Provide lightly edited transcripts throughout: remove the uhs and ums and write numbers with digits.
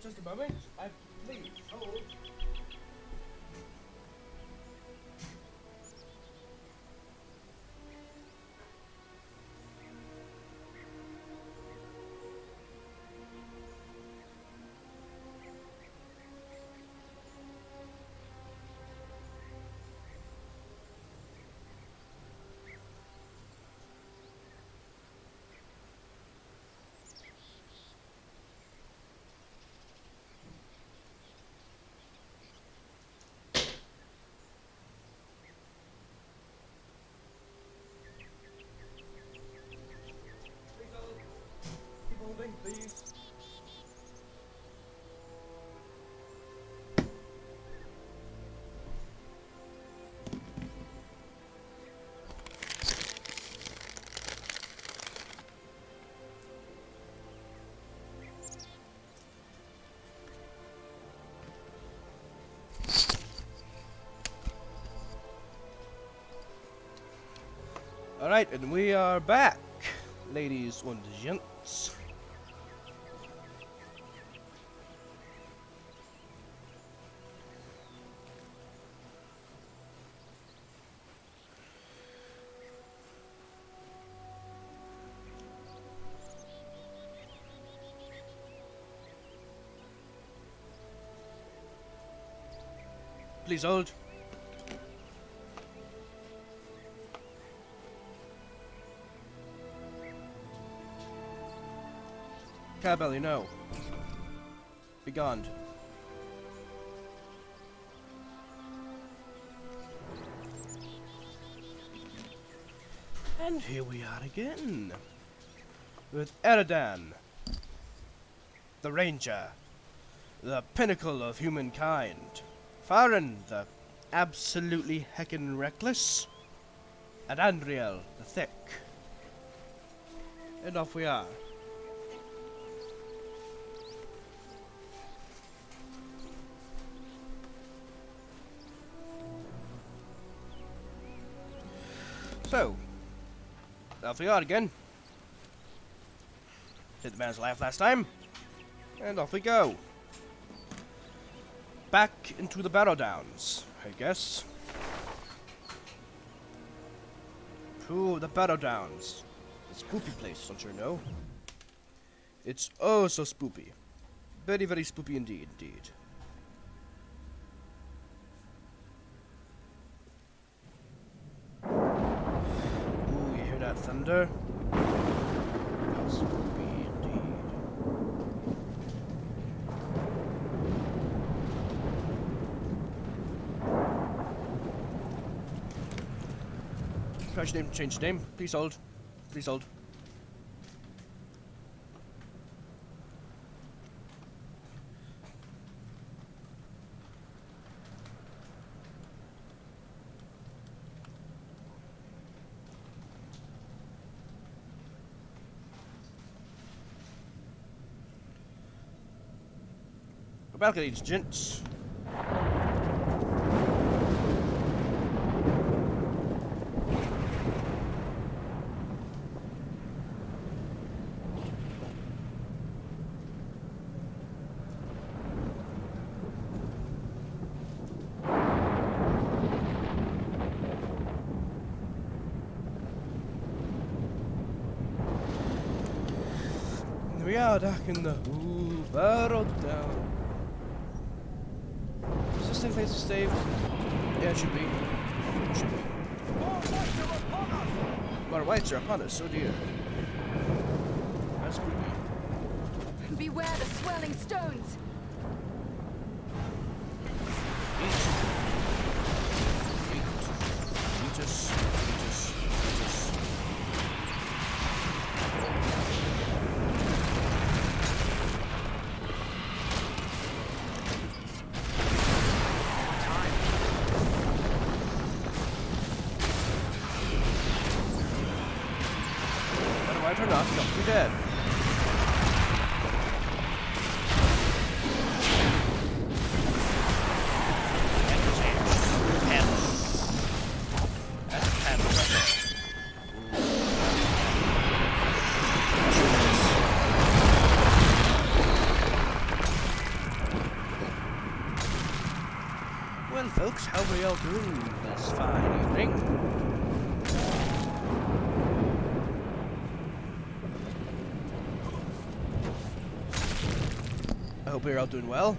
just a moment. Please hold. Keep holding, please. Alright, and we are back, ladies and gents. Please hold. Cabelli, no. Begone. And here we are again. With Eridan. The Ranger. The pinnacle of humankind. Farron, the absolutely heckin' reckless. And Andriel, the thick. And off we are. So, off we are again. Did the man's life last time. And off we go. Back into the Barrow Downs, I guess. To the Barrow Downs. The spoopy place, don't you know? It's oh so spoopy. Very, very spoopy indeed, indeed. Ooh, you hear that thunder? How spoopy indeed. Crash name, change name. Please hold. Please hold. Balconies, gents. We are back in the Barrow Down. Is this thing place to save? Yeah, it should be. It should be. More whites are upon us, oh dear. That's creepy. Beware the swirling stones! Eat us. White or not, don't be dead. all doing this fine evening? I hope you're all doing well.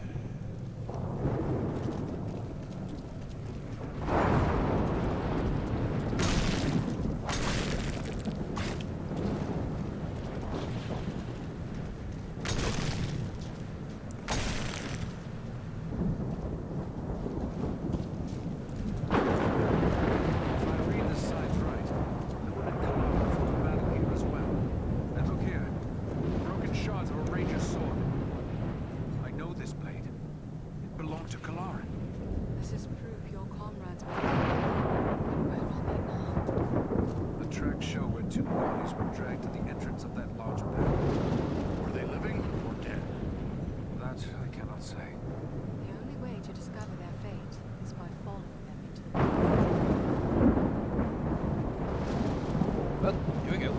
Well, here we go.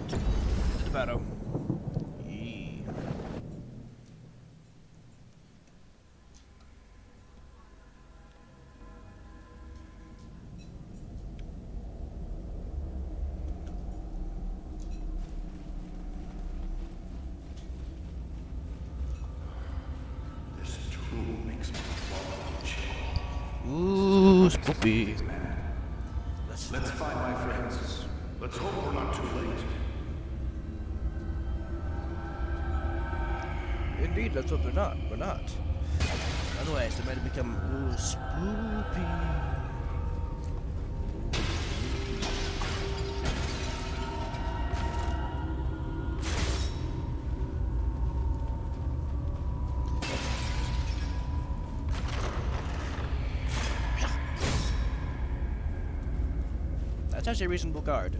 To the battle. Yee. This tomb makes me want to chill. Ooh, spooky. Let's find my friends. Let's hope we're not too late. Indeed, let's hope they're not. We're not. Otherwise, they might have become ooh, spooky. That's actually a reasonable guard.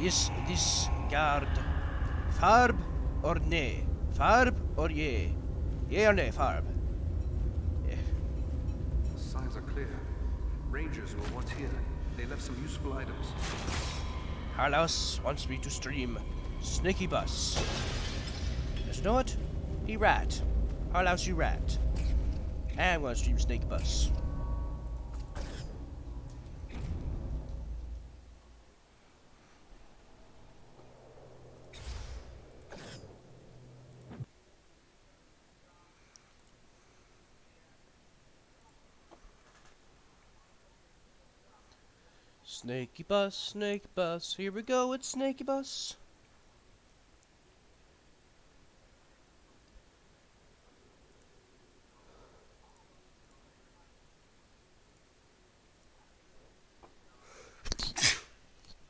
Is this guard farb or nay? Farb or yay? Yay or nay, farb? Yeah. The signs are clear. Rangers were once here. They left some useful items. Harlaus wants me to stream Snaky Bus. Just know it? He rat. Harlaus, you rat. I'm gonna stream Snaky Bus. Snaky Bus, here we go, it's Snaky Bus.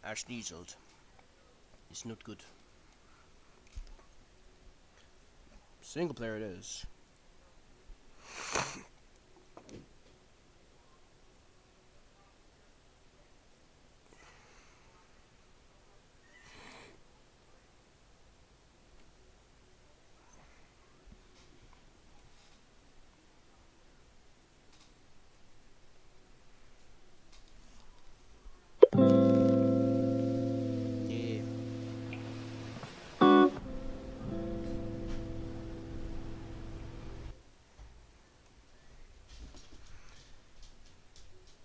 I sneezed. It's not good. Single player it is. Yeah.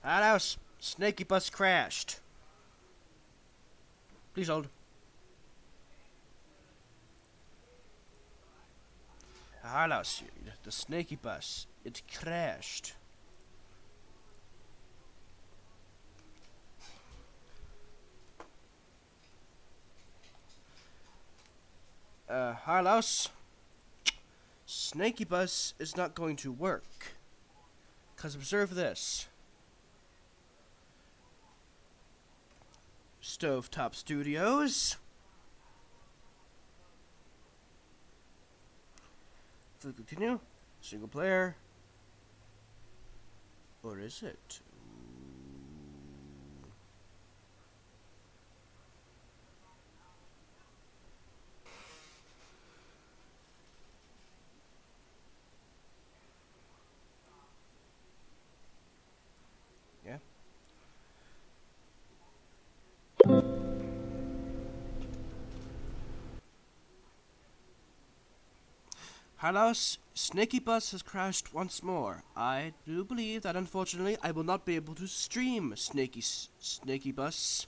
Hello, Snaky Bus crashed. Please hold. Hello, the Snaky Bus. It crashed. Harlaus, Snaky Bus is not going to work. Cause observe this. Stovetop Studios. Click continue. Single player. Or is it? Yeah. Hello, Snaky Bus has crashed once more. I do believe that unfortunately I will not be able to stream Snaky Bus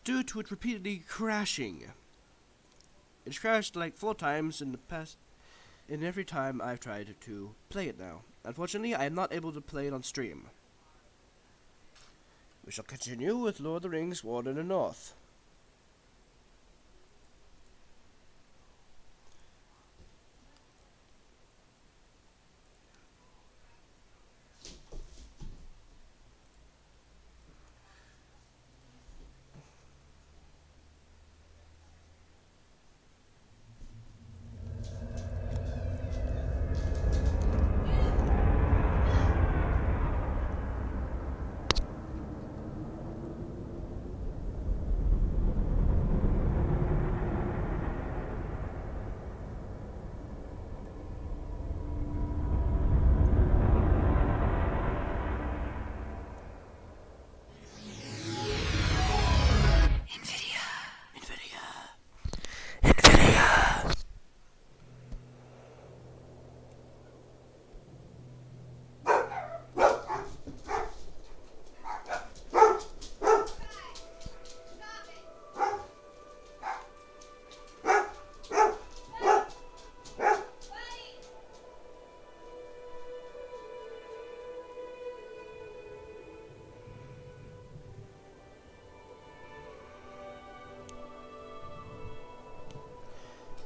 due to it repeatedly crashing. It's crashed like 4 times in the past, and every time I've tried to play it now. Unfortunately, I am not able to play it on stream. We shall continue with Lord of the Rings: War in the North.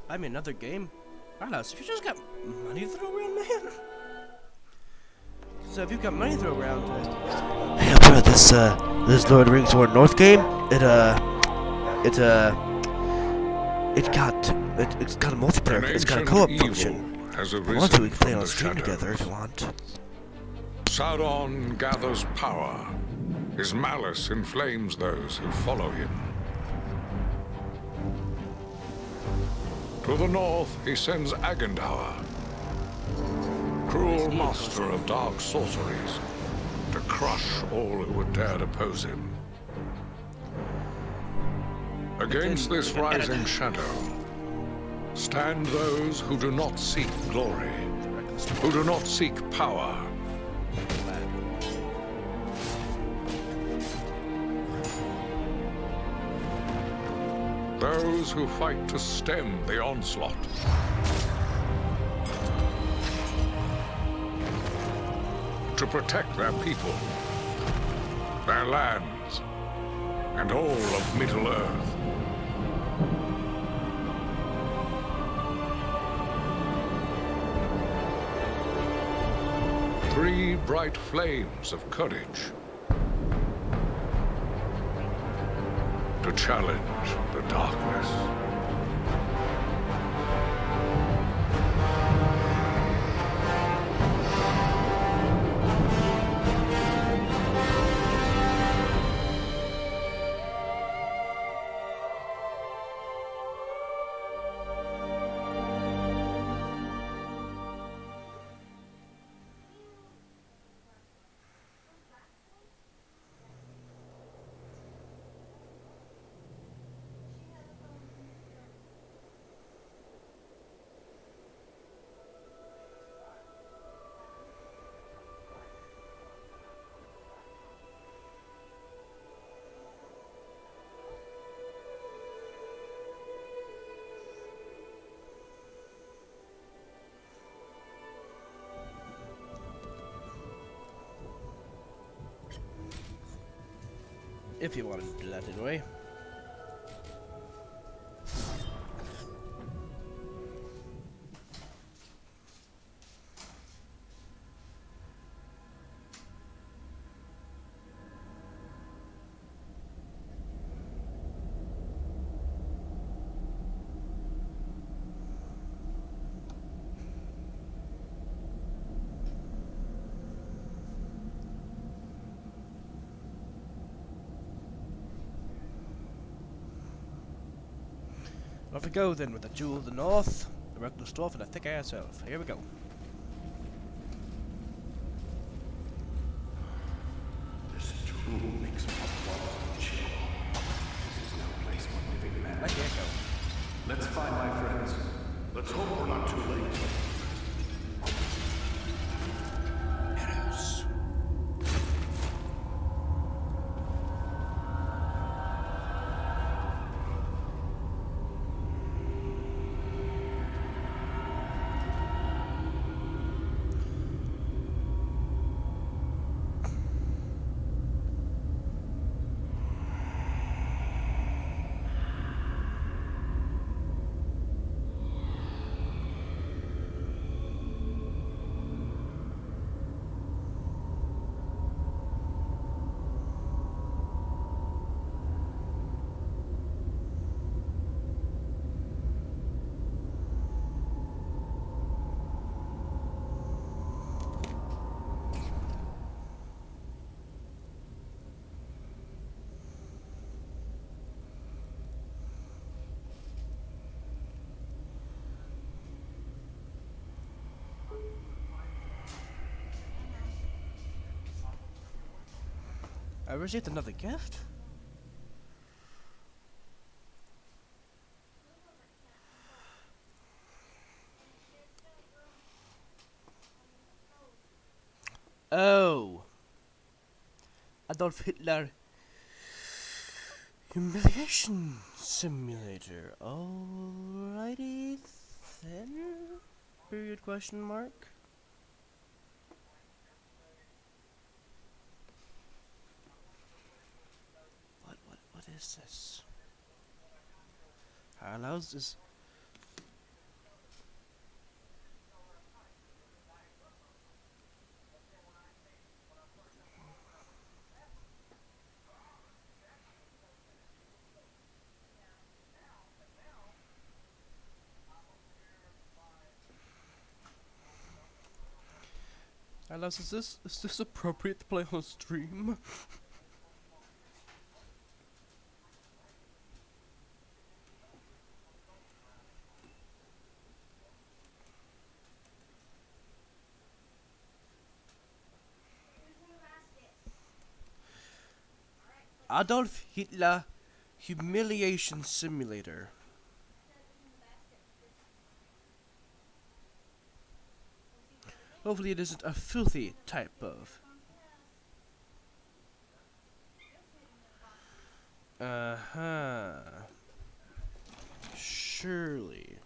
I'm in another game. Carlos, if you just got money to throw around, man. So if you've got money to throw around, Hey, bro, this Lord of the Rings War North game, it's got a multiplayer, it's got a co-op function. Has If you want to, we can play from on the stream together if shadows. you want. Sauron gathers power. His malice inflames those who follow him. To the north, he sends Agandaur, cruel master of dark sorceries, to crush all who would dare oppose him. Against this rising shadow stand those who do not seek glory, who do not seek power. Those who fight to stem the onslaught. To protect their people, their lands, and all of Middle-earth. Three bright flames of courage to challenge the darkness. if you wanted to do that anyway. Off we go then with the Jewel of the North, the reckless dwarf, and the thick air herself. Here we go. This jewel makes my blood chill. This is no place for living men. Like the echo. Let's find my friends. Let's hope we're not too late. I received another gift? Oh. Adolf Hitler Humiliation Simulator. Alrighty then. Period question mark. What is this? How allows this? Alas, is this appropriate to play on stream? Adolf Hitler Humiliation Simulator. Hopefully it isn't a filthy type of. Uh-huh. Surely.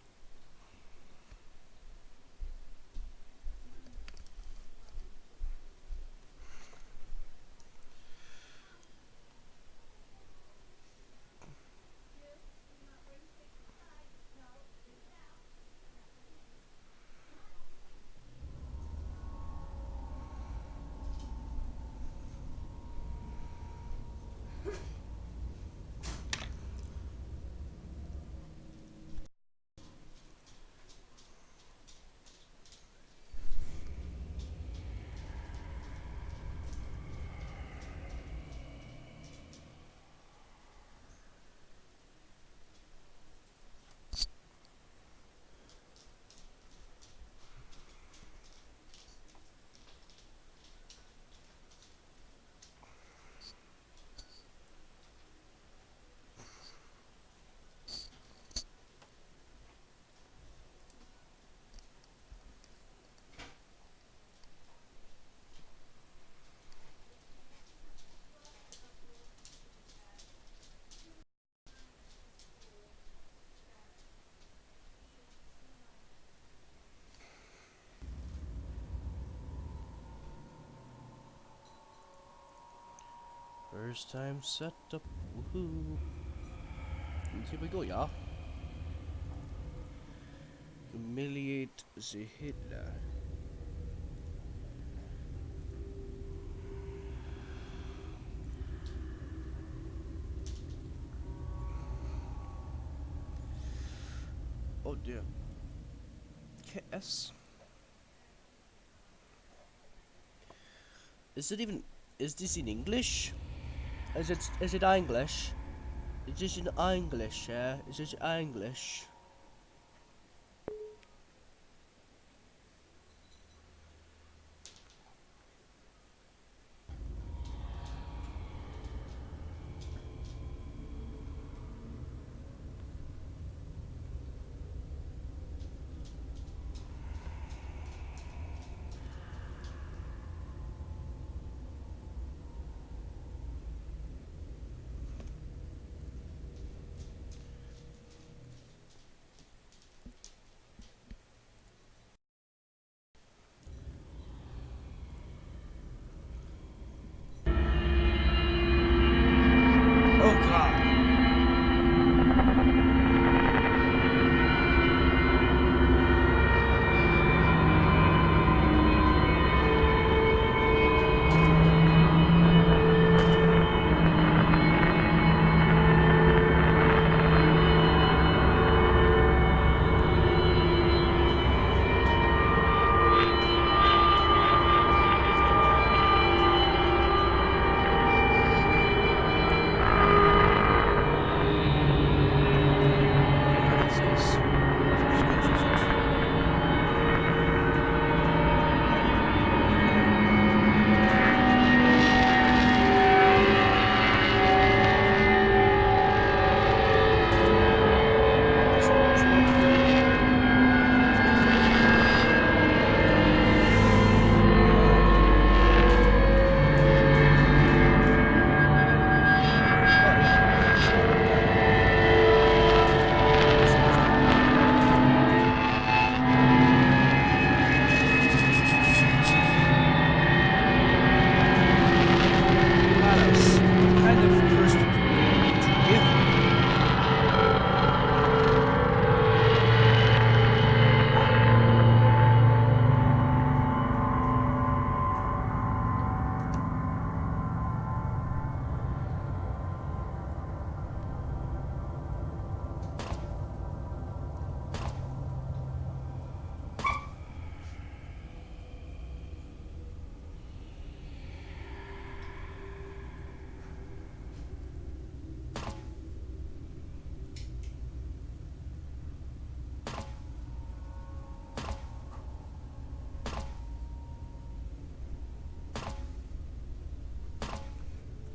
First time set up. Woohoo. And here we go, y'all. Humiliate the Hitler. Oh dear. KS. Is it even? Is this in English? Is it English? Is this in English? Yeah. Is this English?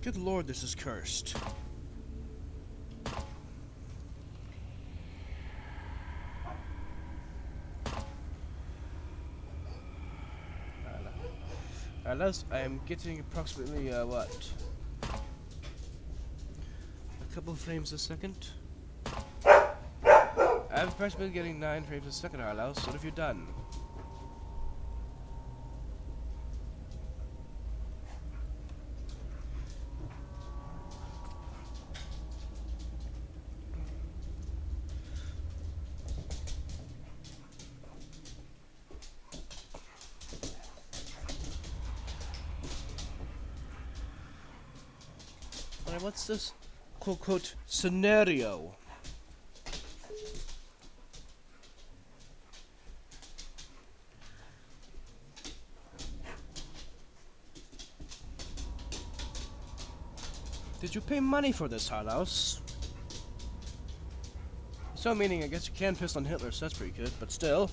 Good lord, this is cursed. I am getting approximately, what? A couple of frames a second? I'm approximately getting 9 frames a second, Arlaus. What have you done? Alright, what's this quote scenario? Did you pay money for this, Arlaus? So meaning, I guess you can piss on Hitler, so that's pretty good, but still.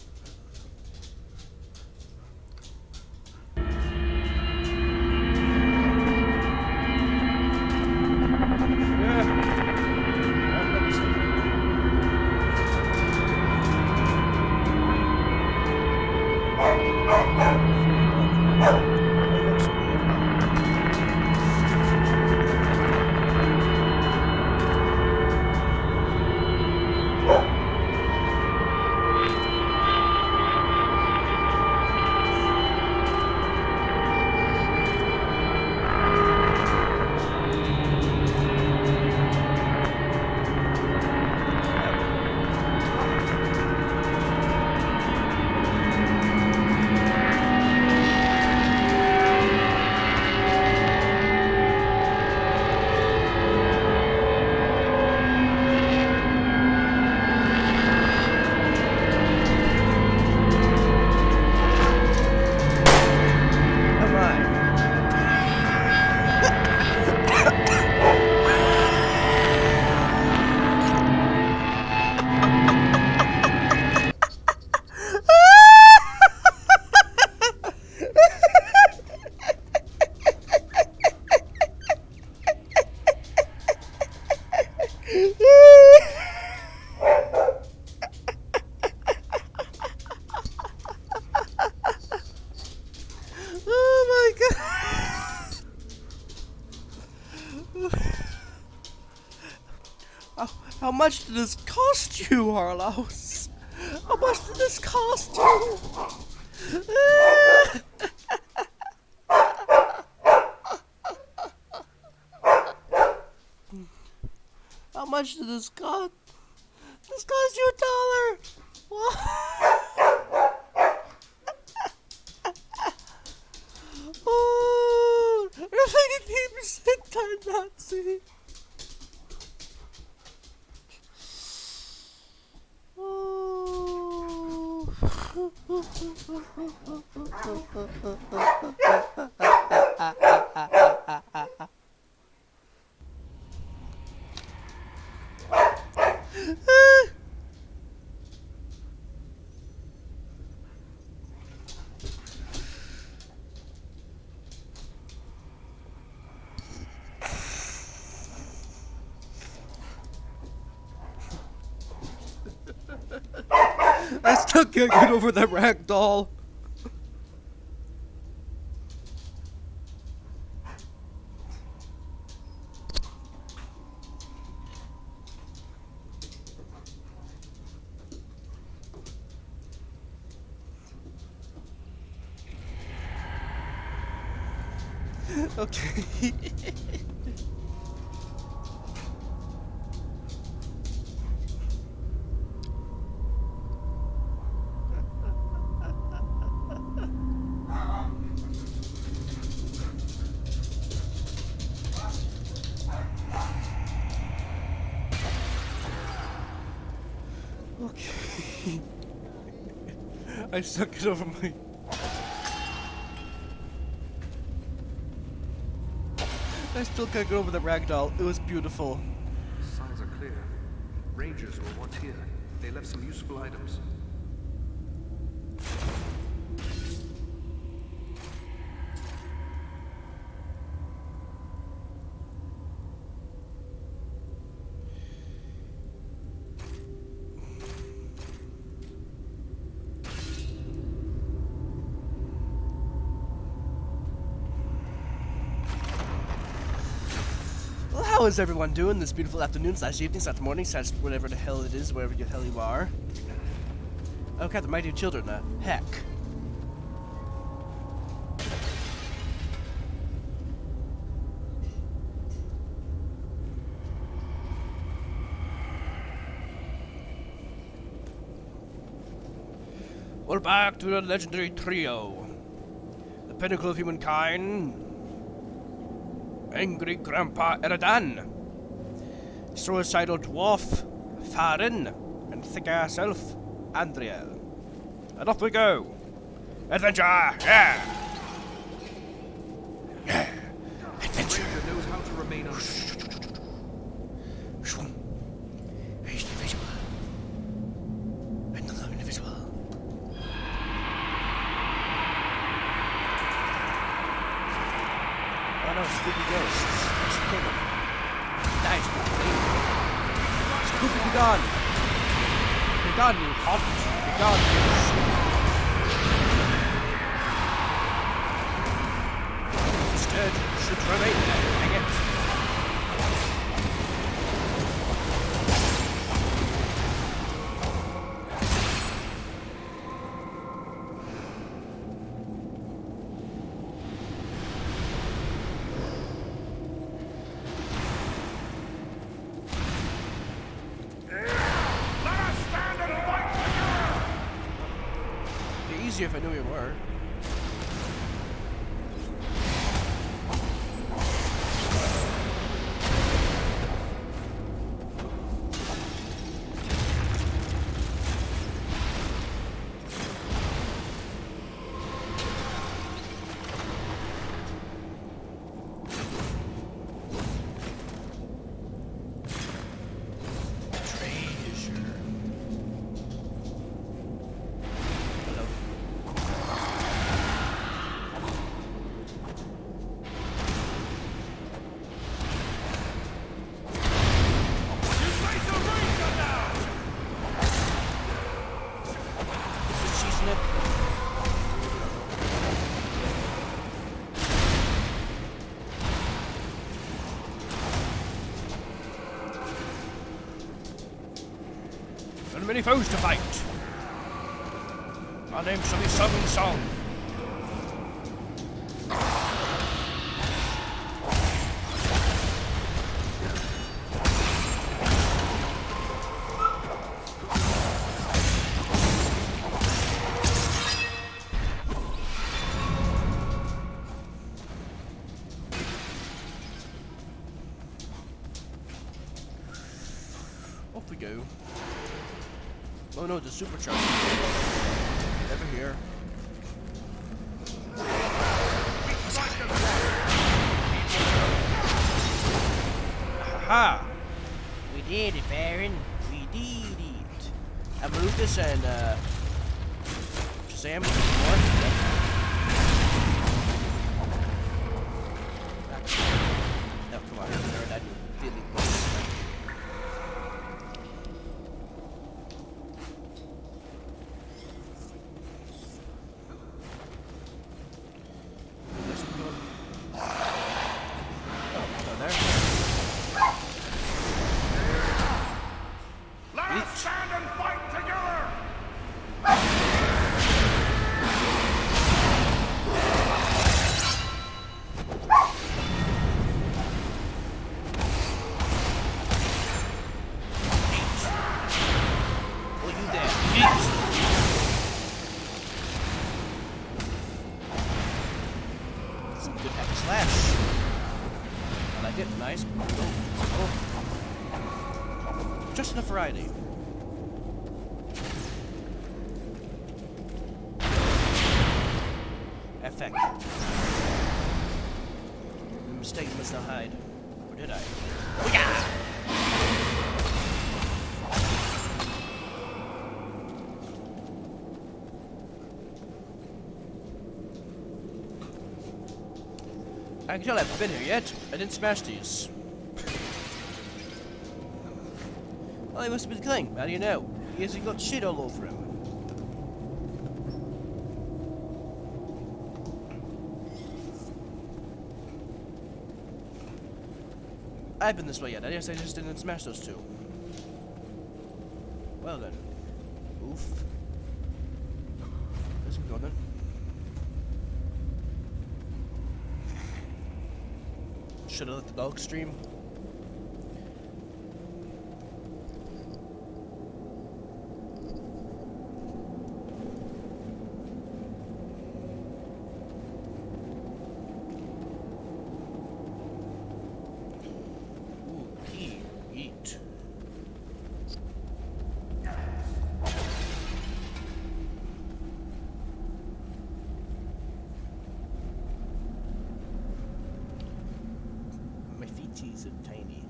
How much did this cost you, Arlaus? How much did this cost you? How much did this cost? This cost you $1. What? Oh, really 80% time Nazi. I still can't get over that rag doll. Okay. Okay. I stuck it over my... I still can't get over the ragdoll. It was beautiful. Signs are clear. Rangers were once here. They left some useful items. How is everyone doing this beautiful afternoon slash evening slash morning slash whatever the hell it is, wherever the hell you are? Okay, the mighty children, heck. We're back to the legendary trio. The pinnacle of humankind. Angry Grandpa Eridan. Suicidal dwarf, Farin. And thick-ass elf, Andriel. And off we go. Adventure! Yeah! Yeah! Adventure! Ranger knows how to remain unseen. He's invisible. And I'm invisible. Oh no, spooky ghosts. Let's kill them. Nice, spooky. Spooky, be gone. Be gone, you hobbit. Be gone, you instead, should remain there. Hang it. Easier if I knew you were. Many foes to fight. Our name shall be sung in song. Off we go. Oh no, the supercharger. Never here. Aha! We did it, Baron. We did it. I moved this and Shazam more. No, come on, I do feeling. Nice. Oh. Just enough variety. Effect. The mistake must not hide. Or did I? Oh yeah! I can tell I haven't been here yet. I didn't smash these. Well, he must have been clean. How do you know? He hasn't got shit all over him. I've been this way yet. I guess I just didn't smash those two. Well then. Oof. Where's we going then? Should have let the dog stream. Eat. My feeties are tiny.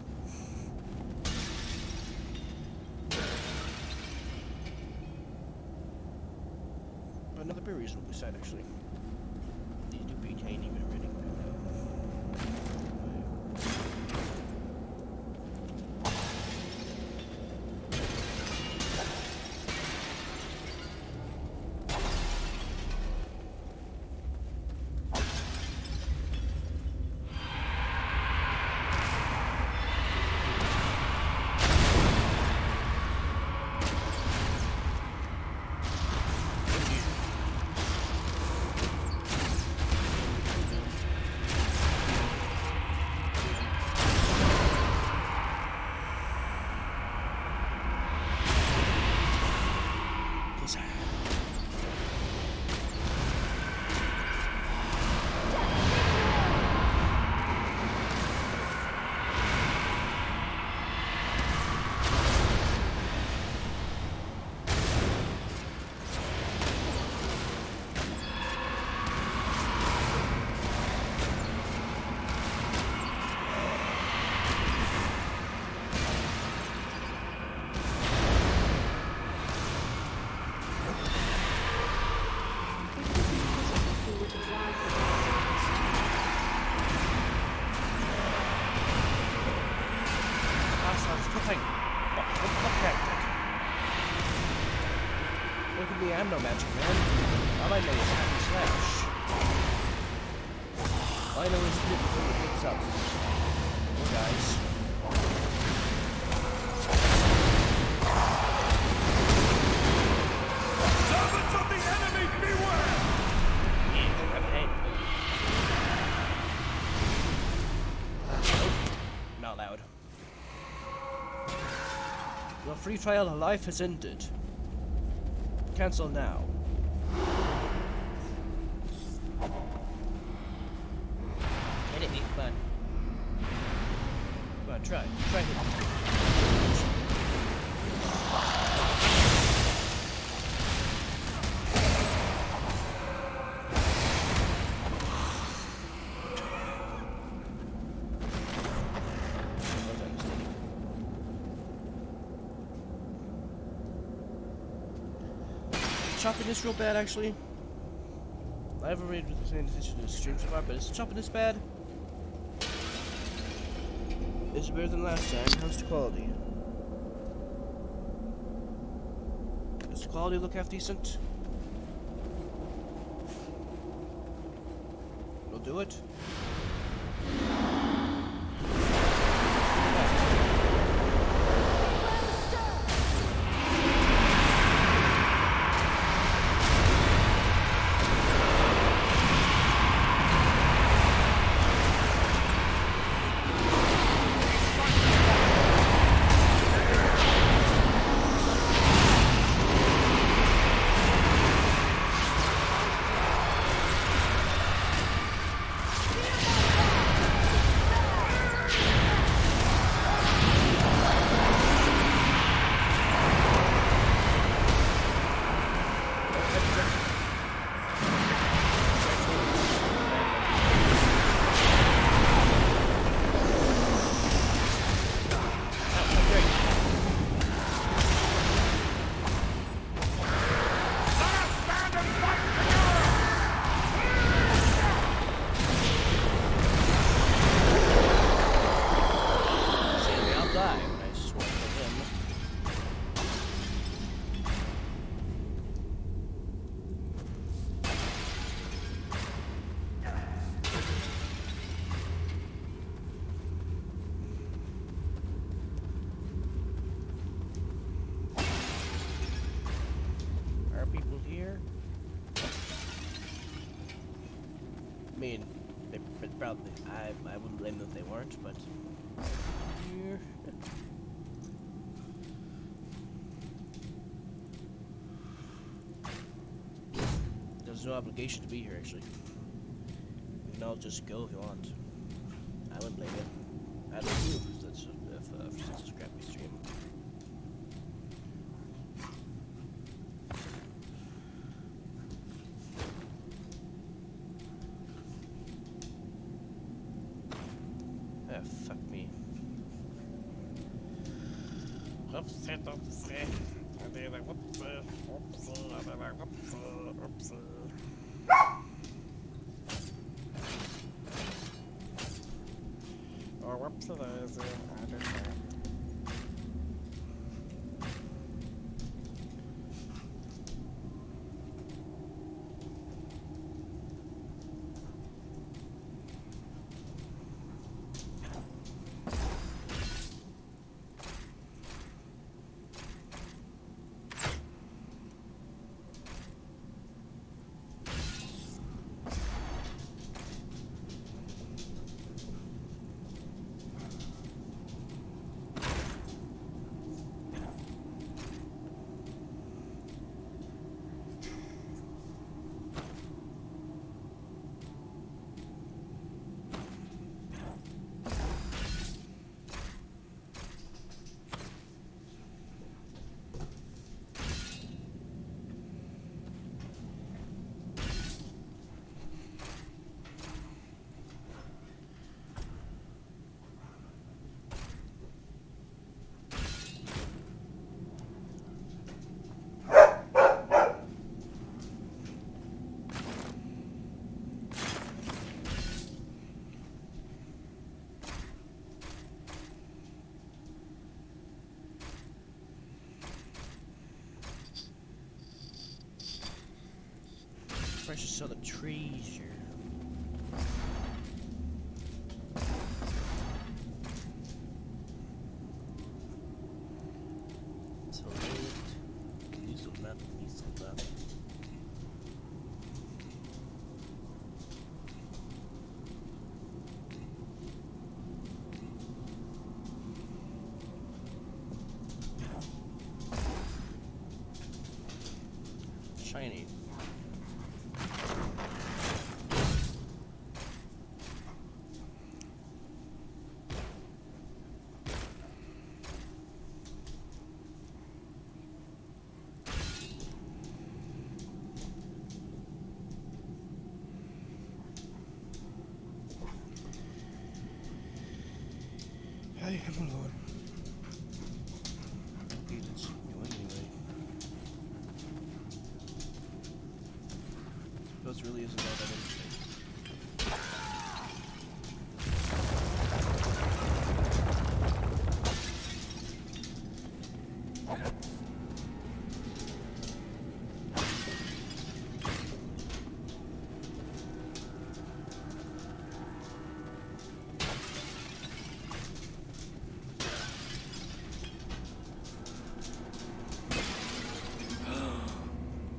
But another berry is what we said actually. These do be tiny when ready. Look at me, I'm no magic man. All I know is hack and slash. All I know is hit before it picks up. Oh, guys. Servants of the enemy, beware! Not loud. Your free trial of life has ended. Cancel now. Hit it, come on. Come on, try hit it. Chopping this real bad, actually. I haven't really been paying attention to the stream so far, but is chopping this bad? It's better than last time. How's the quality? Does the quality look half decent? We'll do it. probably. I wouldn't blame them if they weren't, but here. There's no obligation to be here, actually. You can all just go if you want. I wouldn't blame you. I'd like you if such a scrappy stream. Ah, fuck me. I should saw the trees here. So Lieselland. Shiny. I am alone. It's you anyway. Those really isn't all that interesting.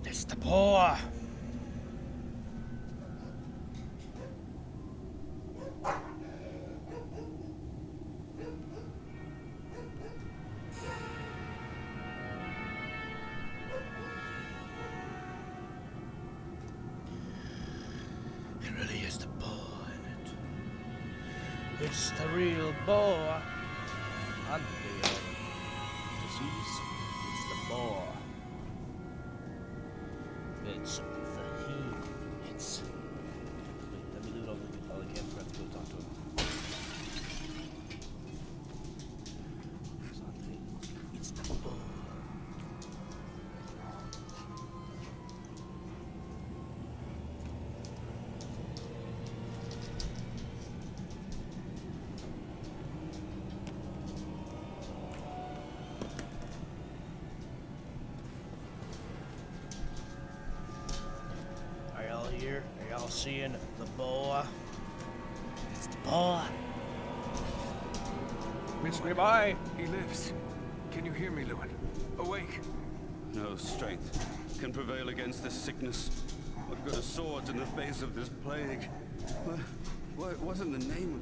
It's the boar. It really is the boar, isn't it? It's the real boar. Unreal disease. It's the boar. It's something for him. It's. Wait, let me do it all again before I have to go talk to him. It's the boar. Are y'all here? Are y'all seeing the boar? It's the boar. Miss Goodbye. He lives. Can you hear me, Lewin? Awake. No strength can prevail against this sickness. What good are swords in the face of this plague? Well, it wasn't the name.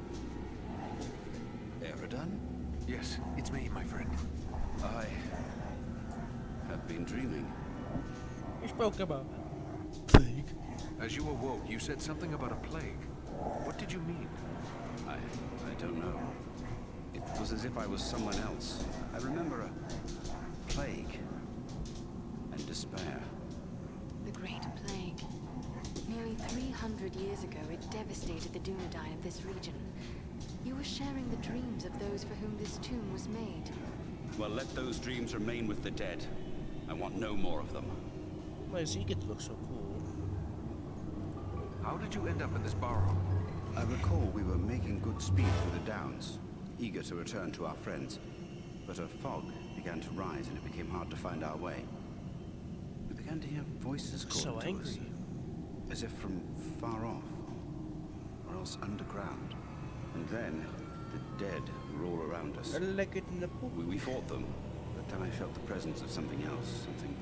Eridan? Yes, it's me, my friend. I have been dreaming. You spoke about plague. As you awoke, you said something about a plague. What did you mean? I don't know. It was as if I was someone else. I remember a plague and despair. The Great Plague. Nearly 300 years ago, it devastated the Dunedain of this region. You were sharing the dreams of those for whom this tomb was made. Well, let those dreams remain with the dead. I want no more of them. Why does he get to look so cool? How did you end up in this burrow? I recall we were making good speed through the downs, eager to return to our friends. But a fog began to rise and it became hard to find our way. We began to hear voices calling So to us, angry. as if from far off, or else underground. And then the dead were all around us. I like it in the book. We fought them, but then I felt the presence of something else, something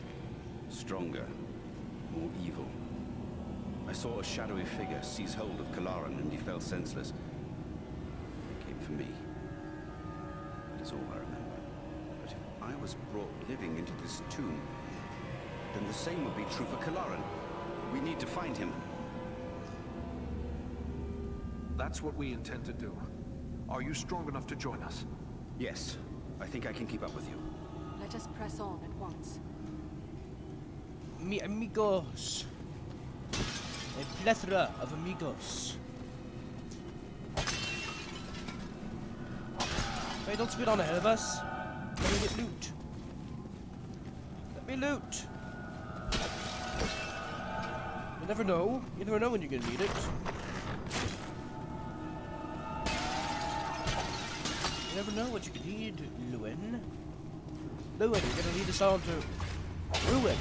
stronger, more evil. I saw a shadowy figure seize hold of Kalaran and he fell senseless. It came for me. That is all I remember. But if I was brought living into this tomb, then the same would be true for Kalaran. We need to find him. That's what we intend to do. Are you strong enough to join us? Yes, I think I can keep up with you. Let us press on at once. Mi amigos. A plethora of amigos. Hey, don't speed on ahead of us. Let me get loot. Let me loot. You never know. You never know when you're gonna need it. You never know what you can need, Lewin. Lewin, you're gonna lead us on to ruin.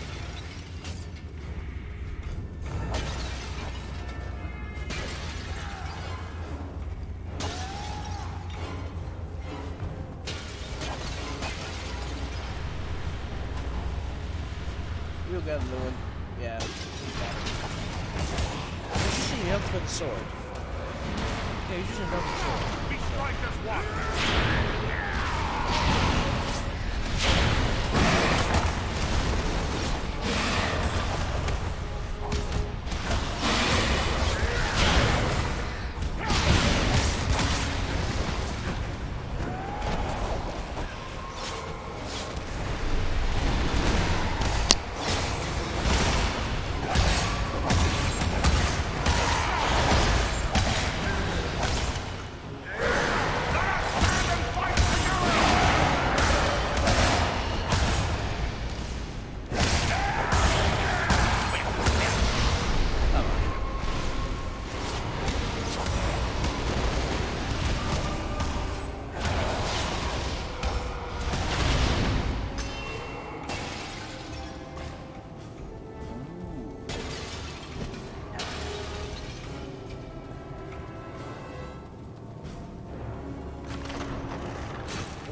We'll get him, Lewin. Yeah, we got him. He's using the ultimate sword. Yeah, he's using the ultimate sword. We strike as one.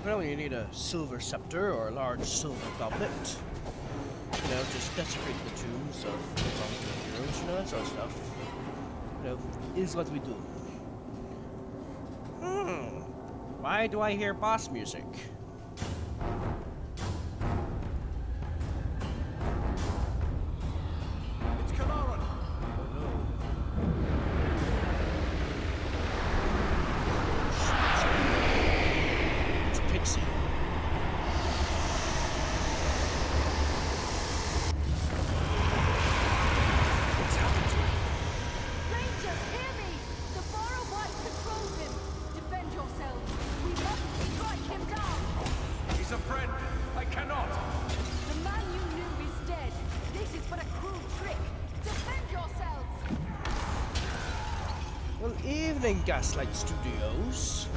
When you need a silver scepter or a large silver goblet, you know, just desecrate the tombs of the heroes, you know, that sort of stuff. You know, is what we do. Why do I hear boss music? It's Kalaran. Pixie. What's happened to him? Rangers, hear me! The Borrow White controls him! Defend yourselves! We must strike him down! He's a friend. I cannot. The man you knew is dead! This is but a cruel trick! Defend yourselves! Well, evening, Gaslight Studios.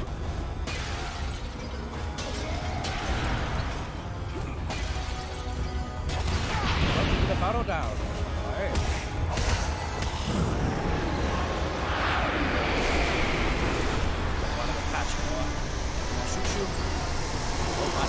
Welcome to the battle down. Alright. One of the patch more. Shoot you. Oh my.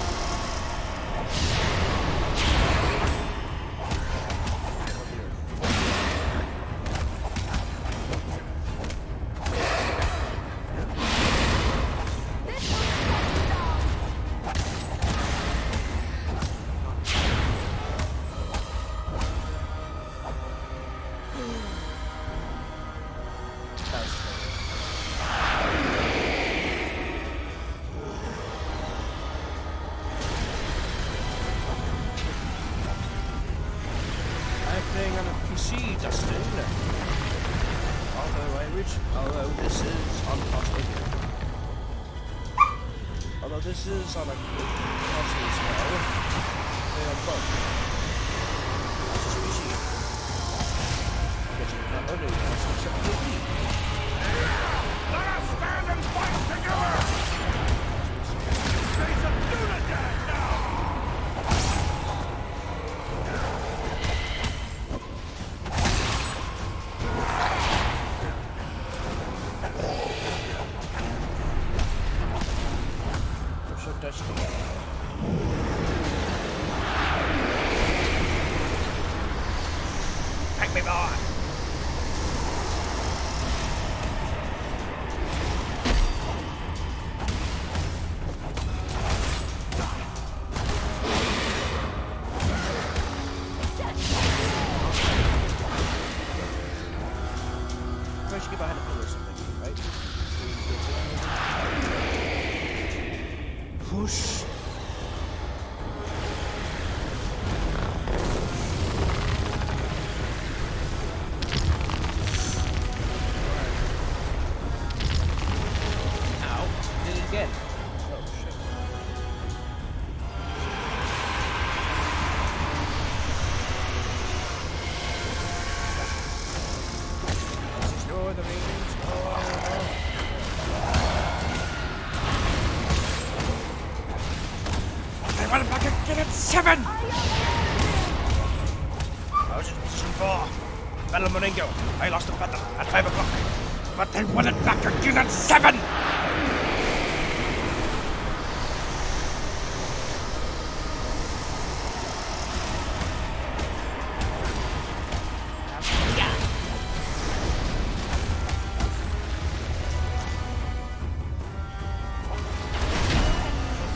Although this is on costly. Although this is on a costly scale, they are both. As a species, getting not only cost except the heat. Let us stand and fight together! Face a Dunadan now! We're so desperate. Take me by! I should get behind a pillar or something, right? Push. Ow. Did it again. Oh, shit. Destroy the rings. They went back again at 7! I was in position 4. Battle of Moringo. I lost the battle at 5 o'clock. But they won it back again at 7!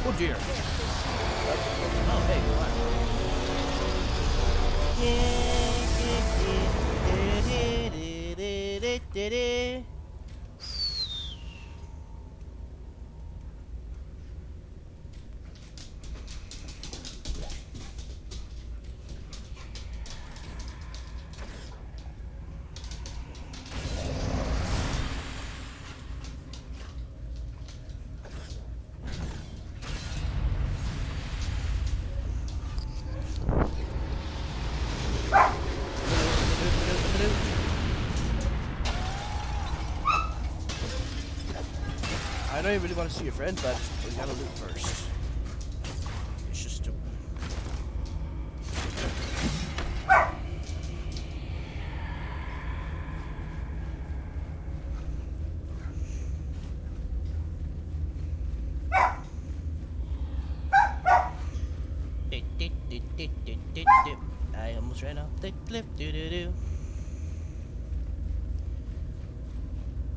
Oh dear. Oh, hey, wow. I know you really want to see your friend, but we gotta loot first. It's just stupid. I almost ran off the cliff.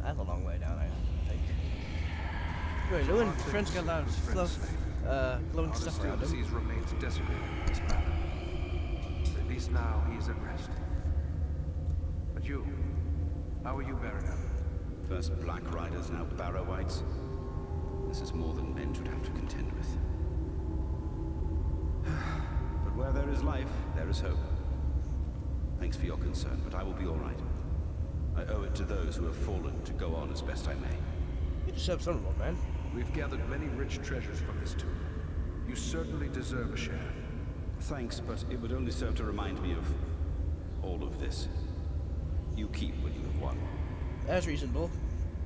That's a long way down, I think. What are you doing? Your friend's got a lot of glowing Our stuff around him. disease remains desecrated in this manner. At least now he is at rest. But you, how are you bearing up? First Black Riders, now Barrow-wites. This is more than men should have to contend with. But where there is life, there is hope. Thanks for your concern, but I will be all right. I owe it to those who have fallen to go on as best I may. You deserve some of man. We've gathered many rich treasures from this tomb. You certainly deserve a share. Thanks, but it would only serve to remind me of all of this. You keep what you have won. That's reasonable.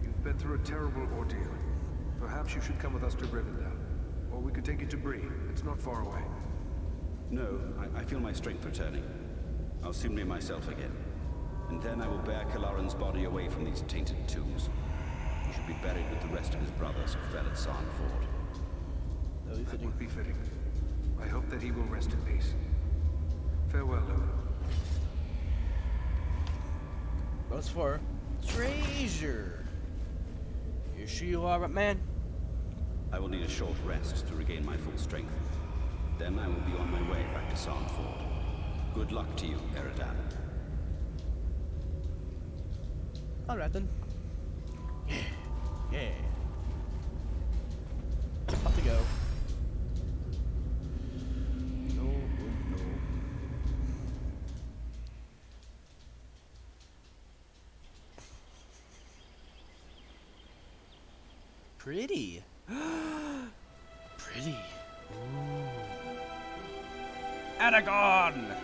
You've been through a terrible ordeal. Perhaps you should come with us to Rivendell. Or we could take you to Bree. It's not far away. No, I feel my strength returning. I'll soon be myself again. And then I will bear Kalaran's body away from these tainted tombs. He should be buried with the rest of his brothers who fell at Sarn Ford. That would be fitting. I hope that he will rest in peace. Farewell, Logan. What's for? Treasure. You sure you are, man? I will need a short rest to regain my full strength. Then I will be on my way back to Sarn Ford. Good luck to you, Eridan. Alright then. Yeah. Off to go. No, no. pretty. Pretty. Aragorn!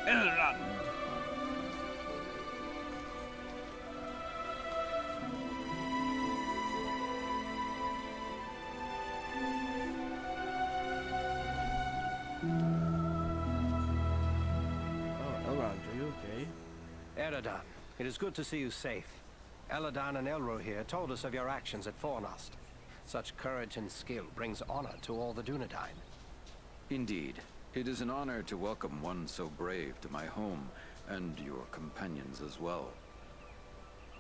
Elrond! Oh, Elrond, are you okay? Eredon, it is good to see you safe. Eladan and Elro here told us of your actions at Fornost. Such courage and skill brings honor to all the Dunedain. Indeed. It is an honor to welcome one so brave to my home, and your companions as well.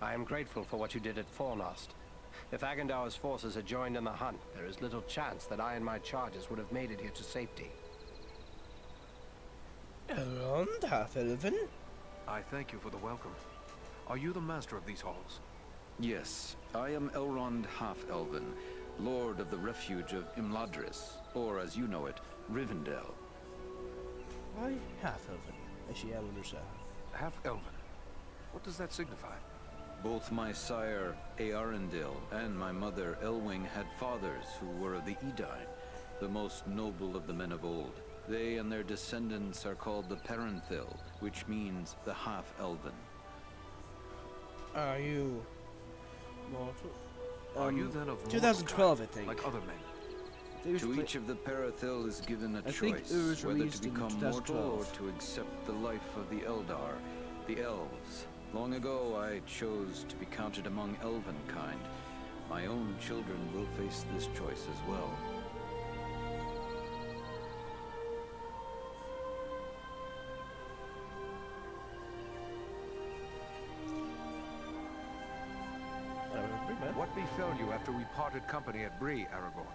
I am grateful for what you did at Fornost. If Agandar's forces had joined in the hunt, there is little chance that I and my charges would have made it here to safety. Elrond, half-elven? I thank you for the welcome. Are you the master of these halls? Yes, I am Elrond Half-Elven, Lord of the Refuge of Imladris, or as you know it, Rivendell. Why half-elven? Actually, I wonder so. Half-elven? What does that signify? Both my sire, Earendil, and my mother, Elwing, had fathers who were of the Edain, the most noble of the men of old. They and their descendants are called the Parenthil, which means the Half-Elven. Are you mortal? Are you then of mortal 2012, kind, I think. like other men? To each of the Parathil is given a I think choice, it was whether to released in become mortal or 2012. to accept the life of the Eldar, the Elves. Long ago, I chose to be counted among Elven kind. My own children will face this choice as well. What befell you after we parted company at Bree, Aragorn?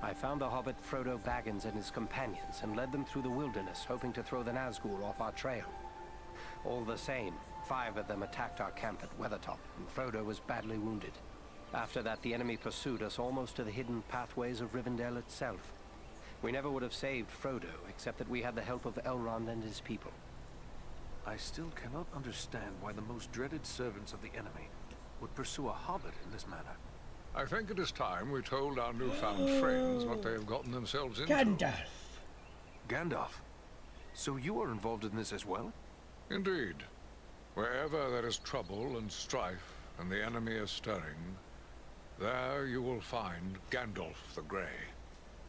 I found the hobbit Frodo Baggins and his companions and led them through the wilderness, hoping to throw the Nazgul off our trail. All the same, 5 of them attacked our camp at Weathertop, and Frodo was badly wounded. After that, the enemy pursued us almost to the hidden pathways of Rivendell itself. We never would have saved Frodo, except that we had the help of Elrond and his people. I still cannot understand why the most dreaded servants of the enemy would pursue a hobbit in this manner. I think it is time we told our newfound friends what they have gotten themselves into. Gandalf? So you are involved in this as well? Indeed. Wherever there is trouble and strife, and the enemy is stirring, there you will find Gandalf the Grey.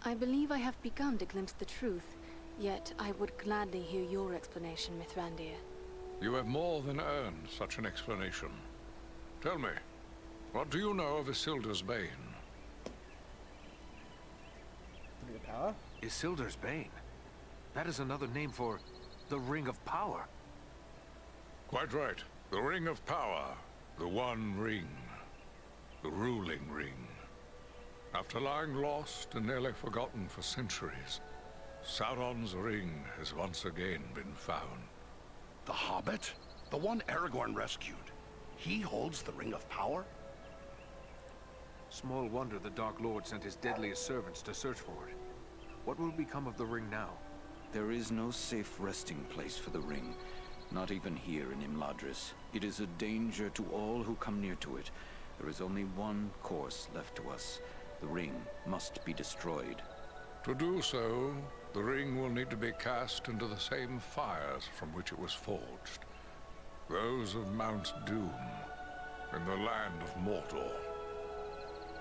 I believe I have begun to glimpse the truth, yet I would gladly hear your explanation, Mithrandir. You have more than earned such an explanation. Tell me, what do you know of Isildur's Bane? Power? Isildur's Bane? That is another name for the Ring of Power. Quite right. The Ring of Power. The One Ring. The ruling ring. After lying lost and nearly forgotten for centuries, Sauron's ring has once again been found. The Hobbit? The one Aragorn rescued. He holds the Ring of Power? Small wonder the Dark Lord sent his deadliest servants to search for it. What will become of the ring now? There is no safe resting place for the ring, not even here in Imladris. It is a danger to all who come near to it. There is only one course left to us. The ring must be destroyed. To do so, the ring will need to be cast into the same fires from which it was forged. Those of Mount Doom, in the land of Mordor.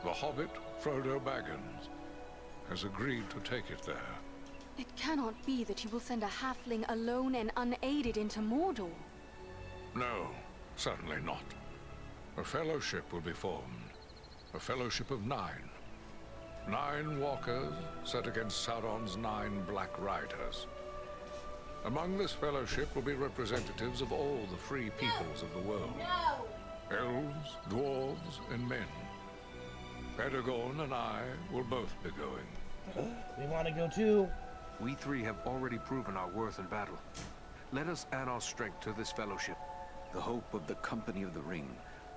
The hobbit, Frodo Baggins, has agreed to take it there. It cannot be that you will send a halfling alone and unaided into Mordor. No, certainly not. A fellowship will be formed. A fellowship of 9. 9 walkers set against Sauron's 9 Black Riders. Among this fellowship will be representatives of all the free peoples of the world. Elves, dwarves, and men. Aragorn and I will both be going. We want to go too. We 3 have already proven our worth in battle. Let us add our strength to this fellowship. The hope of the Company of the Ring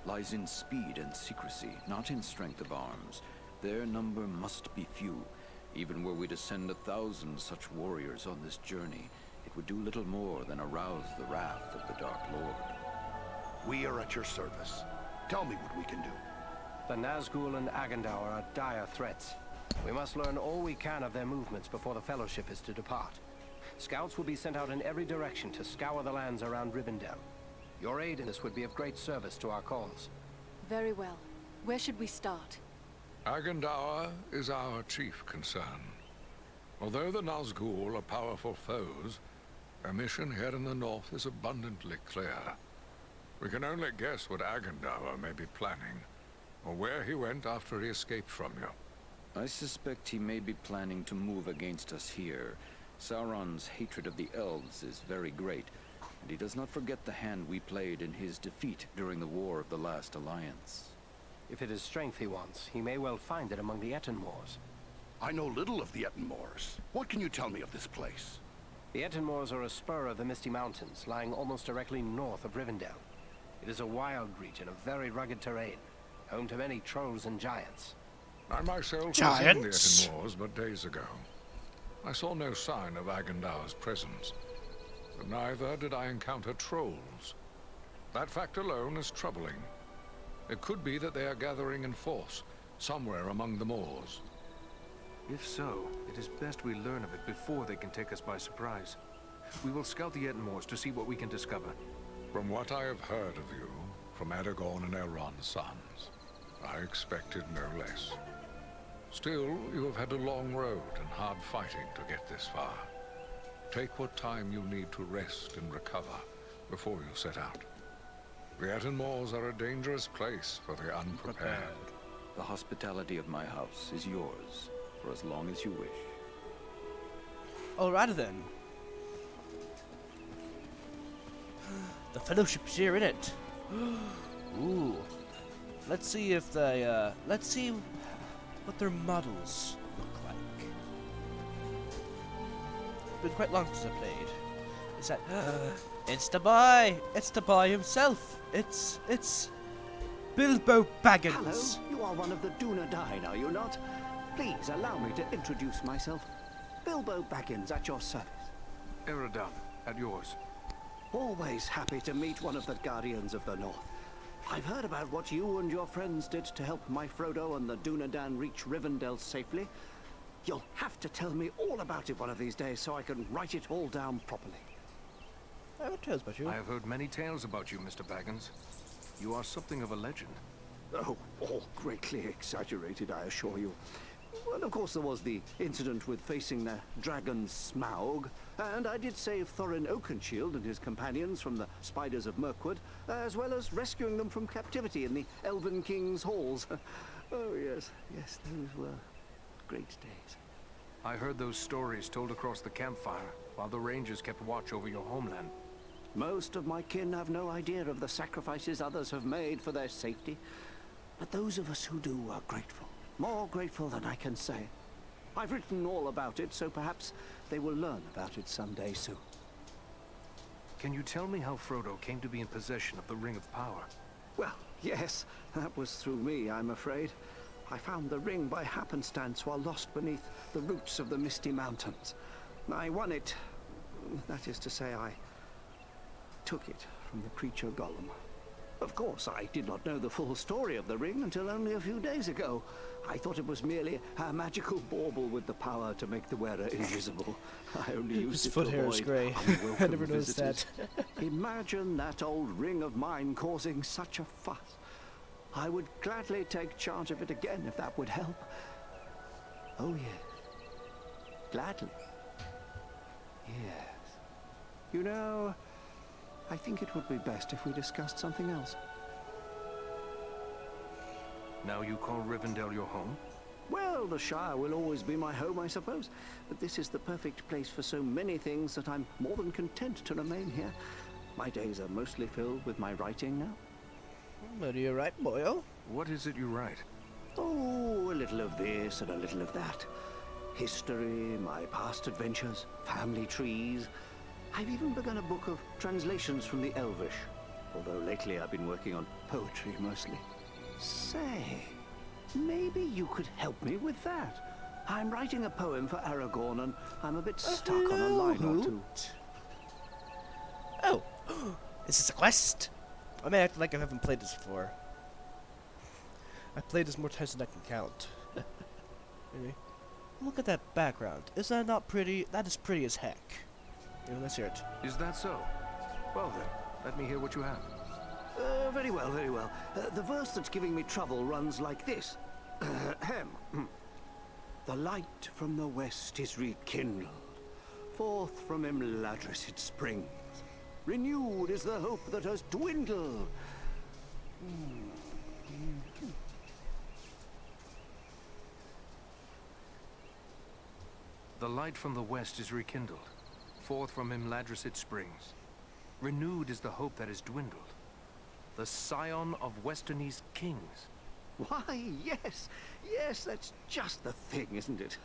lies in speed and secrecy, not in strength of arms. Their number must be few. Even were we to send 1,000 such warriors on this journey, it would do little more than arouse the wrath of the Dark Lord. We are at your service. Tell me what we can do. The Nazgul and Agandaur are dire threats. We must learn all we can of their movements before the Fellowship is to depart. Scouts will be sent out in every direction to scour the lands around Rivendell. Your aid in this would be of great service to our cause. Very well. Where should we start? Agandaur is our chief concern. Although the Nazgul are powerful foes, their mission here in the north is abundantly clear. We can only guess what Agandaur may be planning, or where he went after he escaped from you. I suspect he may be planning to move against us here. Sauron's hatred of the elves is very great, and he does not forget the hand we played in his defeat during the War of the Last Alliance. If it is strength he wants, he may well find it among the Ettenmoors. I know little of the Ettenmoors. What can you tell me of this place? The Ettenmoors are a spur of the Misty Mountains, lying almost directly north of Rivendell. It is a wild region of very rugged terrain, home to many trolls and giants. I myself was Giants? in the Ettenmoors but days ago. I saw no sign of Agandaur's presence, but neither did I encounter trolls. That fact alone is troubling. It could be that they are gathering in force, somewhere among the moors. If so, it is best we learn of it before they can take us by surprise. We will scout the Ettenmoors to see what we can discover. From what I have heard of you, from Aragorn and Elrond's sons, I expected no less. Still, you have had a long road and hard fighting to get this far. Take what time you need to rest and recover before you set out. The Ettenmoors are a dangerous place for the unprepared. The hospitality of my house is yours, for as long as you wish. Alrighty then. The Fellowship's here, innit? Ooh. Let's see if they, let's see what their models look like. It's been quite long since I played. Is that... it's the boy! It's the boy himself! It's Bilbo Baggins! Hello, you are one of the Dunedain, are you not? Please allow me to introduce myself. Bilbo Baggins at your service. Eradan, at yours. Always happy to meet one of the Guardians of the North. I've heard about what you and your friends did to help my Frodo and the Dunedain reach Rivendell safely. You'll have to tell me all about it one of these days so I can write it all down properly. I have tales about you. I have heard many tales about you, Mr. Baggins. You are something of a legend. Oh, all greatly exaggerated, I assure you. Well, of course, there was the incident with facing the dragon Smaug, and I did save Thorin Oakenshield and his companions from the spiders of Mirkwood, as well as rescuing them from captivity in the Elven King's halls. Oh, yes, yes, those were great days. I heard those stories told across the campfire, while the Rangers kept watch over your homeland. Most of my kin have no idea of the sacrifices others have made for their safety, but those of us who do are grateful. More grateful than I can say. I've written all about it, so perhaps they will learn about it someday soon. Can you tell me how Frodo came to be in possession of the Ring of Power? Well, yes, that was through me, I'm afraid. I found the ring by happenstance while lost beneath the roots of the Misty Mountains. I won it. That is to say, I took it from the creature Gollum. Of course, I did not know the full story of the ring until only a few days ago. I thought it was merely a magical bauble with the power to make the wearer invisible. I only used His it foot to hair is avoid grey. I unwelcome never noticed visitors. that. Imagine that old ring of mine causing such a fuss. I would gladly take charge of it again if that would help. Oh, yes. Gladly. Yes. You know, I think it would be best if we discussed something else. Now you call Rivendell your home? Well, the Shire will always be my home, I suppose. But this is the perfect place for so many things that I'm more than content to remain here. My days are mostly filled with my writing now. What are you right, boyo? What is it you write? Oh, a little of this and a little of that. History, my past adventures, family trees. I've even begun a book of translations from the Elvish. Although lately I've been working on poetry mostly. Say, maybe you could help me with that. I'm writing a poem for Aragorn and I'm a bit stuck on a line or two. Oh, is this a quest? I may act like I haven't played this before. I played this more times than I can count. Maybe. Look at that background. Is that not pretty? That is pretty as heck. Yeah, let's hear it. Is that so? Well then, let me hear what you have. Very well, very well. The verse that's giving me trouble runs like this. Ahem. The light from the west is rekindled. Forth from Imladris it springs. Renewed is the hope that has dwindled. The light from the west is rekindled. Forth from Imladris it springs. Renewed is the hope that has dwindled. The scion of Westernese kings. Why, yes, yes, that's just the thing, isn't it?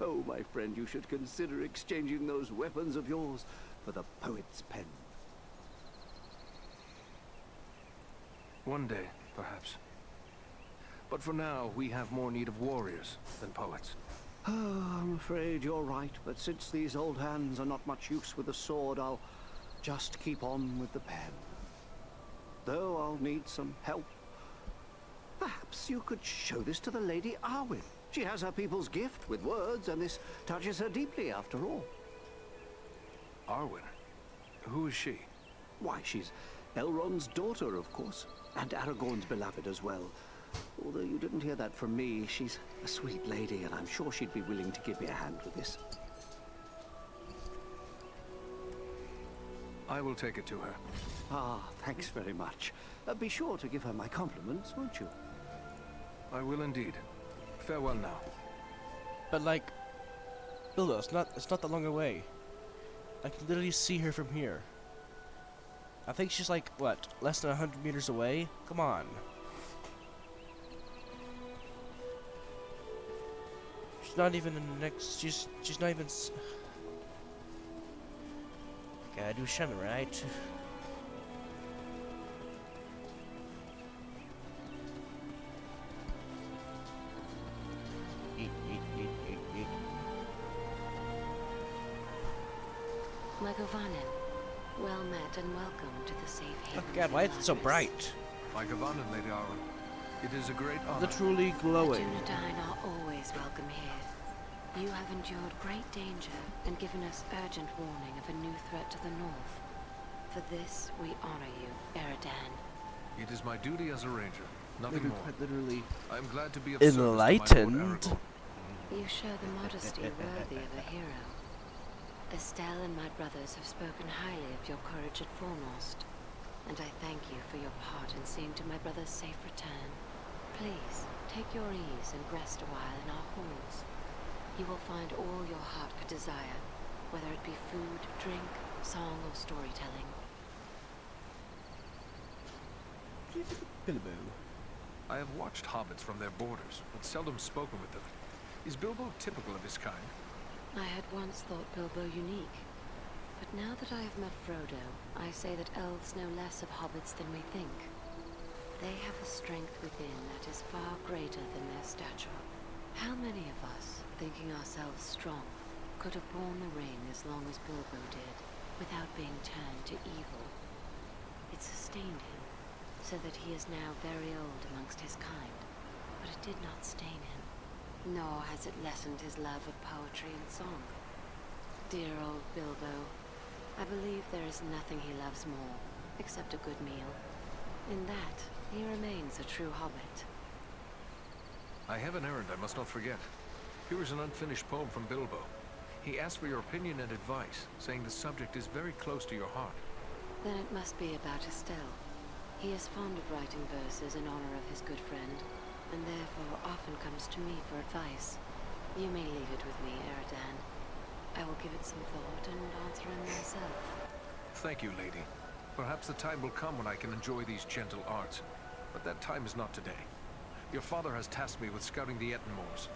Oh, my friend, you should consider exchanging those weapons of yours for the poet's pen. One day, perhaps. But for now, we have more need of warriors than poets. Oh, I'm afraid you're right, but since these old hands are not much use with the sword, I'll just keep on with the pen. Though I'll need some help. Perhaps you could show this to the Lady Arwen. She has her people's gift with words, and this touches her deeply after all. Arwen? Who is she? Why, she's Elrond's daughter, of course, and Aragorn's beloved as well. Although you didn't hear that from me, she's a sweet lady, and I'm sure she'd be willing to give me a hand with this. I will take it to her. Ah, thanks very much. Be sure to give her my compliments, won't you? I will indeed. Farewell now. But like, Bilbo, it's not that long away. I can literally see her from here. I think she's like, what, less than 100 meters away? Come on. She's not even in the next, she's not even gotta do something, right? Legovanen, well met and welcome to the safe haven. Oh god, why is it so bright? My Gavanen, Lady Arwen. It is a great honor. Literally glowing. The Dunedain are always welcome here. You have endured great danger and given us urgent warning of a new threat to the north. For this, we honor you, Eridan. It is my duty as a ranger, nothing more. Quite literally I am glad to be of service to my Lord enlightened. Aragorn. You show the modesty worthy of a hero. Estelle and my brothers have spoken highly of your courage at Foremost, and I thank you for your part in seeing to my brother's safe return. Please, take your ease and rest a while in our halls. You will find all your heart could desire, whether it be food, drink, song, or storytelling. Bilbo. I have watched hobbits from their borders, but seldom spoken with them. Is Bilbo typical of his kind? I had once thought Bilbo unique, but now that I have met Frodo, I say that elves know less of hobbits than we think. They have a strength within that is far greater than their stature. How many of us, thinking ourselves strong, could have borne the ring as long as Bilbo did, without being turned to evil? It sustained him, so that he is now very old amongst his kind, but it did not stain him. Nor has it lessened his love of poetry and song. Dear old Bilbo. I believe there is nothing he loves more, except a good meal. In that, he remains a true hobbit. I have an errand I must not forget. Here is an unfinished poem from Bilbo. He asked for your opinion and advice, saying the subject is very close to your heart. Then it must be about Estelle. He is fond of writing verses in honor of his good friend, and therefore often comes to me for advice. You may leave it with me, Eridan. I will give it some thought and answer him myself. Thank you, lady. Perhaps the time will come when I can enjoy these gentle arts, but that time is not today. Your father has tasked me with scouting the Ettenmoors.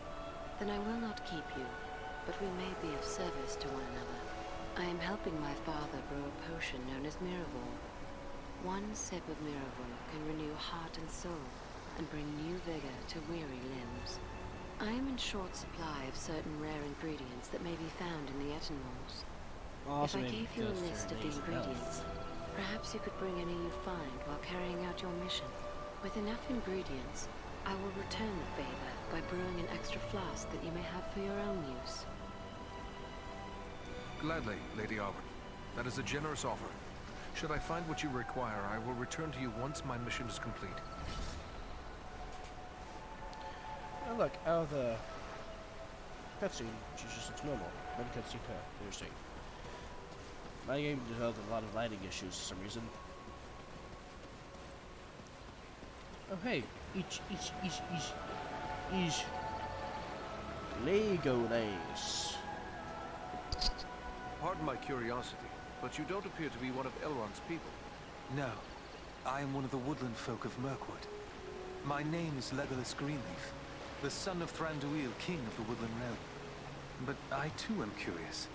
Then I will not keep you, but we may be of service to one another. I am helping my father brew a potion known as Miraval. One sip of Miraval can renew heart and soul, and bring new vigor to weary limbs. I am in short supply of certain rare ingredients that may be found in the Ettenmoors. If I gave you a list of the ingredients, perhaps you could bring any you find while carrying out your mission. With enough ingredients, I will return the favor by brewing an extra flask that you may have for your own use. Gladly, Lady Auburn. That is a generous offer. Should I find what you require, I will return to you once my mission is complete. Oh look, out of the cutscene, she just looks normal. Then cutscene her. Interesting. My game developed a lot of lighting issues for some reason. Oh hey, each Lego nice. Pardon my curiosity, but you don't appear to be one of Elrond's people. No, I am one of the woodland folk of Mirkwood. My name is Legolas Greenleaf, the son of Thranduil, king of the Woodland Realm. But I too am curious.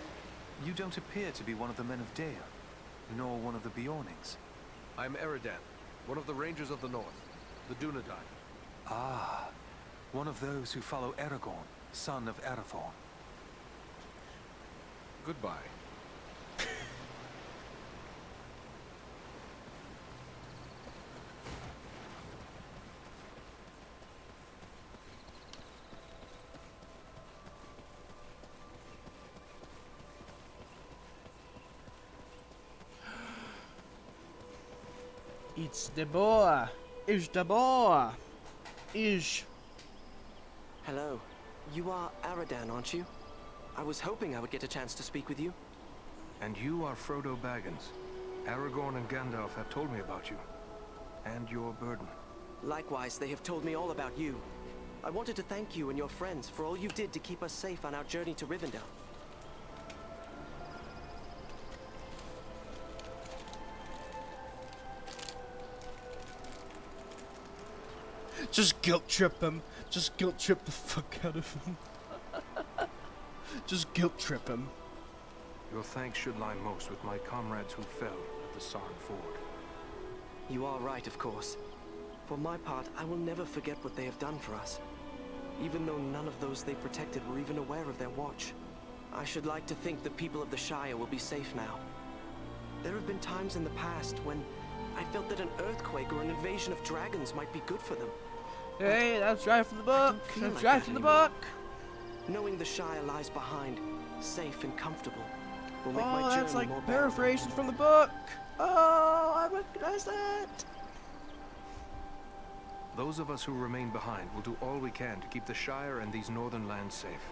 You don't appear to be one of the men of Dale, nor one of the Beornings. I am Eridan, one of the Rangers of the North, the Dunedain. Ah, one of those who follow Aragorn, son of Arathorn. Goodbye. It's the boy. It's the boy. Is. Hello. You are Aradan, aren't you? I was hoping I would get a chance to speak with you. And you are Frodo Baggins. Aragorn and Gandalf have told me about you. And your burden. Likewise, they have told me all about you. I wanted to thank you and your friends for all you did to keep us safe on our journey to Rivendell. Just guilt trip him. Just guilt trip the fuck out of him. Just guilt trip him. Your thanks should lie most with my comrades who fell at the Sarn Ford. You are right, of course. For my part, I will never forget what they have done for us. Even though none of those they protected were even aware of their watch. I should like to think the people of the Shire will be safe now. There have been times in the past when I felt that an earthquake or an invasion of dragons might be good for them. Hey, that's right from the book. That's right from the book. Knowing the Shire lies behind, safe and comfortable, will make my Oh, journey that's like more paraphrases from the book. Oh, I recognize that. Those of us who remain behind will do all we can to keep the Shire and these northern lands safe.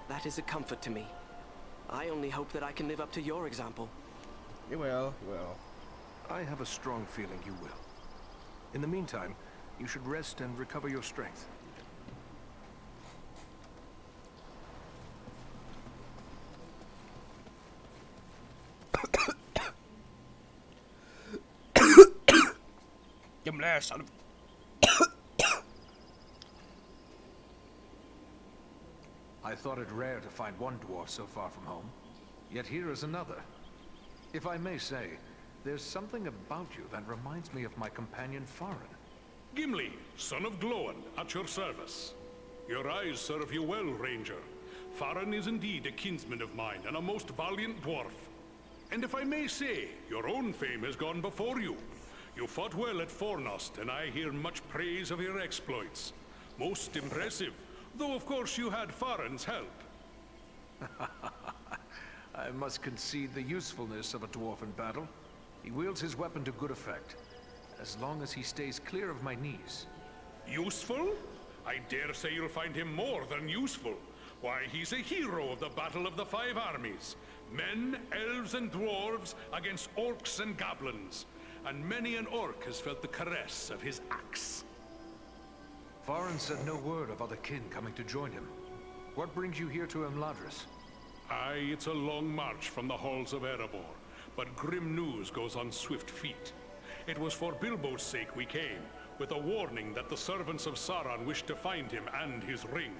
That is a comfort to me. I only hope that I can live up to your example. You will, you will. I have a strong feeling you will. In the meantime, you should rest and recover your strength. Give him there, son of. I thought it rare to find one dwarf so far from home. Yet here is another. If I may say, there's something about you that reminds me of my companion Farin. Gimli, son of Glóin, at your service. Your eyes serve you well, Ranger. Farin is indeed a kinsman of mine, and a most valiant dwarf. And if I may say, your own fame has gone before you. You fought well at Fornost, and I hear much praise of your exploits. Most impressive, though of course you had Farin's help. I must concede the usefulness of a dwarf in battle. He wields his weapon to good effect, as long as he stays clear of my knees. Useful? I dare say you'll find him more than useful. Why, he's a hero of the Battle of the Five Armies. Men, elves, and dwarves against orcs and goblins. And many an orc has felt the caress of his axe. Farin said no word of other kin coming to join him. What brings you here to Imladris? Aye, it's a long march from the halls of Erebor, but grim news goes on swift feet. It was for Bilbo's sake we came, with a warning that the servants of Sauron wished to find him and his ring.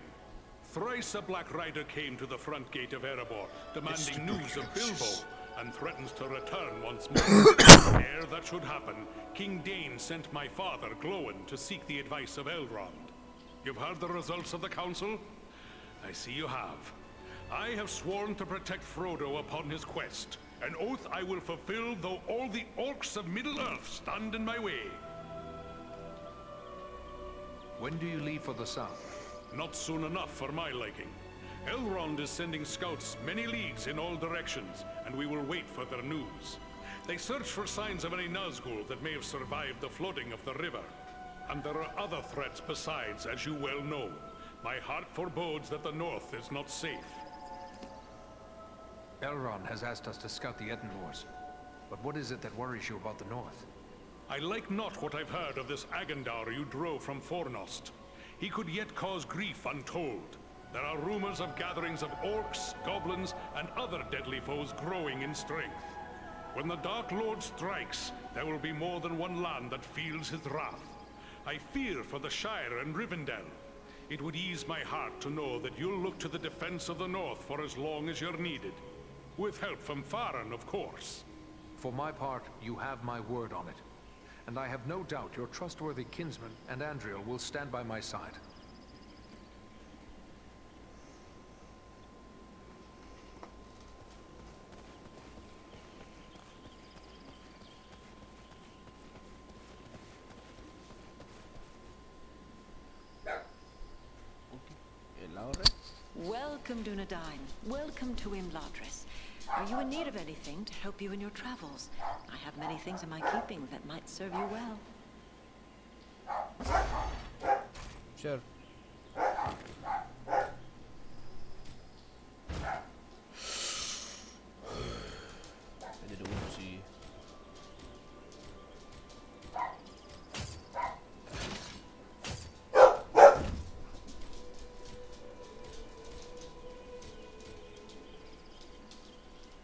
Thrice a Black Rider came to the front gate of Erebor, demanding news of Bilbo, and threatens to return once more. Ere that should happen, King Dain sent my father, Glóin, to seek the advice of Elrond. You've heard the results of the council? I see you have. I have sworn to protect Frodo upon his quest, an oath I will fulfill though all the orcs of Middle-earth stand in my way. When do you leave for the south? Not soon enough for my liking. Elrond is sending scouts many leagues in all directions, and we will wait for their news. They search for signs of any Nazgul that may have survived the flooding of the river. And there are other threats besides, as you well know. My heart forebodes that the north is not safe. Elrond has asked us to scout the Edenmoors. But what is it that worries you about the north? I like not what I've heard of this Agandar you drove from Fornost. He could yet cause grief untold. There are rumors of gatherings of orcs, goblins, and other deadly foes growing in strength. When the Dark Lord strikes, there will be more than one land that feels his wrath. I fear for the Shire and Rivendell. It would ease my heart to know that you'll look to the defense of the North for as long as you're needed. With help from Faran, of course. For my part, you have my word on it. And I have no doubt your trustworthy kinsman and Andriel will stand by my side. Welcome, Dunedain. Welcome to Imladris. Are you in need of anything to help you in your travels? I have many things in my keeping that might serve you well. Sure. I did a whoopsie.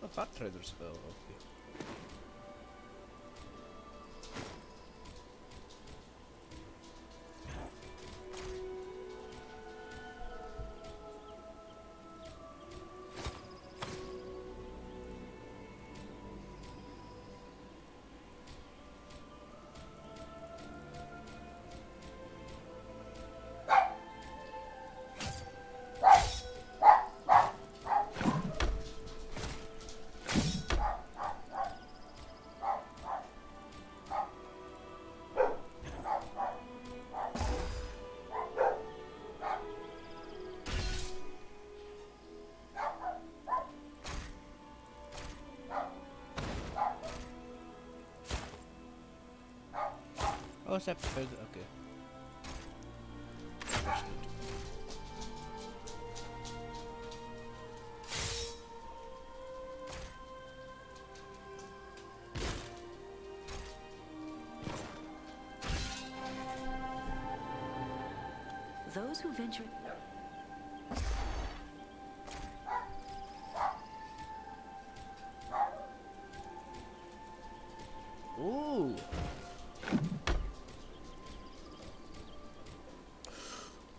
A fat trader spell, okay. Oh, it's episode, okay. Those who venture... Ooh!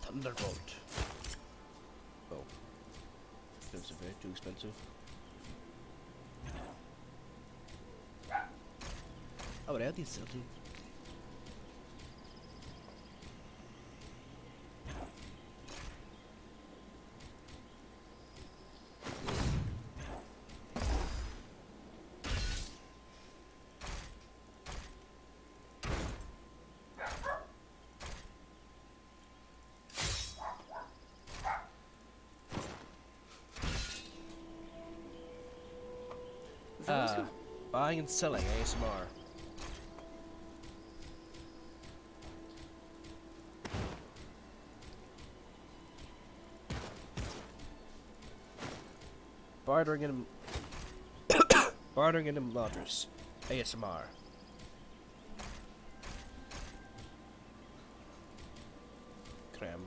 Thunderbolt. Oh. Those are very too expensive. Oh, but I have these still too. Buying and selling ASMR. Bartering in bartering in Imladris. ASMR. Creme.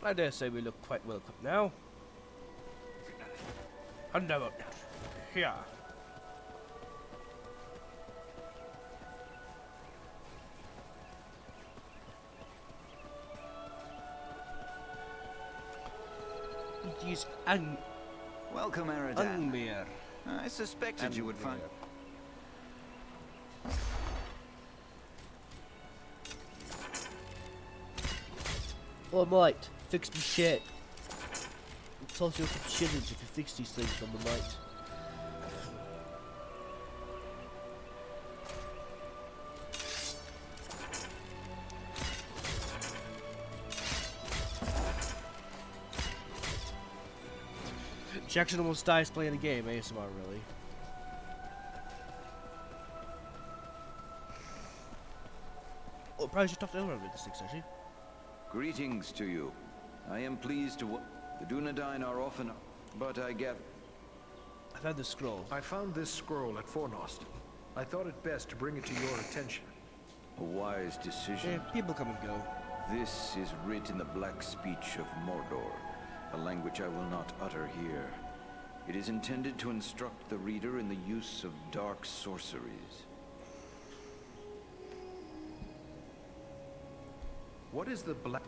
I dare say we look quite well cooked now. And never. Here. to use Welcome, Aradan. Angmir. I suspected you would find... Oh, mate, fix me shit. I'll toss you a couple shillings if you fix these things for me, mate. Jackson almost dies playing the game, ASMR really. Oh, probably should talk to everyone with this thing, actually. Greetings to you. I am pleased to... The Dunedain are often... But I get... I found this scroll. I found this scroll at Fornost. I thought it best to bring it to your attention. A wise decision. Yeah, people come and go. This is writ in the black speech of Mordor, a language I will not utter here. It is intended to instruct the reader in the use of dark sorceries. What is the black...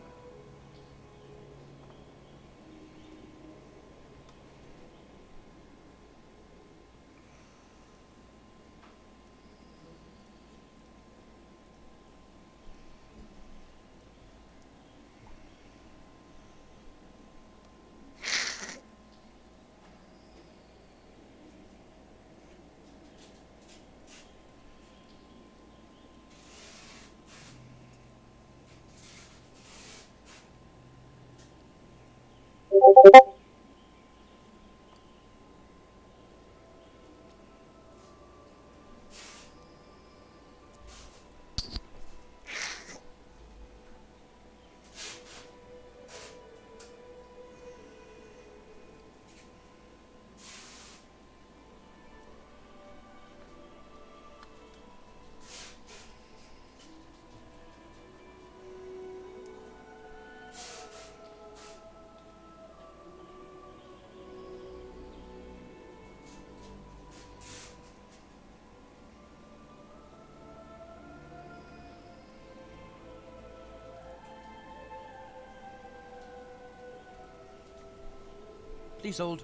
Please hold.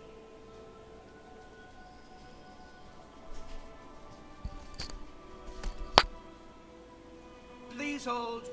Please hold.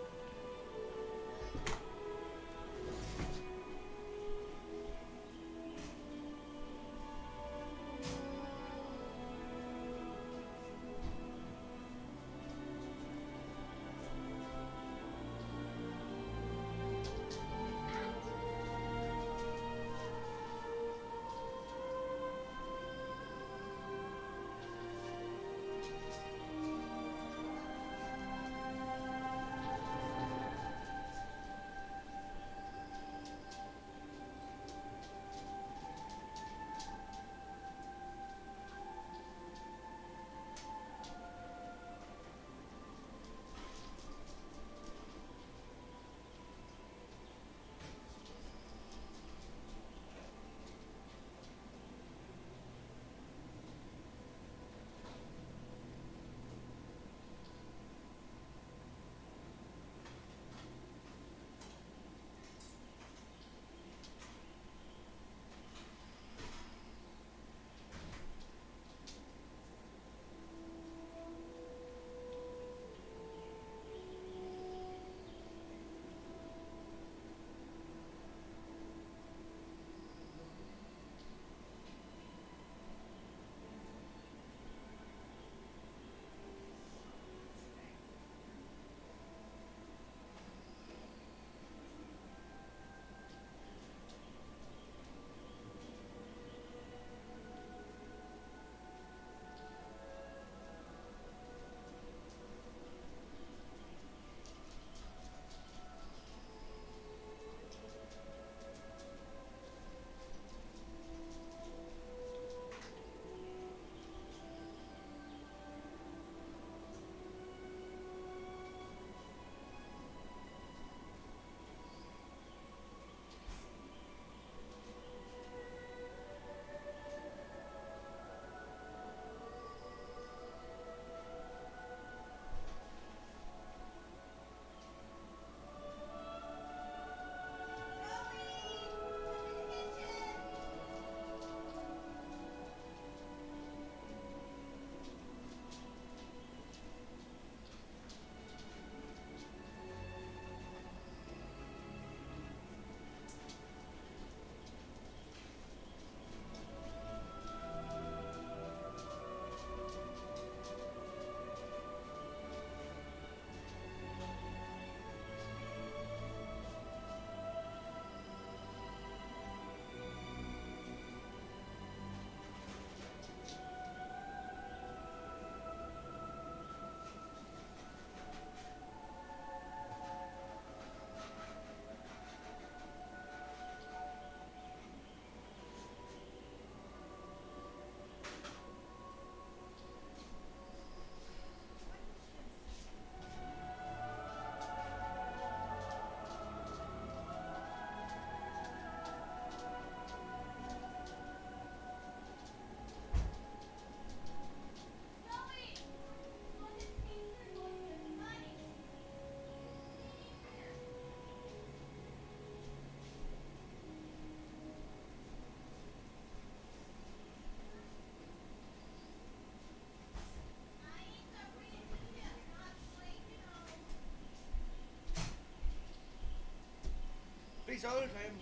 He's all the time.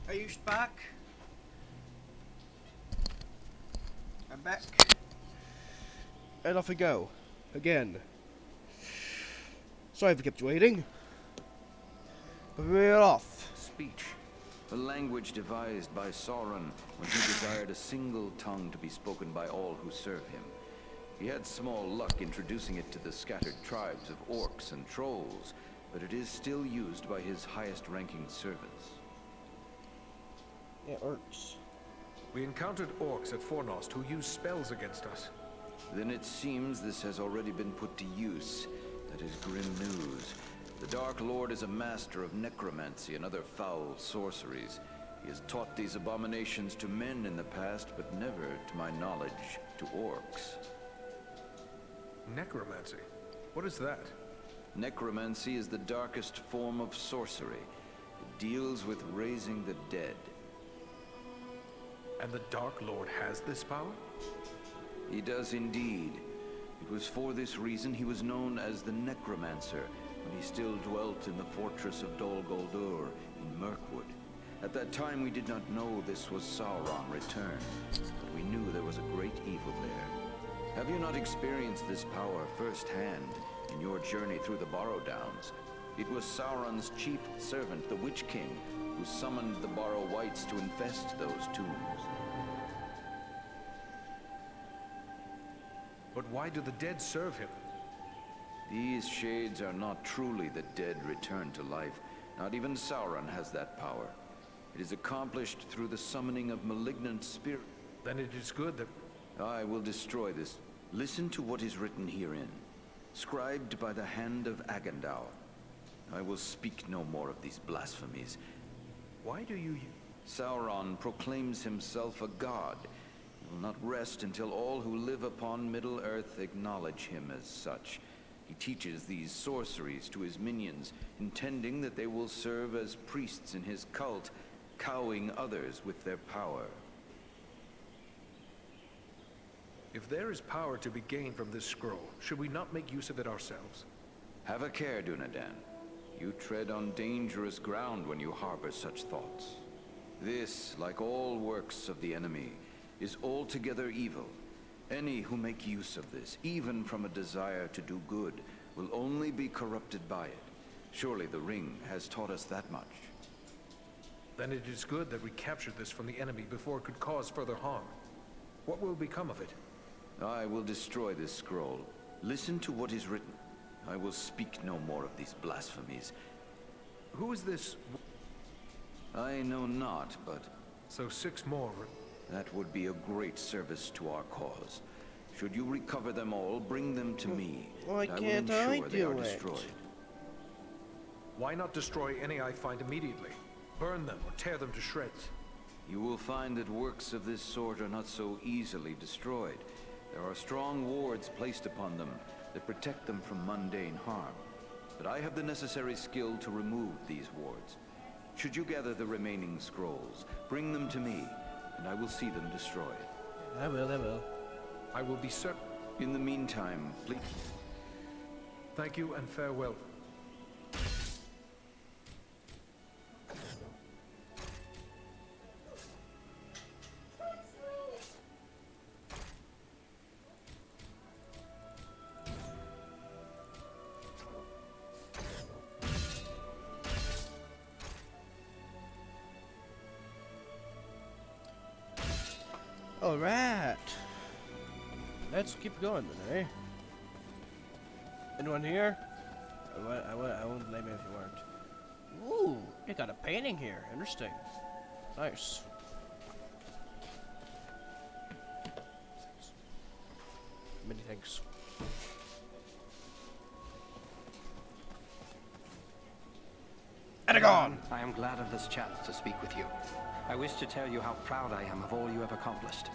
Are you back? I'm back. And off we go. Again. Sorry if I kept you waiting. But we're off. Speech. A language devised by Sauron when he desired a single tongue to be spoken by all who serve him. He had small luck introducing it to the scattered tribes of orcs and trolls, but it is still used by his highest-ranking servants. Yeah, orcs. We encountered orcs at Fornost who used spells against us. Then it seems this has already been put to use. That is grim news. The Dark Lord is a master of necromancy and other foul sorceries. He has taught these abominations to men in the past, but never, to my knowledge, to orcs. Necromancy? What is that? Necromancy is the darkest form of sorcery. It deals with raising the dead. And the Dark Lord has this power? He does indeed. It was for this reason he was known as the Necromancer when he still dwelt in the fortress of Dol Guldur in Mirkwood. At that time we did not know this was Sauron returned, but we knew there was a great evil there. Have you not experienced this power firsthand in your journey through the Barrow Downs? It was Sauron's chief servant, the Witch King, who summoned the Barrow Wights to infest those tombs. But why do the dead serve him? These shades are not truly the dead returned to life. Not even Sauron has that power. It is accomplished through the summoning of malignant spirits. Then it is good that... I will destroy this. Listen to what is written herein, scribed by the hand of Agandau. I will speak no more of these blasphemies. Why do you... Sauron proclaims himself a god. He will not rest until all who live upon Middle-earth acknowledge him as such. He teaches these sorceries to his minions, intending that they will serve as priests in his cult, cowing others with their power. If there is power to be gained from this scroll, should we not make use of it ourselves? Have a care, Dunedain. You tread on dangerous ground when you harbor such thoughts. This, like all works of the enemy, is altogether evil. Any who make use of this, even from a desire to do good, will only be corrupted by it. Surely the ring has taught us that much. Then it is good that we captured this from the enemy before it could cause further harm. What will become of it? I will destroy this scroll. Listen to what is written. I will speak no more of these blasphemies. Who is this? I know not, but... So 6 more... That would be a great service to our cause. Should you recover them all, bring them to me. Why I can't will I ensure they do are it? destroyed. Why not destroy any I find immediately? Burn them or tear them to shreds. You will find that works of this sort are not so easily destroyed. There are strong wards placed upon them that protect them from mundane harm. But I have the necessary skill to remove these wards. Should you gather the remaining scrolls, bring them to me, and I will see them destroyed. I will. I will be certain. In the meantime, please... Thank you and farewell. Alright. Let's keep going then, eh? Anyone here? I won't blame you if you weren't. Ooh, you got a painting here. Interesting. Nice. Many thanks. Aragorn! I am glad of this chance to speak with you. I wish to tell you how proud I am of all you have accomplished.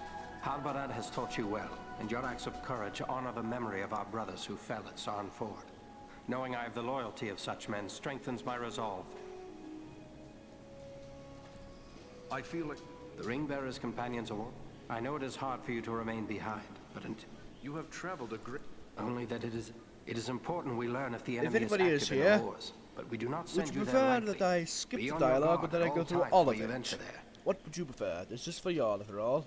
Halbarad has taught you well, and your acts of courage honor the memory of our brothers who fell at Sarn Ford. Knowing I have the loyalty of such men strengthens my resolve. I feel like... The Ring-Bearer's companions all. I know it is hard for you to remain behind, but You have traveled a great... Only that it is important we learn if the enemy anybody is is active in here, the wars. but we do not Would send you you there prefer lightly. that I skip Be the on your dialogue, or guard that I at go all through times all while of you it? venture there. What would you prefer? This is for y'all, after all.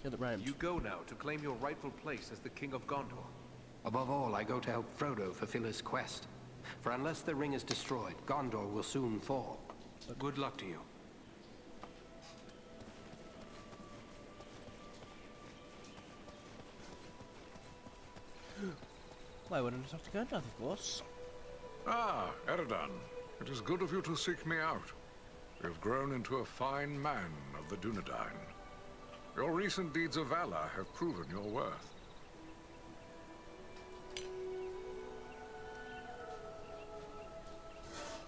Yeah, that rhymed. You go now to claim your rightful place as the King of Gondor. Above all, I go to help Frodo fulfill his quest. For unless the ring is destroyed, Gondor will soon fall. Good luck to you. Why wouldn't I talk to Gandalf, of course? Ah, Eredan. It is good of you to seek me out. You have grown into a fine man of the Dunedain. Your recent deeds of valor have proven your worth.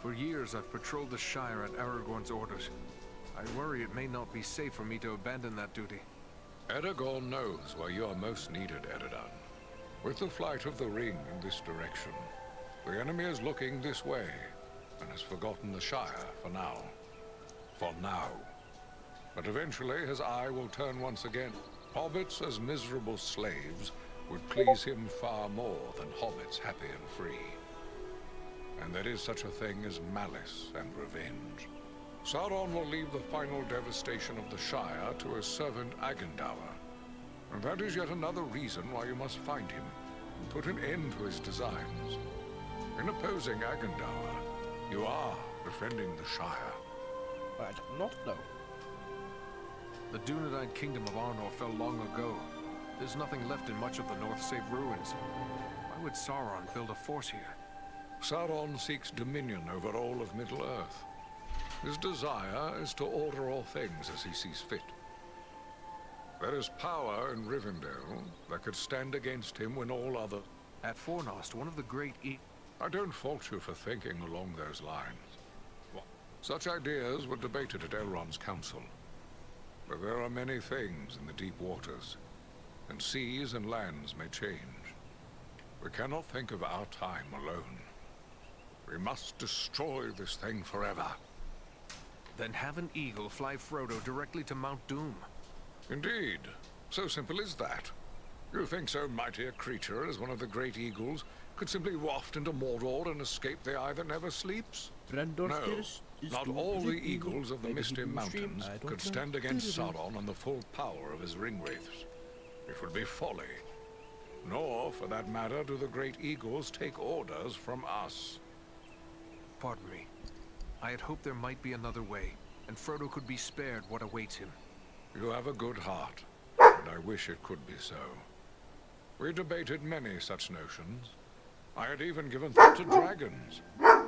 For years, I've patrolled the Shire at Aragorn's orders. I worry it may not be safe for me to abandon that duty. Aragorn knows where you are most needed, Eredan. With the flight of the ring in this direction, the enemy is looking this way, and has forgotten the Shire for now. For now. But eventually his eye will turn once again. Hobbits as miserable slaves would please him far more than hobbits happy and free. And there is such a thing as malice and revenge. Sauron will leave the final devastation of the Shire to his servant Agendaur. And that is yet another reason why you must find him, and put an end to his designs. In opposing Agendaur, you are defending the Shire. I did not know. The Dunedain kingdom of Arnor fell long ago. There's nothing left in much of the north save ruins. Why would Sauron build a force here? Sauron seeks dominion over all of Middle-earth. His desire is to order all things as he sees fit. There is power in Rivendell that could stand against him when all other... At Fornost, one of the great I don't fault you for thinking along those lines. Such ideas were debated at Elrond's council. But there are many things in the deep waters, and seas and lands may change. We cannot think of our time alone. We must destroy this thing forever. Then have an eagle fly Frodo directly to Mount Doom. Indeed. So simple as that. You think so mighty a creature as one of the great eagles could simply waft into Mordor and escape the eye that never sleeps? No, not all the eagles of the Misty Mountains could stand against Sauron and the full power of his ringwraiths. It would be folly. Nor, for that matter, do the great eagles take orders from us. Pardon me. I had hoped there might be another way, and Frodo could be spared what awaits him. You have a good heart, and I wish it could be so. We debated many such notions. I had even given thought to dragons.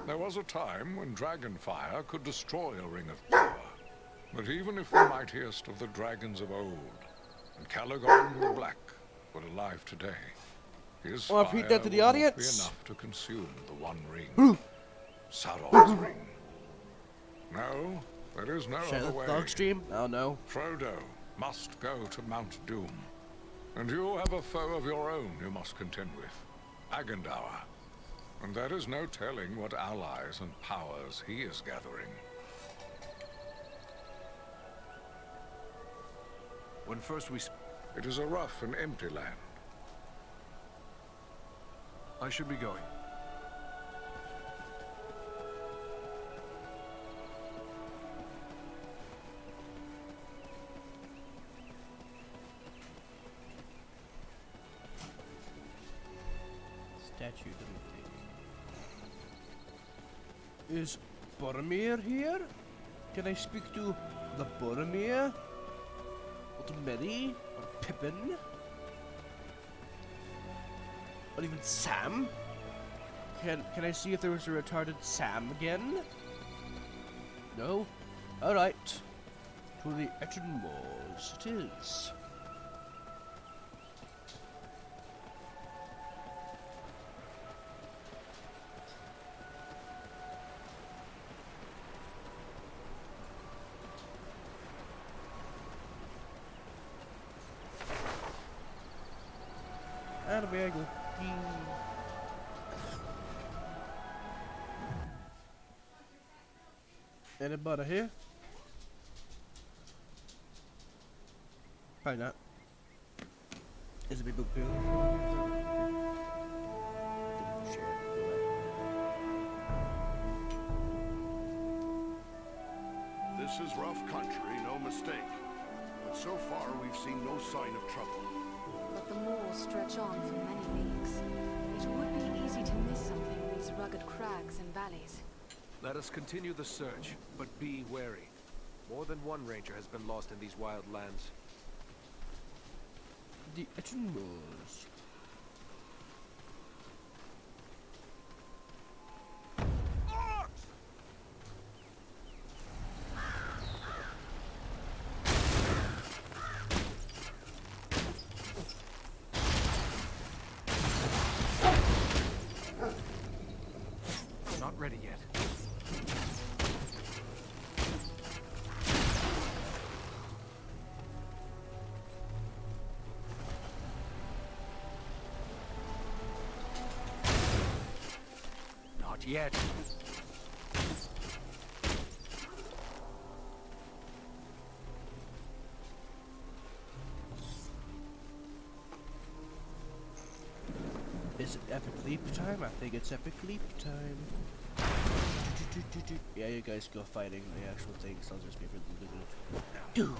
There was a time when dragon fire could destroy a ring of power. But even if the mightiest of the dragons of old, and Calagon the Black, were alive today, his fire repeat that to the would not be audience? enough to consume the one ring. Sauron's ring. No, there is no other way. Dog stream? Oh no. Frodo must go to Mount Doom. And you have a foe of your own you must contend with. Agendaur. And there is no telling what allies and powers he is gathering. When first we... It is a rough and empty land. I should be going. Statue didn't Is Boromir here? Can I speak to the Boromir? Or to Merry? Or Pippin? Or even Sam? Can I see if there was a retarded Sam again? No? Alright. To the Eton Moors it is. And away I go. Anybody here? Probably not. Is a big book too? This is rough country, no mistake. But so far, we've seen no sign of trouble. But the moors stretch on for many leagues. It would be easy to miss something in these rugged crags and valleys. Let us continue the search, but be wary. More than one ranger has been lost in these wild lands. The Etchen Moors. Not ready yet. Not yet. Is it epic leap time? I think it's epic leap time. Yeah, you guys go fighting the actual things. I'll just be really good.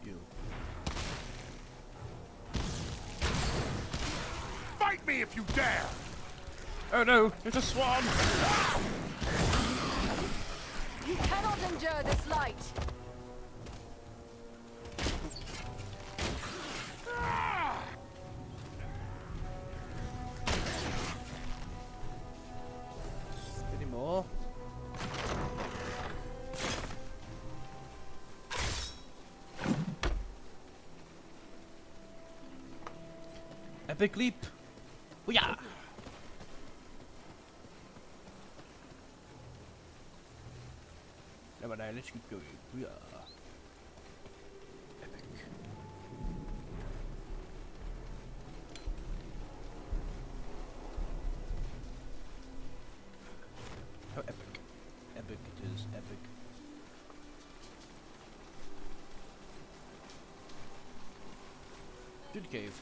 You. Fight me if you dare! Oh no, it's a swan! You cannot endure this light! Any more? Epic leap! Booyah! Number 9, let's keep going. Booyah! Epic. How epic. Epic it is, epic. To the cave.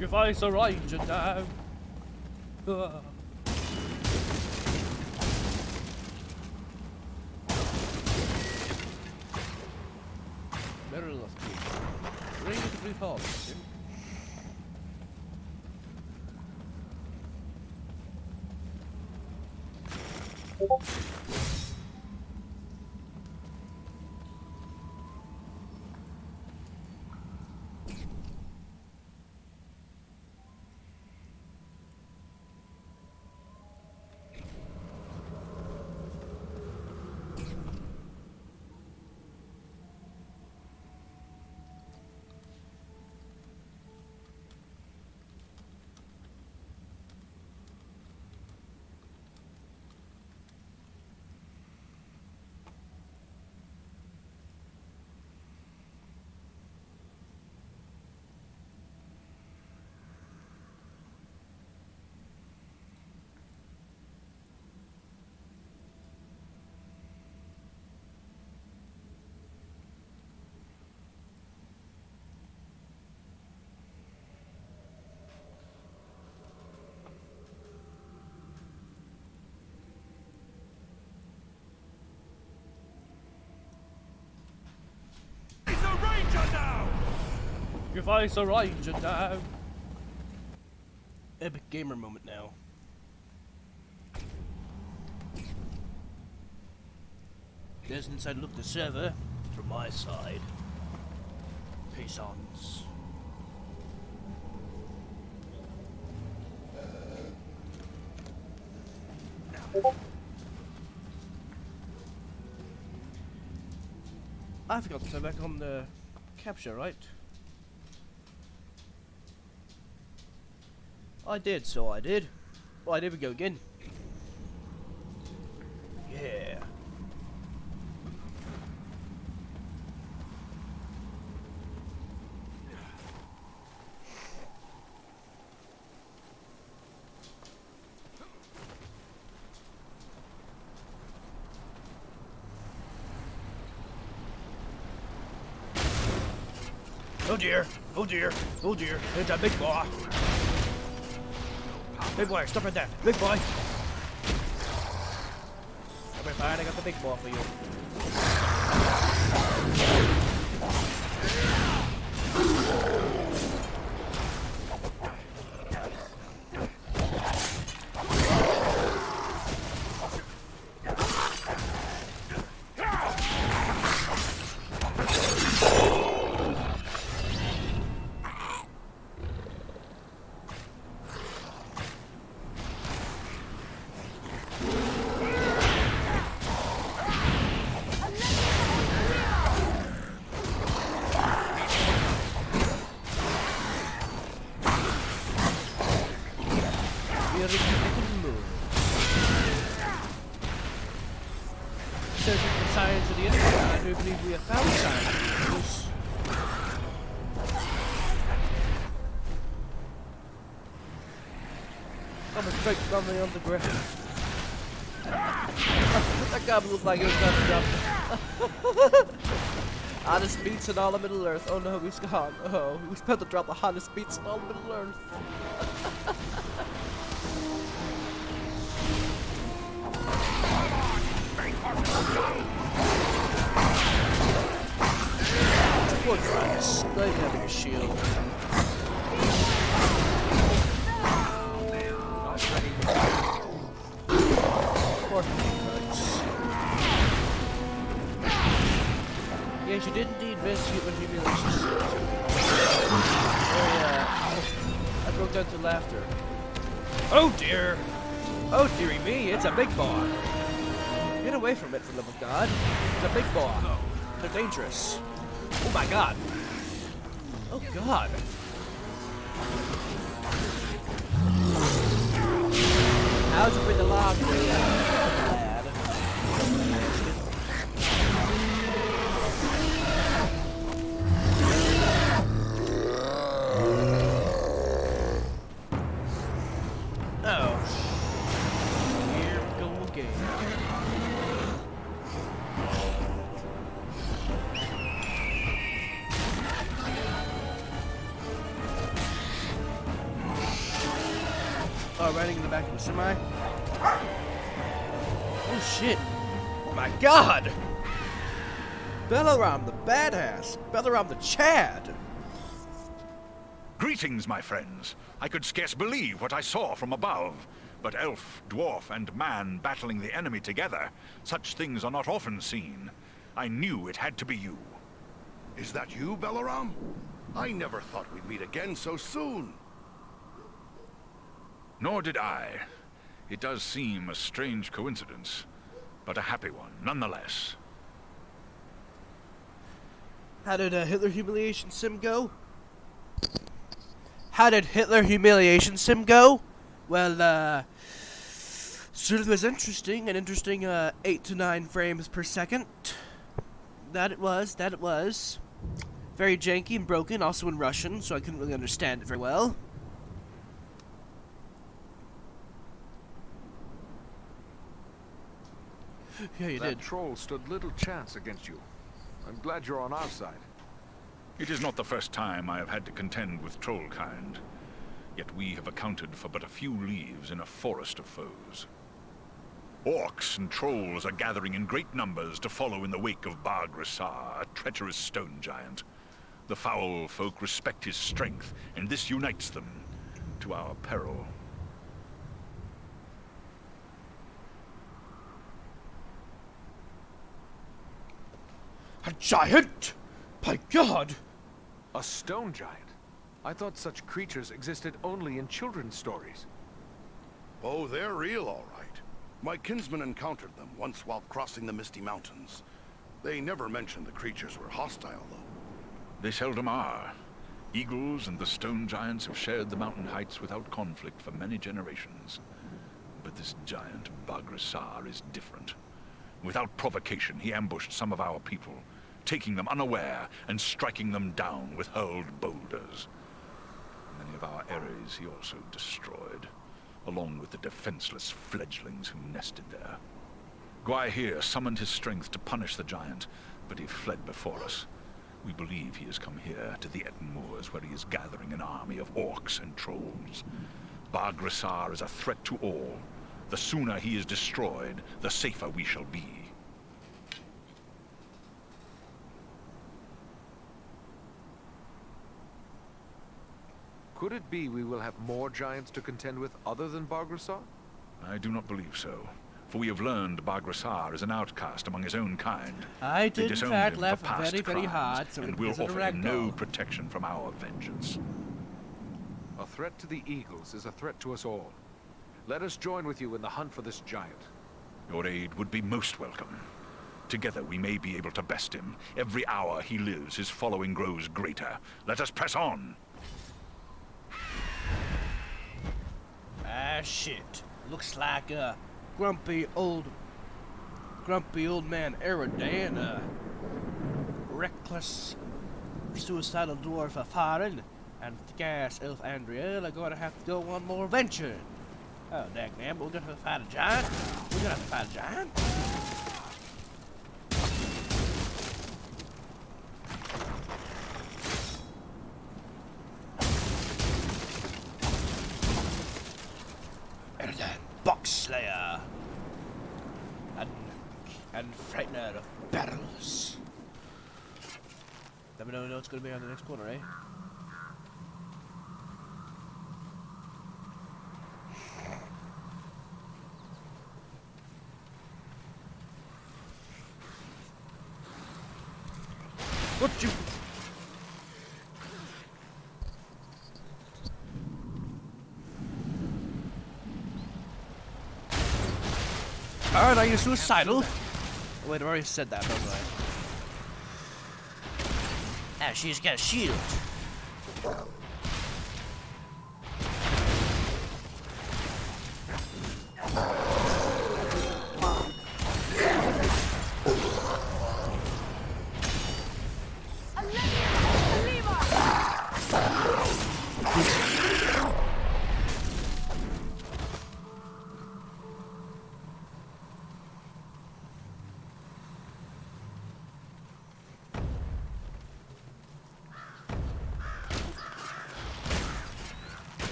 You face a ranger now. Middle of me. Ring the blue hall. You face a ranger now. Epic gamer moment now. There's an inside look at the server from my side. Paysons. I forgot to turn back on the capture, right? I did, so I did. Right, here we go again. Yeah. Oh dear, oh dear, oh dear. It's a big boy. Big boy, stop right there. Big boy. Come here, fine, I got the big boy for you. Searching for signs of the enemy, I do believe we have found signs. I'm a straight from the underground. That guy looked like he was going to drop hottest beats in all of Middle Earth. Oh no, he's gone. Oh, he was about to drop the hottest beats in all of Middle Earth. Poor Christ, not even having a shield. Poor Christ. Yes, you did indeed miss human humiliation. Oh yeah, I broke down to laughter. Oh dear! Oh dearie me, it's a big boy. Get away from it, for the love of God. It's a big boy. They're dangerous. Oh my God. Oh God. How'd you bring the log here, lad? Oh. Here we go again. Oh, riding in the back of the semi? Oh shit! Oh my God! Belaram the badass! Belaram the Chad! Greetings, my friends. I could scarce believe what I saw from above. But elf, dwarf, and man battling the enemy together, such things are not often seen. I knew it had to be you. Is that you, Belaram? I never thought we'd meet again so soon. Nor did I. It does seem a strange coincidence, but a happy one, nonetheless. How did Hitler Humiliation Sim go? How did Hitler Humiliation Sim go? Well, certainly was interesting, 8 to 9 frames per second. That it was. Very janky and broken, also in Russian, so I couldn't really understand it very well. Yeah, you did. That troll stood little chance against you. I'm glad you're on our side. It is not the first time I have had to contend with troll kind. Yet we have accounted for but a few leaves in a forest of foes. Orcs and trolls are gathering in great numbers to follow in the wake of Bar Grisar, a treacherous stone giant. The foul folk respect his strength, and this unites them, to our peril. A giant? By God! A stone giant? I thought such creatures existed only in children's stories. Oh, they're real, all right. My kinsman encountered them once while crossing the Misty Mountains. They never mentioned the creatures were hostile, though. They seldom are. Eagles and the stone giants have shared the mountain heights without conflict for many generations. But this giant, Bagrisar, is different. Without provocation, he ambushed some of our people, taking them unaware and striking them down with hurled boulders. Many of our areas he also destroyed, along with the defenseless fledglings who nested there. Gwaihir summoned his strength to punish the giant, but he fled before us. We believe he has come here to the Etten Moors, where he is gathering an army of orcs and trolls. Bar-Grisar is a threat to all. The sooner he is destroyed, the safer we shall be. Could it be we will have more giants to contend with other than Bar-Grisar? I do not believe so, for we have learned Bar-Grisar is an outcast among his own kind. I They did in disowned fact him laugh for past very, very crimes, hard, so and it will isn't a offer him no ragdoll. protection from our vengeance. A threat to the Eagles is a threat to us all. Let us join with you in the hunt for this giant. Your aid would be most welcome. Together we may be able to best him. Every hour he lives, his following grows greater. Let us press on! Ah, shit. Looks like a grumpy old man Eridan, reckless, suicidal dwarf Farin, and gas elf Andriel are gonna have to go on more venture. Oh, dagnam, we're gonna have to fight a giant? We're gonna have to fight a giant? Eridan, Box Slayer, and Frightener of Battles. Let me know what's gonna be on the next corner, eh? What you? Alright, are you suicidal? Wait, I already said that, haven't I? Ah, she's got a shield.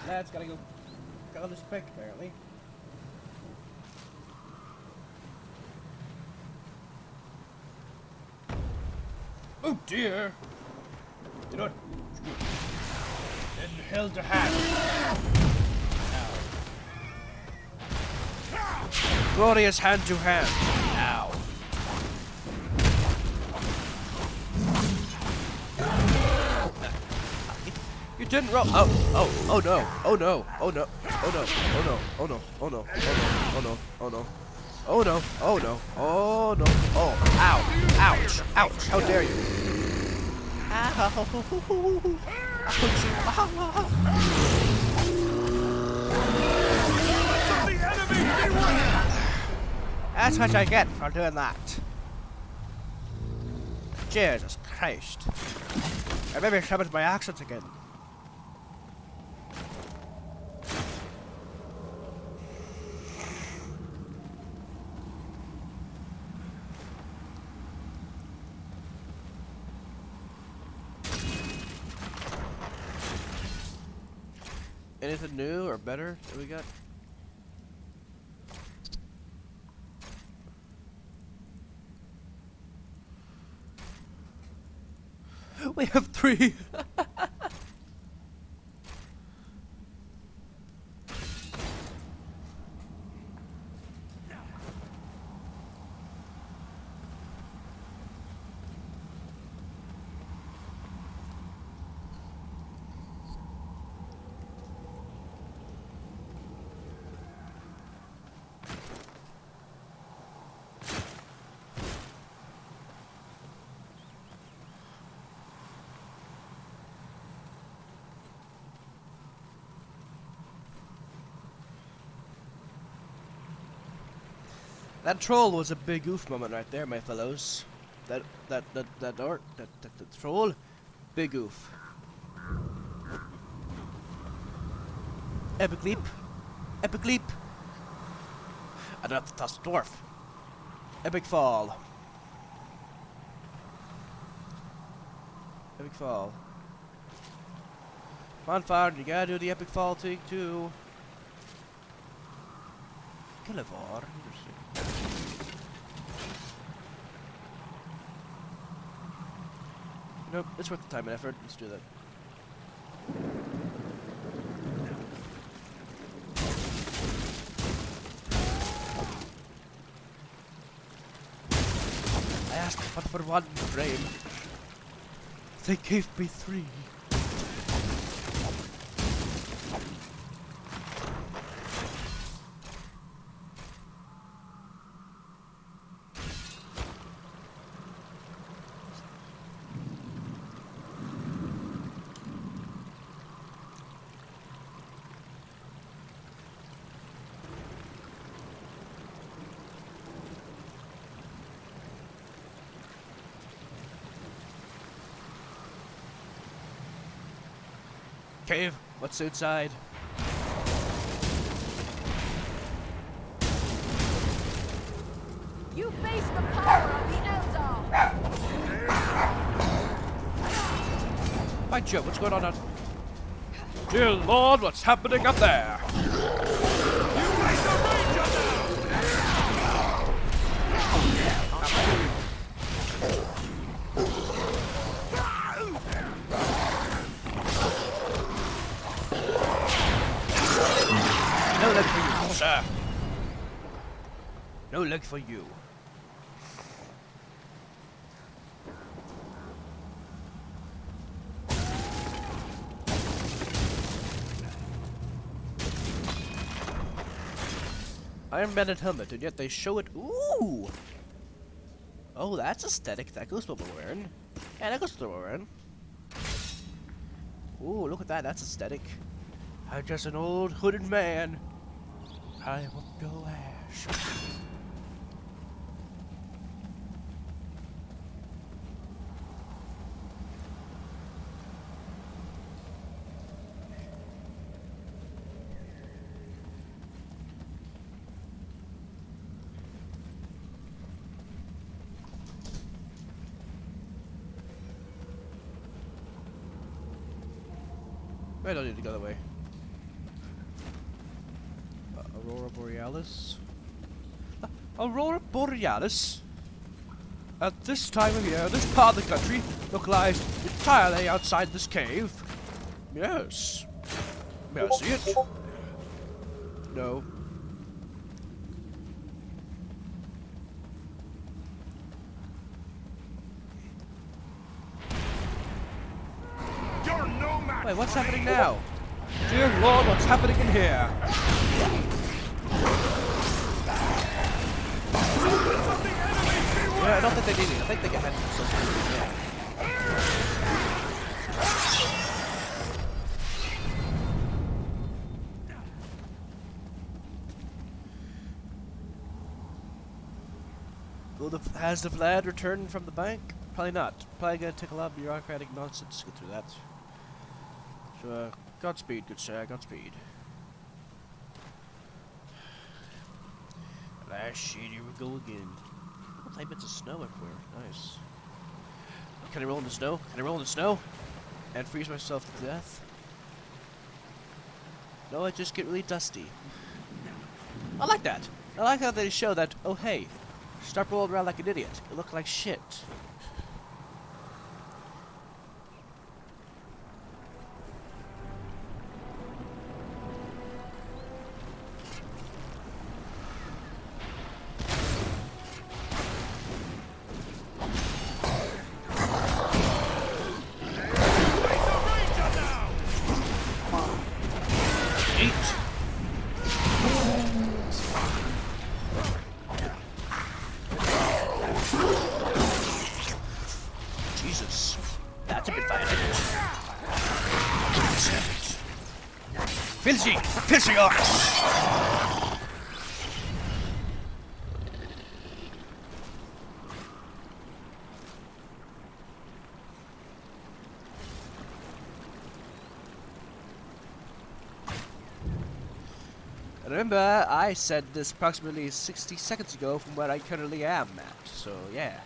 Lad's gotta go got this pick, apparently. Oh dear! You know what? In hell to hand. Ow. Glorious hand to hand. Ow. You didn't roll. Oh no. Oh no. Oh no. Oh no. Oh no. Oh no. Oh no. Oh no. Oh no. Oh no. Oh no. Oh no. Oh. Ow. Ouch. Ouch. How dare you. Ow. That's what I get for doing that. Jesus Christ. I maybe summoned my accent again. Anything new or better that we got? We have 3. That troll was a big oof moment right there, my fellows. That troll, big oof. Epic leap, epic leap. I don't have to toss the dwarf. Epic fall. Epic fall. Come on, Fard, you gotta do the epic fall take two. Kilivor. Nope, it's worth the time and effort. Let's do that. I asked but for one frame. They gave me 3. Cave, what's inside? You face the power of the Eldar! By Jove, what's going on out? Dear Lord, what's happening up there? No leg for you, sir. No leg for you. Iron Banded helmet, and yet they show it. Ooh! Oh, that's aesthetic. That goes with what we're wearing. Yeah, that goes with what we're wearing. Ooh, look at that. That's aesthetic. I'm just an old hooded man. I will go ash. I don't need to go that way. Aurora Borealis? Aurora Borealis? At this time of year, this part of the country lies entirely outside this cave. Yes. May I see it? No. You're no match. Wait, what's happening now? Dear Lord, what's happening in here? Yeah, I don't think they need it. I think they get headed for something. Yeah. Has the Vlad returned from the bank? Probably not. Probably gonna take a lot of bureaucratic nonsense to get through that. So, Godspeed, good sir, Godspeed. Last shit, here we go again. What type bits of snow everywhere? Nice. Can I roll in the snow? Can I roll in the snow? And freeze myself to death? No, I just get really dusty. I like that. I like how they show that, oh hey, stop rolling around like an idiot. You look like shit. Jesus, that's a bit violent. Filthy! Filthy ox! Remember, I said this approximately 60 seconds ago from where I currently am at, so yeah.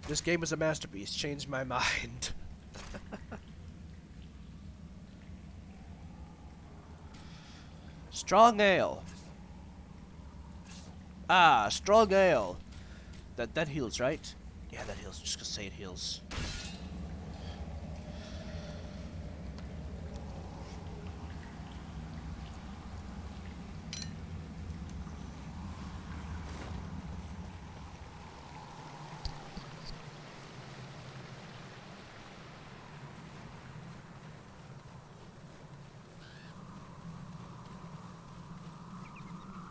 This game is a masterpiece. Changed my mind. Strong ale. Ah, strong ale. That heals, right? Yeah, that heals. I'm just gonna say it heals.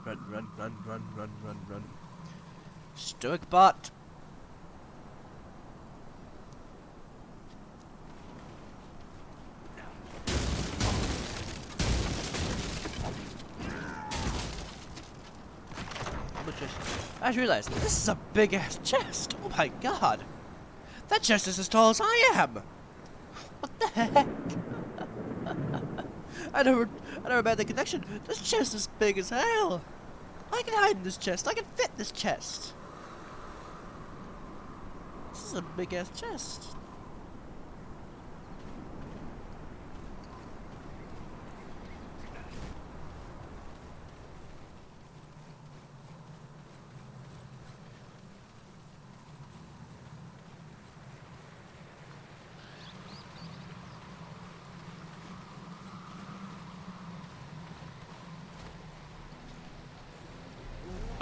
Run, run, run, run, run, run, run. Stoic bot. I just realized this is a big ass chest. Oh my god. That chest is as tall as I am. What the heck? I never made the connection. This chest is big as hell. I can hide in this chest. I can fit this chest. This is a big ass chest.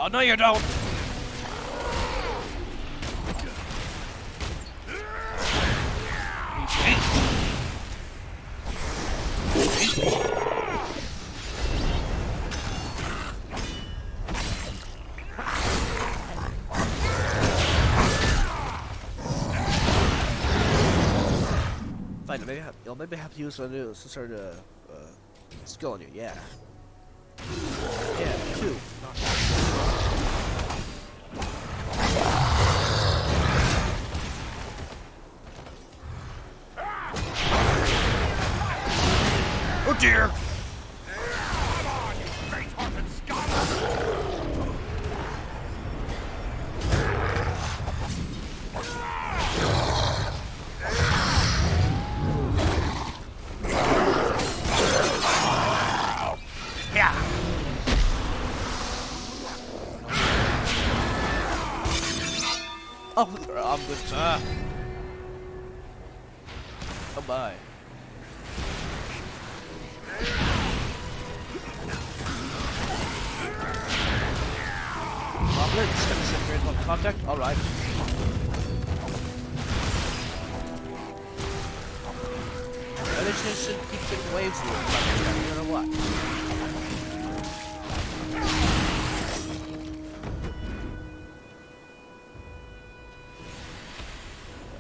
Oh, no you don't! Fine, you'll maybe have to use some sort of skill on you, yeah. Yeah, 2. Oh dear! Come on, you great-hearted scum! Yeah! Oh, I'm good, sir. Oh bye. Goblins, gonna separate on contact. All right. Meditation keeps getting waves to it, or what?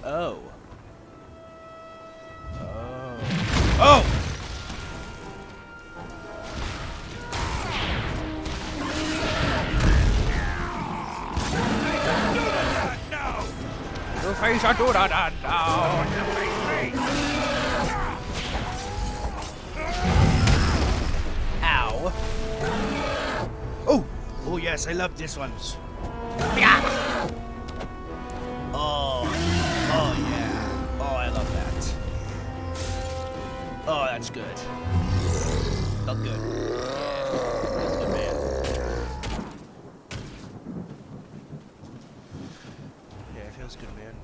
Oh. Oh. Oh! Your face are do that now. Ow. Oh! Oh yes, I love this ones. Yeah. Oh. Oh yeah. Oh, I love that. Oh, that's good. Felt good. That's good, man. Yeah, it feels good, man.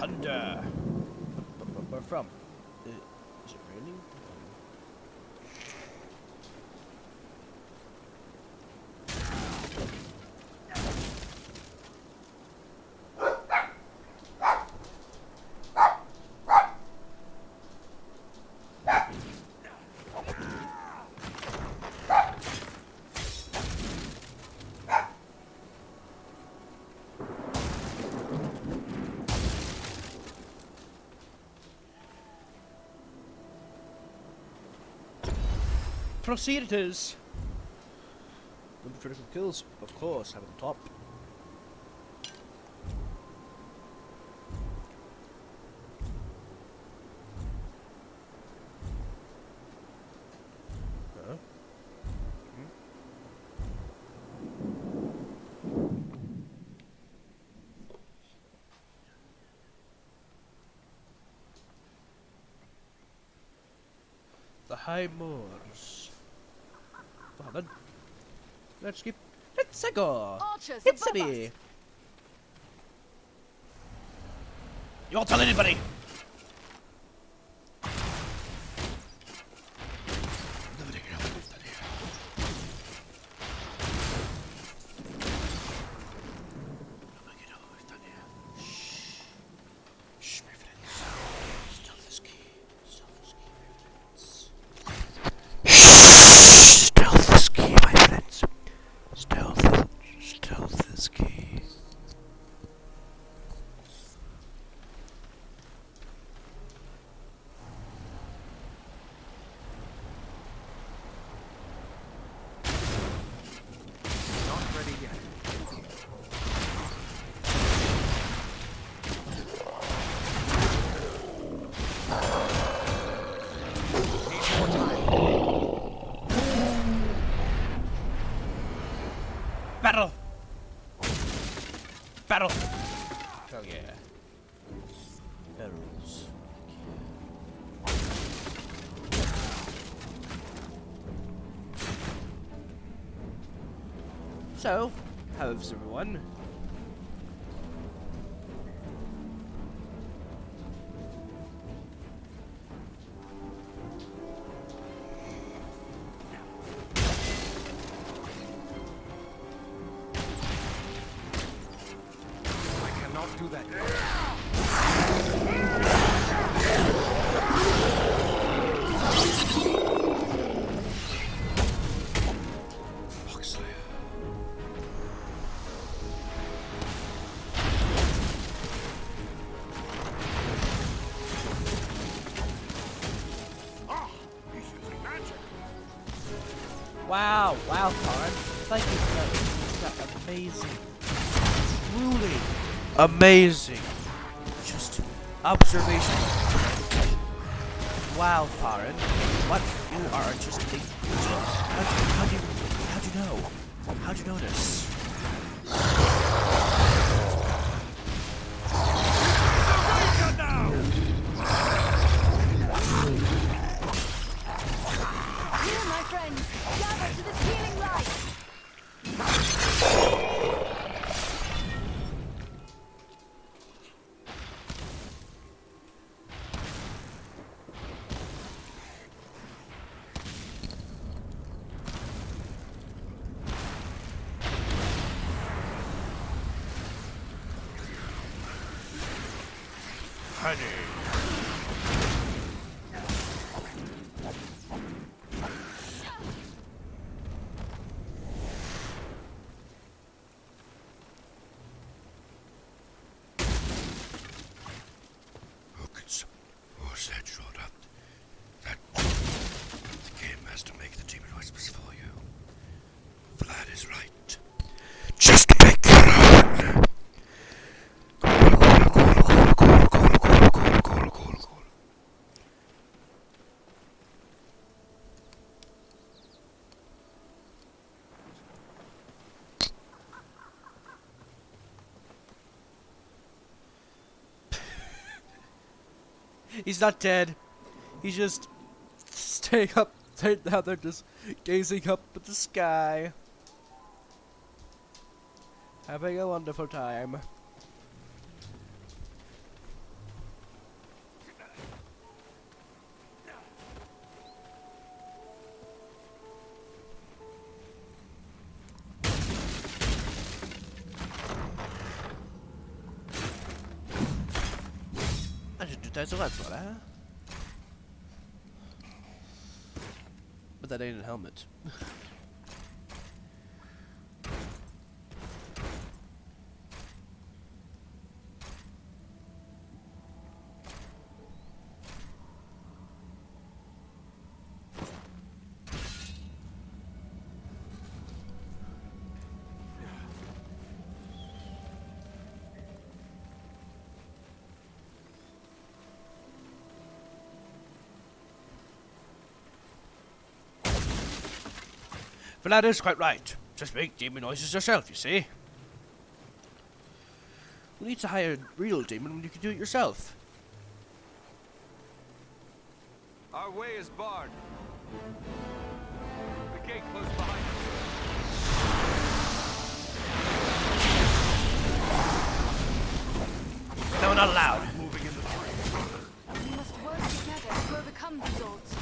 thunder. Where from? Is it raining? Proceed it is. Number critical kills, of course, have at the top. The High Moors. Well then, let's go. Archers It's above me. us. You won't tell anybody. Shh, my friends. Stealth is key. Stealth is key, my friends. Stealth is key, my friends. Stealth is key. Not ready yet. Battle! Battle! Oh yeah. Barrels. So, how's everyone? I cannot do that. Ah, he's using magic. Wow, wow, Karen. Thank you for that amazing, truly amazing, just observation. Wow, Karen. What? You are just a... How'd you know? How'd you notice? Here, my friends, gather to this healing light. Honey. Who's that showed up? That the game master make the demon whispers for you. Vlad is right. Just make your own. He's not dead. He's just staying up, staying down there, just gazing up at the sky. Having a wonderful time. should do that, so that's what, huh? But that ain't a helmet. Vlad is quite right. Just make demon noises yourself, you see. Who needs to hire a real demon when you can do it yourself? Our way is barred. The gate closed behind us. No, not allowed. We must work together to overcome these odds.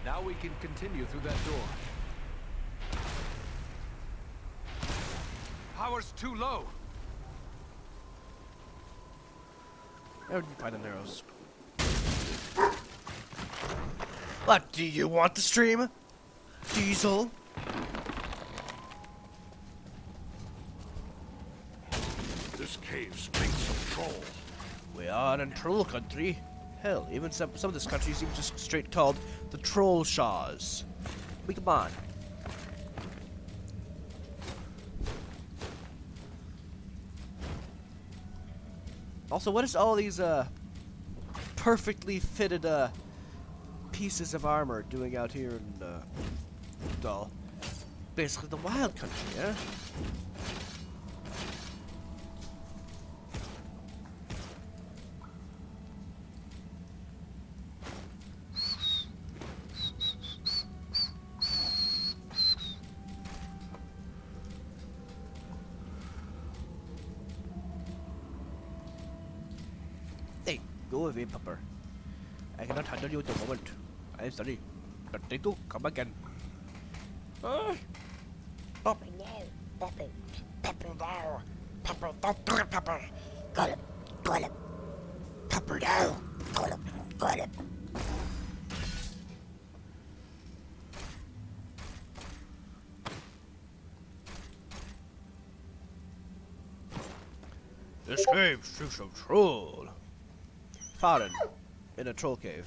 Now we can continue through that door. Power's too low. Where would you find the arrows? What, do you want the stream? Diesel? This cave stinks of troll. We are in troll country. Hell, even some of this country seems just straight called the Troll Shaws. We come on. Also, what is all these perfectly fitted pieces of armor doing out here in Dull? Basically the wild country, yeah? Hey, go away, pupper. I cannot handle you at the moment. I am sorry. But they do come again. Pepper, no. Pepper. Pepper, no. Pepper, don't do it, Pepper. Got him. Got him. Pepper, no. Got him. Got him. This cave speaks of troll. Foreign, in a troll cave.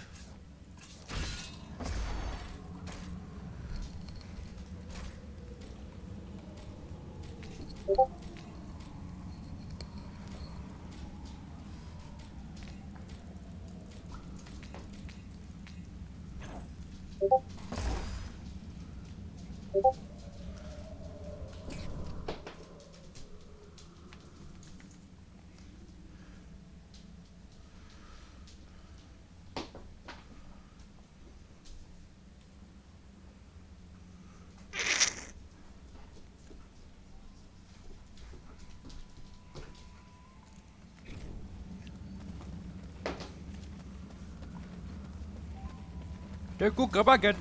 Der guckt again.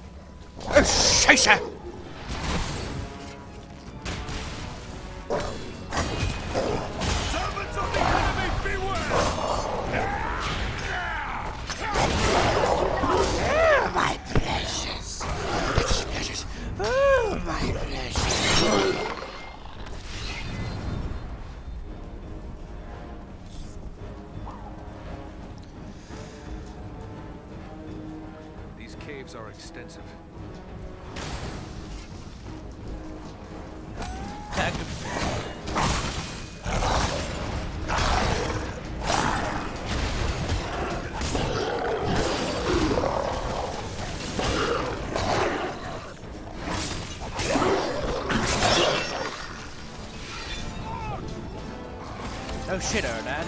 Scheiße! Servants of the enemy, beware! Oh, my precious. Precious. Oh, my precious. These caves are extensive. Tag him. Oh shit, Ernan.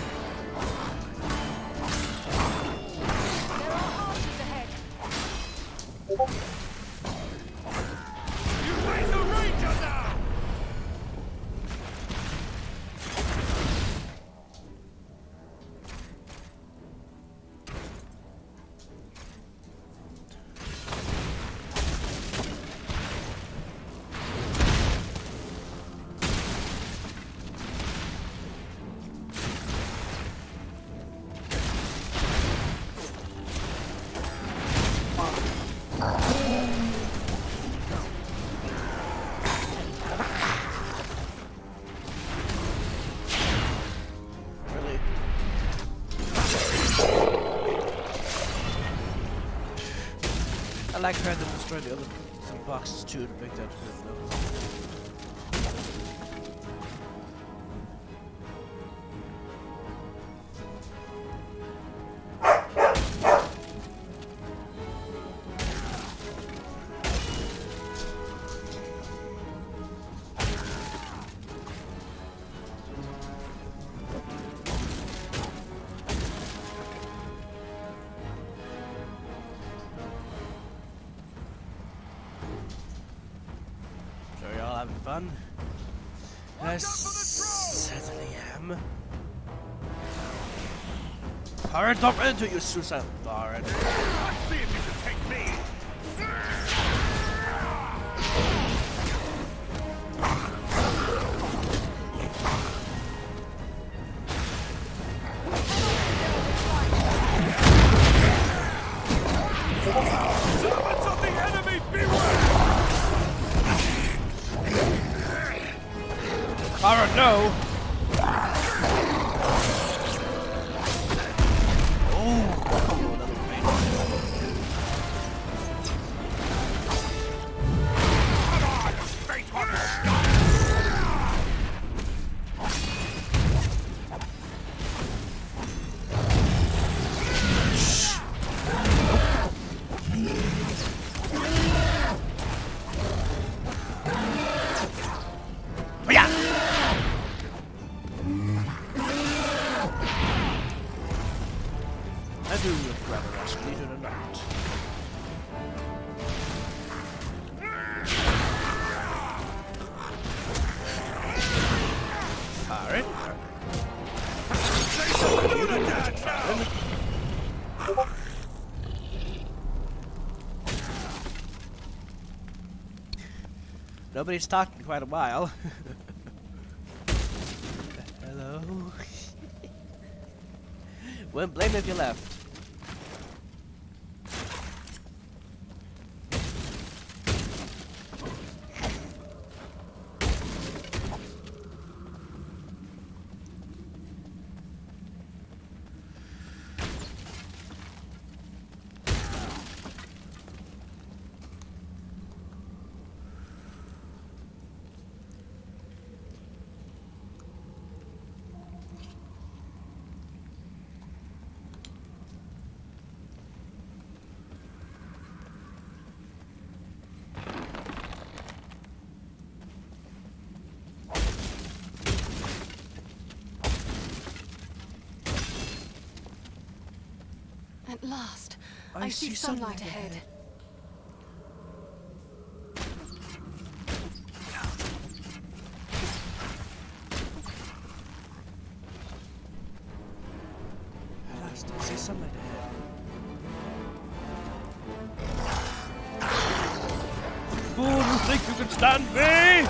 I like trying to destroy the other some boxes too to make that fit though. So y'all having fun? I certainly am. Alright, don't run into you, suicide. Alright. See if you can take me. Servants of the enemy, beware! Alright, no! I do look rather rascally, do I not? Alright. Nobody's talked in quite a while. Hello? Wouldn't blame if you left. At last, I see sunlight ahead. At last, I see sunlight ahead. Fool, you think you can stand me?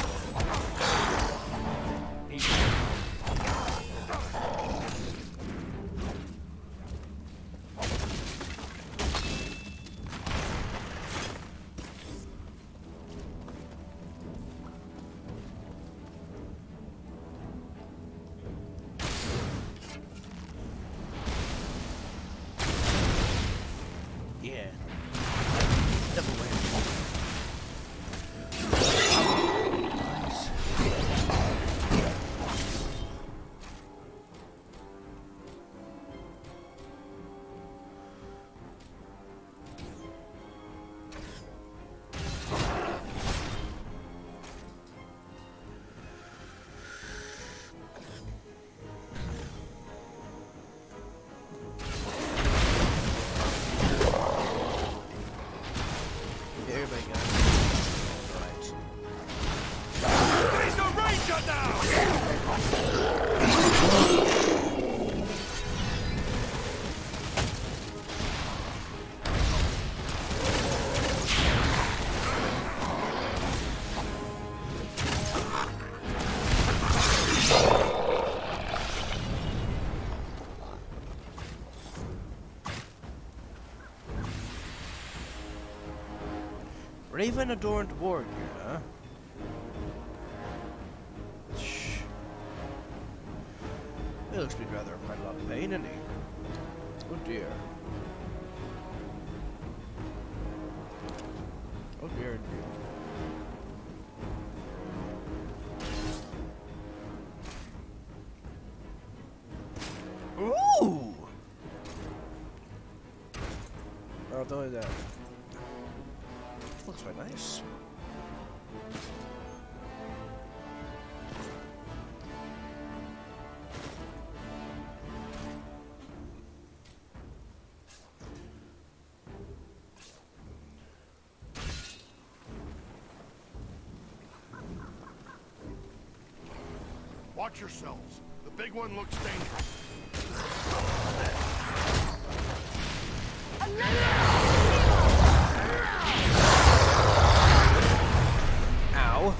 Yeah. Double whammy. Raven-adorned warrior, huh? He looks to be rather quite a lot of pain, isn't he? Oh dear. Oh dear, dear. Ooh! Oh, don't do that. Looks quite nice. Watch yourselves. The big one looks dangerous. Ow.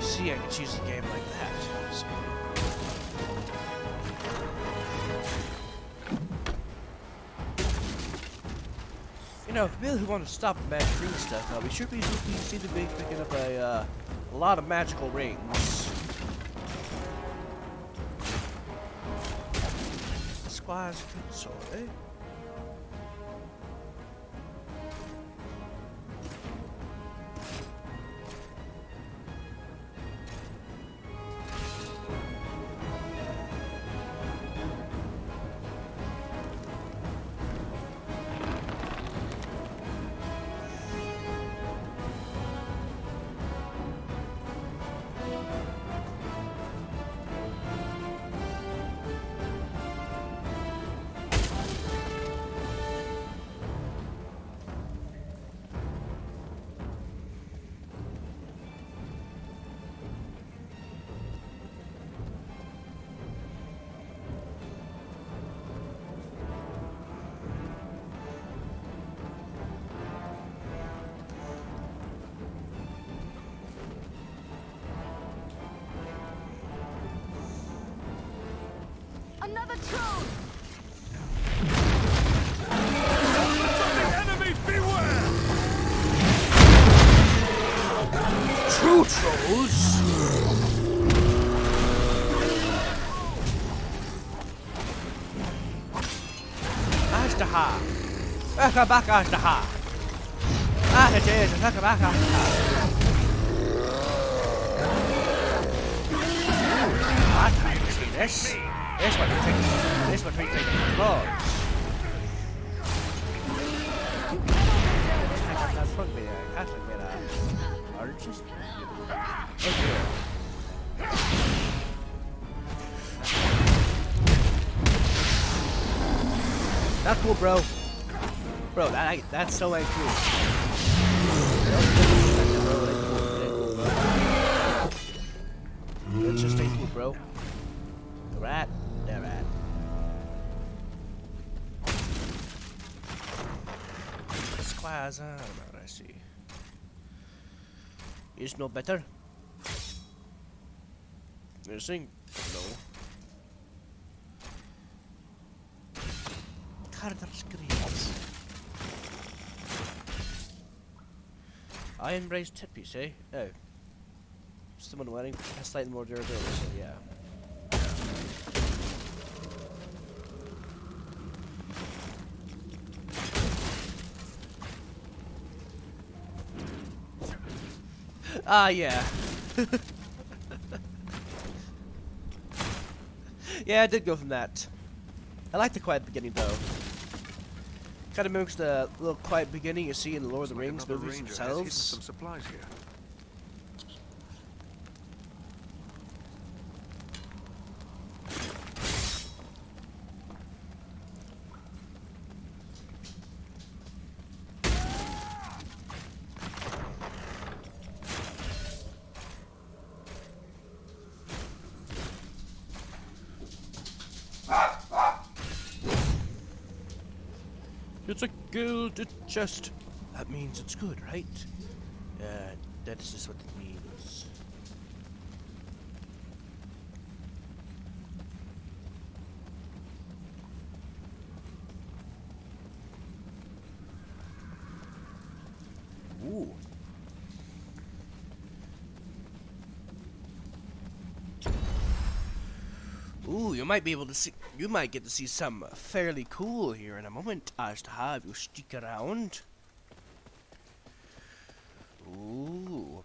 See, I can choose the game like that. So. You know, for people who want to stop the magic ring stuff, we should be see the big picking up a lot of magical rings. Squire's good sword, eh? Another troll! Enemy, beware! True trolls! Ashtaha! Baka baka Ashtaha! Ah, it is! Baka baka Ashtaha! This? This one we take. This one we take the board. That's from me. I can't get a artist. Okay. Not cool, bro. Bro, that's so ain't cool. It just ain't cool, bro. Rat, the rat. Squares, I don't know what I see. Is no better. Missing? No. Character screens. Iron brace tip piece, eh? Oh. Someone wearing has slightly more durability, so yeah. Ah, yeah. Yeah, I did go from that. I liked it quite at the beginning, though. Kind of mimics the little quiet beginning you see in the Lord of the Looks like Rings another movies ranger has hidden themselves. some supplies here. It's a gilded chest. That means it's good, right? That's just what it means. Ooh. Ooh, you might be able to see. You might get to see some fairly cool here in a moment. As to have you stick around. Ooh.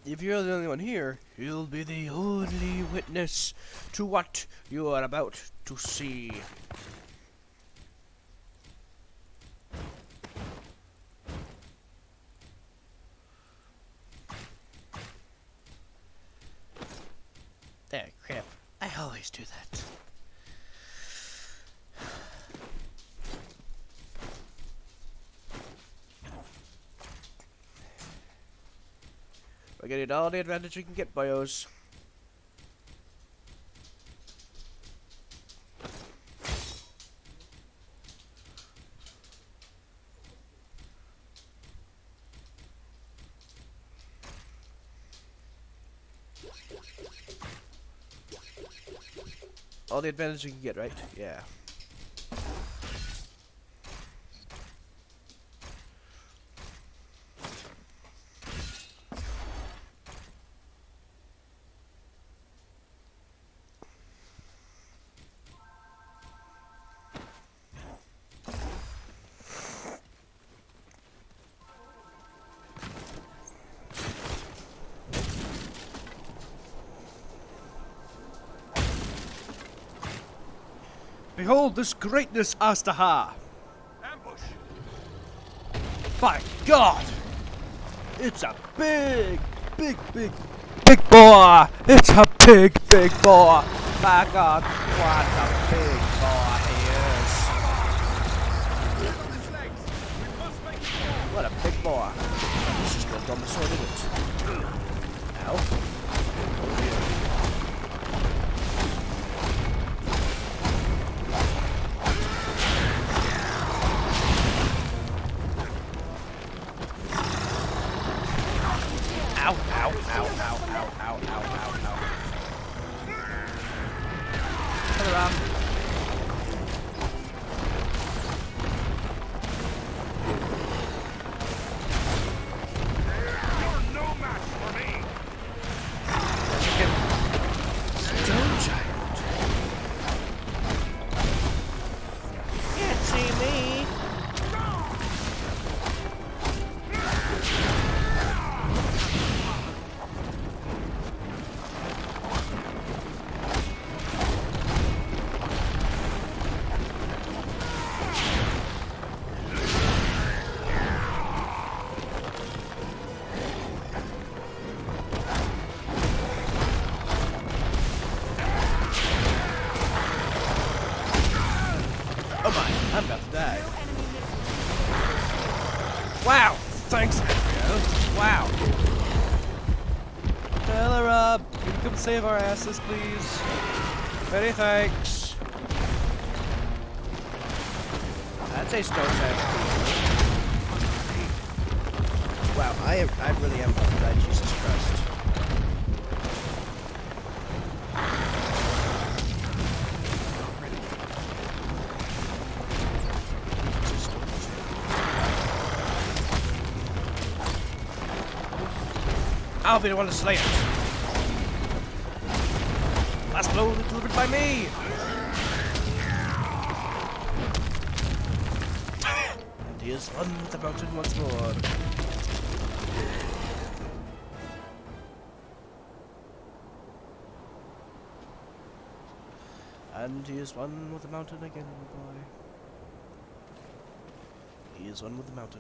If you're the only one here, you'll be the only witness to what you are about to see. There, crap. I always do that. We're getting all the advantage we can get, boyos. All the advantage we can get, right? Yeah. Behold this greatness, Astaha! Ambush! By God! It's a big boy! It's a big boy! By God, what a big boy he is! What a big boy! This is no dumb sword, is it? Ow. Ow, ow, ow, ow, ow, ow, ow, ow, ow. Turn around. You're no match for me! Stone giant. Can't see me. Oh my, I'm about to die. Wow, thanks, Andrea. Wow. Tell her up. You can come save our asses, please. Very thanks. I'd say stone giant. Wow, I really am about to die, Jesus Christ. I'll be the one to slay it. Last blow delivered by me. And he is one with the mountain once more. And he is one with the mountain again, boy. He is one with the mountain.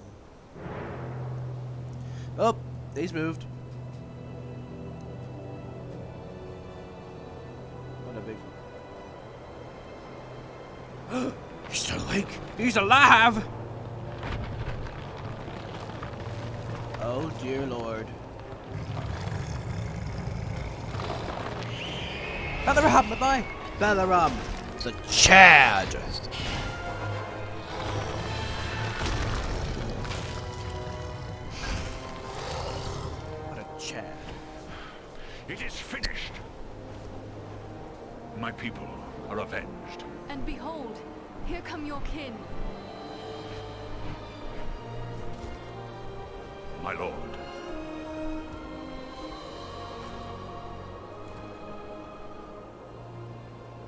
Oh, he's moved. What a big... He's still awake. He's alive! Oh dear Lord. Balaram, my boy! Balaram, the Chad! What a Chad. It is finished. My people are avenged. And behold, here come your kin. My lord.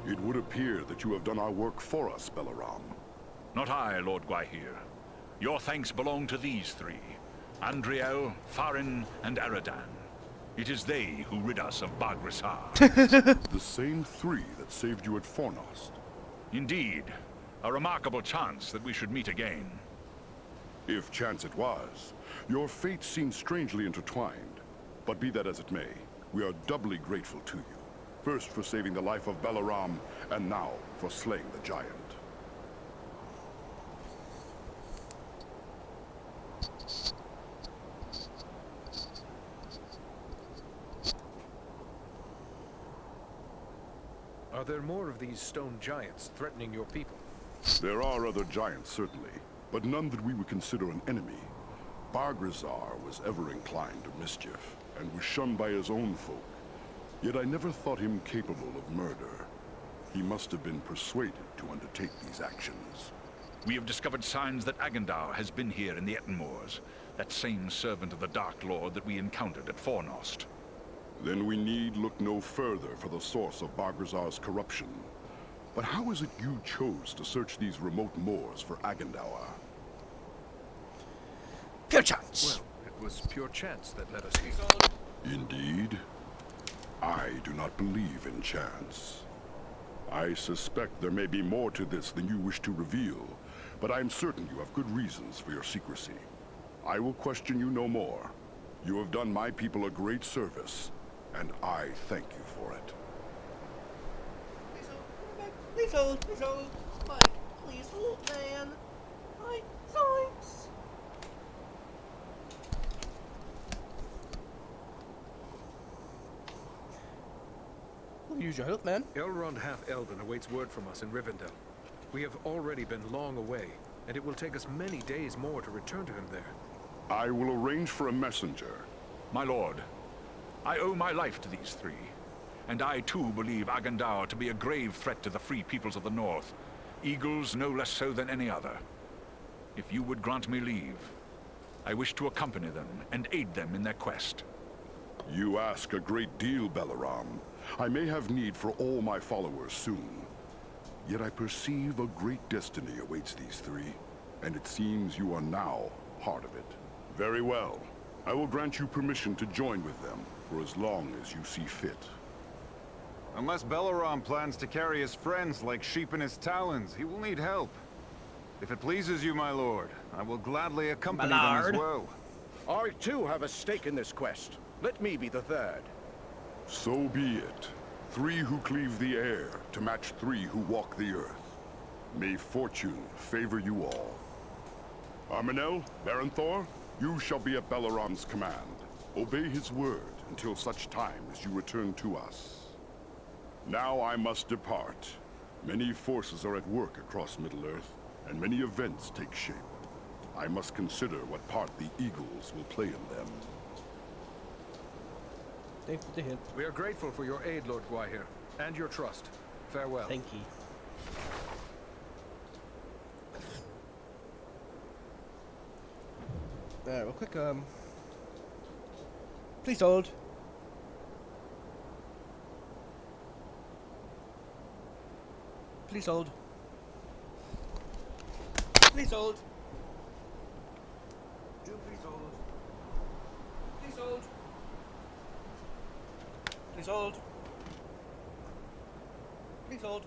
It would appear that you have done our work for us, Balaram. Not I, Lord Gwaihir. Your thanks belong to these three. Andriel, Farin, and Aradan. It is they who rid us of Baghrissar. The same three that saved you at Fornost. Indeed. A remarkable chance that we should meet again. If chance it was. Your fates seem strangely intertwined. But be that as it may, we are doubly grateful to you. First for saving the life of Balaram, and now for slaying the giant. Are there more of these stone giants threatening your people? There are other giants, certainly, but none that we would consider an enemy. Baghrissar was ever inclined to mischief, and was shunned by his own folk. Yet I never thought him capable of murder. He must have been persuaded to undertake these actions. We have discovered signs that Agandar has been here in the Ettenmoors, that same servant of the Dark Lord that we encountered at Fornost. Then we need look no further for the source of Baghrissar's corruption. But how is it you chose to search these remote moors for Agandar? Pure chance! Well, it was pure chance that led us here. Indeed. I do not believe in chance. I suspect there may be more to this than you wish to reveal, but I am certain you have good reasons for your secrecy. I will question you no more. You have done my people a great service, and I thank you for it. Please hold, please hold. Mike, please hold, man. Mike, thanks. We'll use your help, man. Elrond Half-Elven awaits word from us in Rivendell. We have already been long away, and it will take us many days more to return to him there. I will arrange for a messenger. My lord, I owe my life to these three, and I too believe Agandar to be a grave threat to the free peoples of the North, Eagles no less so than any other. If you would grant me leave, I wish to accompany them and aid them in their quest. You ask a great deal, Balaram. I may have need for all my followers soon. Yet I perceive a great destiny awaits these three, and it seems you are now part of it. Very well. I will grant you permission to join with them for as long as you see fit. Unless Balaram plans to carry his friends like sheep in his talons, he will need help. If it pleases you, my lord, I will gladly accompany them as well. I too have a stake in this quest. Let me be the third. So be it. 3 who cleave the air to match 3 who walk the earth. May fortune favor you all. Arminel, Barenthor, you shall be at Balaram's command. Obey his word until such time as you return to us. Now I must depart. Many forces are at work across Middle-earth, and many events take shape. I must consider what part the Eagles will play in them. Thanks for the hint. We are grateful for your aid, Lord Gwaihir, and your trust. Farewell. Thank you. Real quick, please hold. Please hold. Please hold. Do please hold. Please hold. Please hold. Please hold.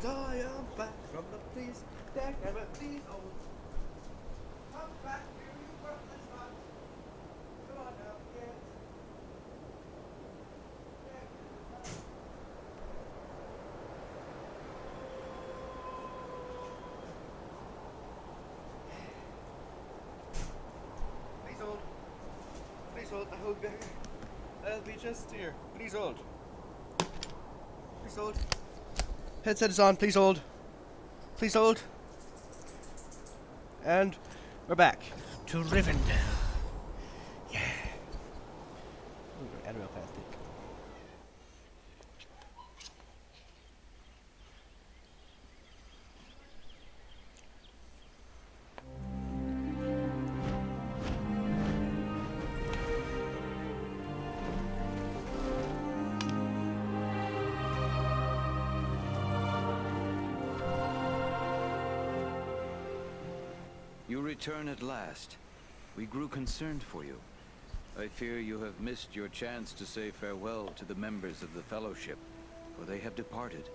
I am back from the police. Deck and please, oh. Come back here, you worthless lot. Come on now, kids. Please hold. Please hold. I hold back. I'll be just here. Please hold. Please hold. Headset is on. Please hold. Please hold. And we're back to Rivendell. Yeah. Ooh, Admiral Path pick. You return at last. We grew concerned for you. I fear you have missed your chance to say farewell to the members of the Fellowship, for they have departed.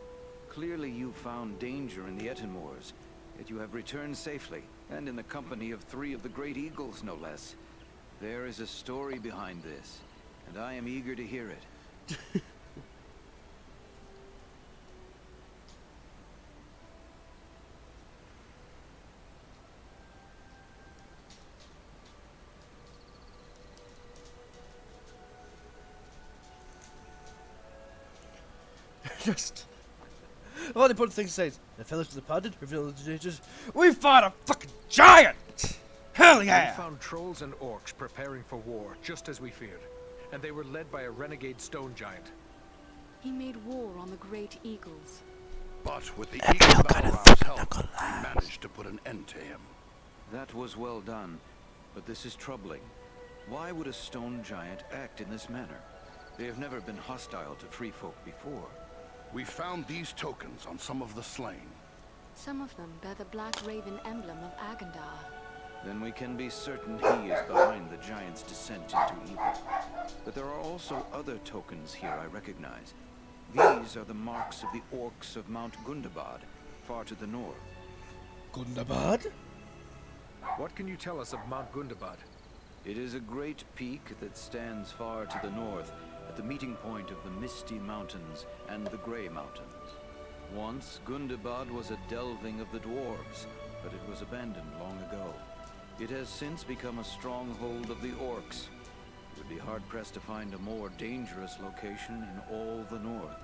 Clearly you found danger in the Etenmoors, yet you have returned safely, and in the company of 3 of the Great Eagles, no less. There is a story behind this, and I am eager to hear it. Just. Oh, they put things says the fellows departed, revealed the dangers. We fought a fucking giant! Hell yeah! We found trolls and orcs preparing for war, just as we feared. And they were led by a renegade stone giant. He made war on the Great Eagles. But with the Eagle Balrog's help, we managed to put an end to him. That was well done, but this is troubling. Why would a stone giant act in this manner? They have never been hostile to free folk before. We found these tokens on some of the slain. Some of them bear the Black Raven emblem of Agandar. Then we can be certain he is behind the giant's descent into evil. But there are also other tokens here I recognize. These are the marks of the orcs of Mount Gundabad, far to the north. Gundabad? What can you tell us of Mount Gundabad? It is a great peak that stands far to the north, at the meeting point of the Misty Mountains and the Grey Mountains. Once, Gundabad was a delving of the dwarves, but it was abandoned long ago. It has since become a stronghold of the orcs. It would be hard-pressed to find a more dangerous location in all the north.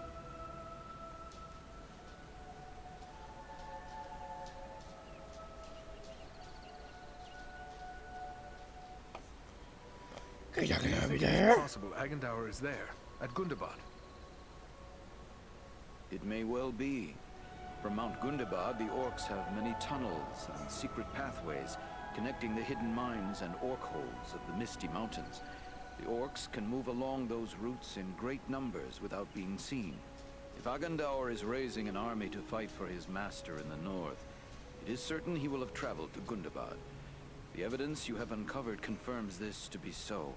It's possible Agandar is there, at Gundabad. It may well be. From Mount Gundabad, the orcs have many tunnels and secret pathways connecting the hidden mines and orc holes of the Misty Mountains. The orcs can move along those routes in great numbers without being seen. If Agandar is raising an army to fight for his master in the north, it is certain he will have traveled to Gundabad. The evidence you have uncovered confirms this to be so.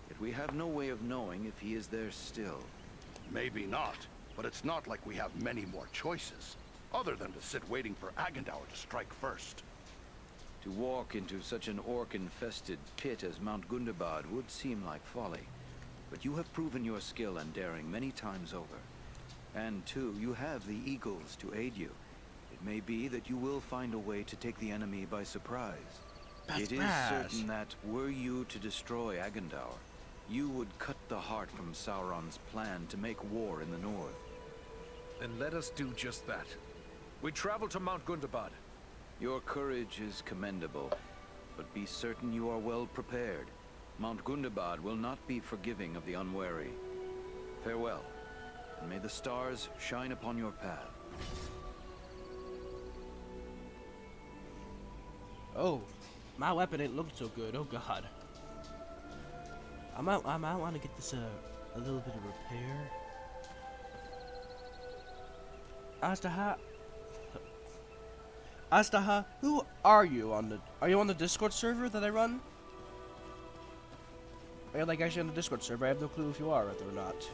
Yet we have no way of knowing if he is there still. Maybe not, but it's not like we have many more choices, other than to sit waiting for Agandar to strike first. To walk into such an orc-infested pit as Mount Gundabad would seem like folly. But you have proven your skill and daring many times over. And too, you have the eagles to aid you. It may be that you will find a way to take the enemy by surprise. It is certain that, were you to destroy Agandar, you would cut the heart from Sauron's plan to make war in the north. Then let us do just that. We travel to Mount Gundabad. Your courage is commendable, but be certain you are well prepared. Mount Gundabad will not be forgiving of the unwary. Farewell, and may the stars shine upon your path. Oh, my weapon ain't looking so good. Oh god. I might want to get this a little bit of repair. Astaha, who are you on the? Are you on the Discord server that I run? Are you like actually on the Discord server? I have no clue if you are or not.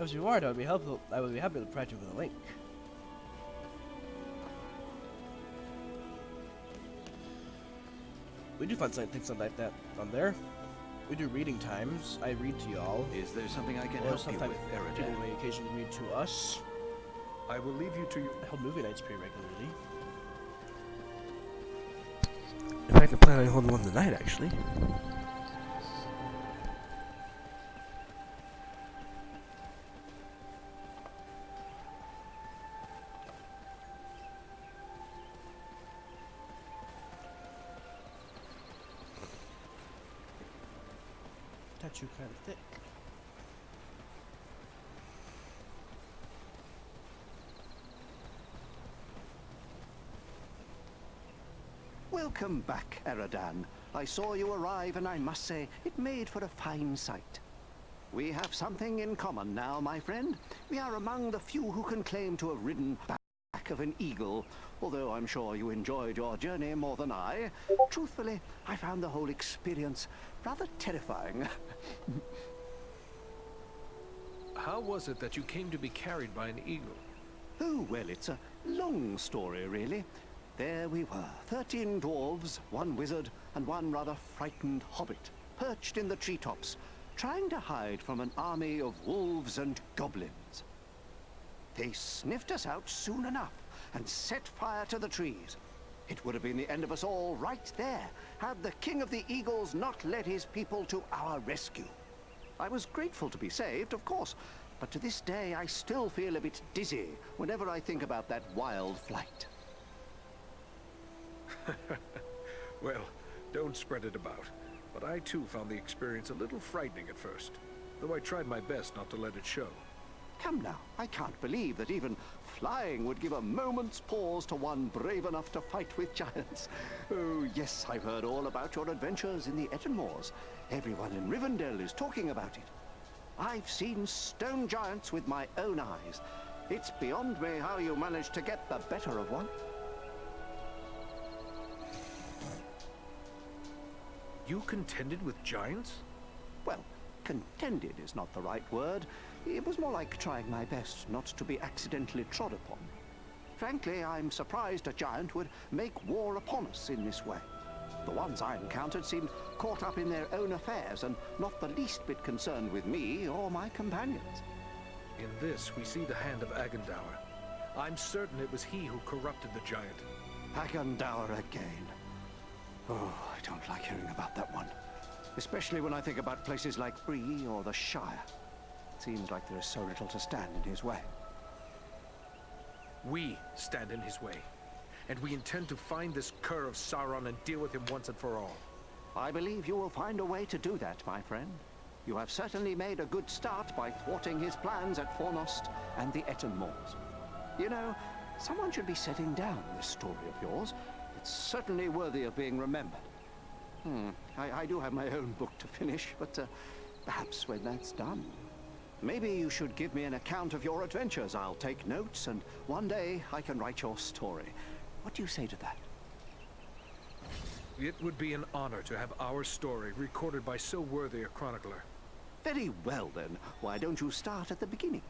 If you are, that would be helpful. I would be happy to provide you with a link. We do fun things like that on there. We do reading times. I read to y'all. Is there something I can or help you with, Eridan? People may occasionally read to us. I will leave you to your... I hold movie nights pretty regularly. In fact, I plan on holding one tonight, actually. Tattoo kind of thick. Welcome back, Eridan. I saw you arrive, and I must say, it made for a fine sight. We have something in common now, my friend. We are among the few who can claim to have ridden back of an eagle, although I'm sure you enjoyed your journey more than I. Truthfully, I found the whole experience rather terrifying. How was it that you came to be carried by an eagle? Oh, well, it's a long story, really. There we were, 13 dwarves, 1 wizard, and 1 rather frightened hobbit, perched in the treetops, trying to hide from an army of wolves and goblins. They sniffed us out soon enough and set fire to the trees. It would have been the end of us all right there, had the King of the Eagles not led his people to our rescue. I was grateful to be saved, of course, but to this day I still feel a bit dizzy whenever I think about that wild flight. Well, don't spread it about. But I too found the experience a little frightening at first, though I tried my best not to let it show. Come now, I can't believe that even flying would give a moment's pause to one brave enough to fight with giants. Oh, yes, I've heard all about your adventures in the Etenmoors. Everyone in Rivendell is talking about it. I've seen stone giants with my own eyes. It's beyond me how you managed to get the better of one. You contended with giants? Well, contended is not the right word. It was more like trying my best not to be accidentally trod upon. Frankly, I'm surprised a giant would make war upon us in this way. The ones I encountered seemed caught up in their own affairs and not the least bit concerned with me or my companions. In this, we see the hand of Agendour. I'm certain it was he who corrupted the giant. Agendour again. Oh, I don't like hearing about that one. Especially when I think about places like Bree or the Shire. It seems like there is so little to stand in his way. We stand in his way. And we intend to find this cur of Sauron and deal with him once and for all. I believe you will find a way to do that, my friend. You have certainly made a good start by thwarting his plans at Fornost and the Etenmoors. You know, someone should be setting down this story of yours. It's certainly worthy of being remembered. I do have my own book to finish, but perhaps when that's done, maybe you should give me an account of your adventures. I'll take notes, and one day I can write your story. What do you say to that? It would be an honor to have our story recorded by so worthy a chronicler. Very well, then. Why don't you start at the beginning?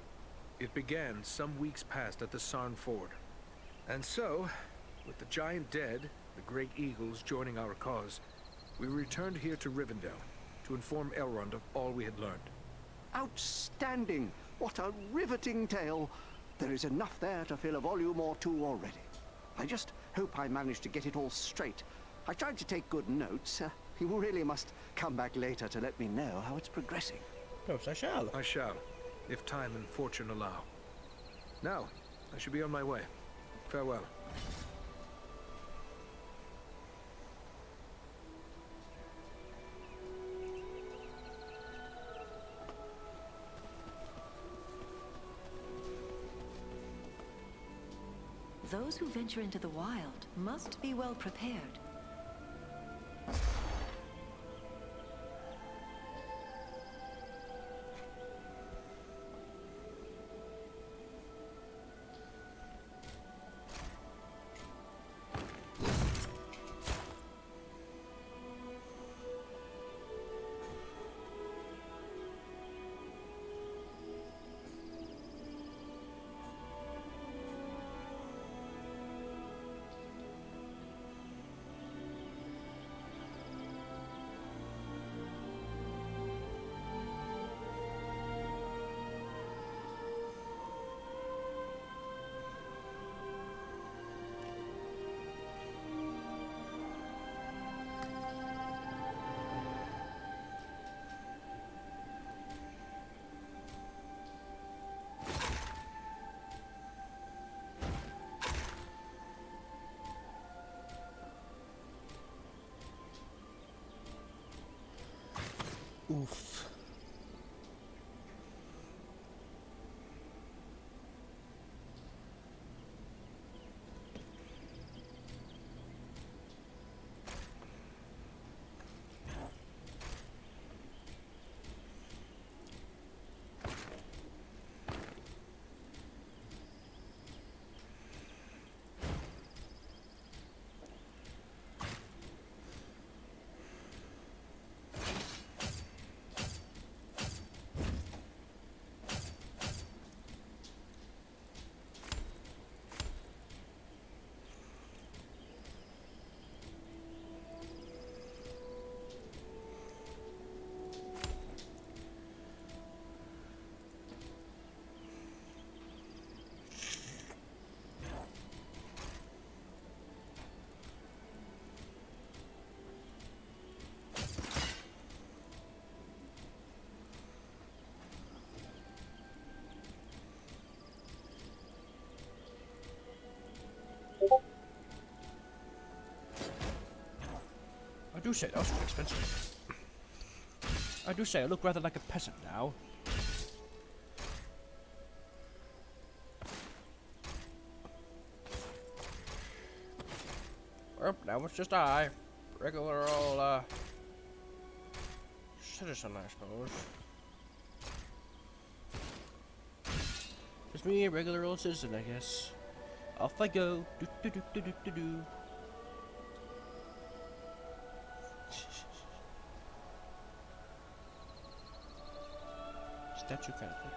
It began some weeks past at the Sarn Ford. And so, with the giant dead, the great eagles joining our cause, we returned here to Rivendell to inform Elrond of all we had learned. Outstanding! What a riveting tale! There is enough there to fill a volume or two already. I just hope I managed to get it all straight. I tried to take good notes. You really must come back later to let me know how it's progressing. Yes, I shall. I shall, if time and fortune allow. Now, I should be on my way. Farewell. Those who venture into the wild must be well prepared. Oof. I do say that was quite expensive. I do say I look rather like a peasant now. Oh, now it's just I. Regular old, citizen, I suppose. Just me, a regular old citizen, I guess. Off I go. Do do do do do do do. Statue kind of thing.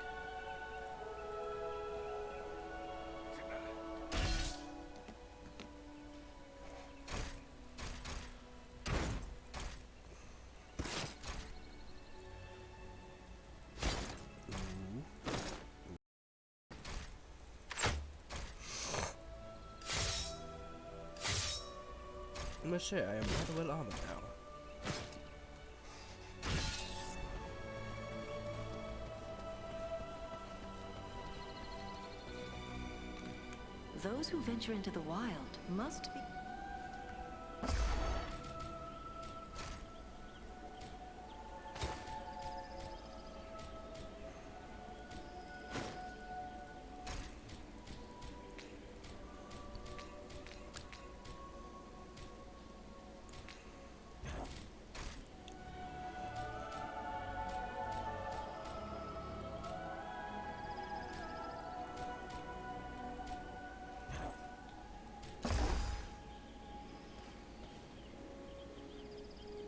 I must say, I am rather well armored now. Those who venture into the wild must be...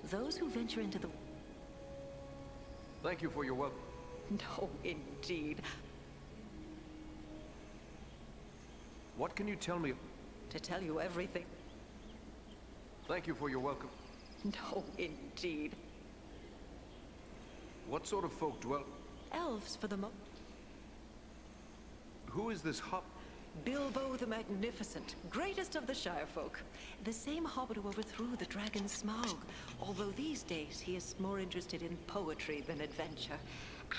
Those who venture into the... Thank you for your welcome. No, indeed. What can you tell me? To tell you everything. Thank you for your welcome. No, indeed. What sort of folk dwell... Elves, for the Who is this hop... Bilbo the Magnificent, greatest of the Shire folk. The same hobbit who overthrew the dragon Smaug. Although these days he is more interested in poetry than adventure.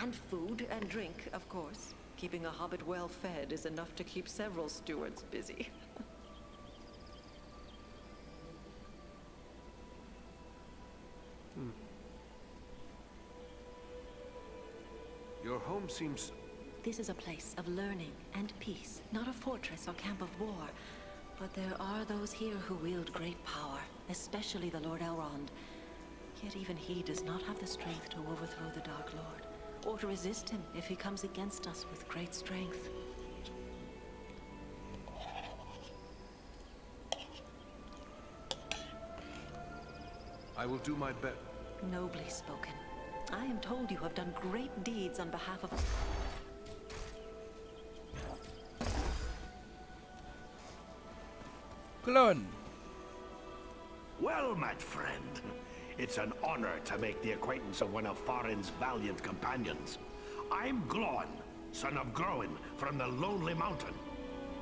And food and drink, of course. Keeping a hobbit well fed is enough to keep several stewards busy. Your home seems... This is a place of learning and peace, not a fortress or camp of war. But there are those here who wield great power, especially the Lord Elrond. Yet even he does not have the strength to overthrow the Dark Lord, or to resist him if he comes against us with great strength. I will do my best. Nobly spoken. I am told you have done great deeds on behalf of... Glun. Well, my friend, it's an honor to make the acquaintance of one of Farin's valiant companions. I'm Glon, son of Groen, from the Lonely Mountain.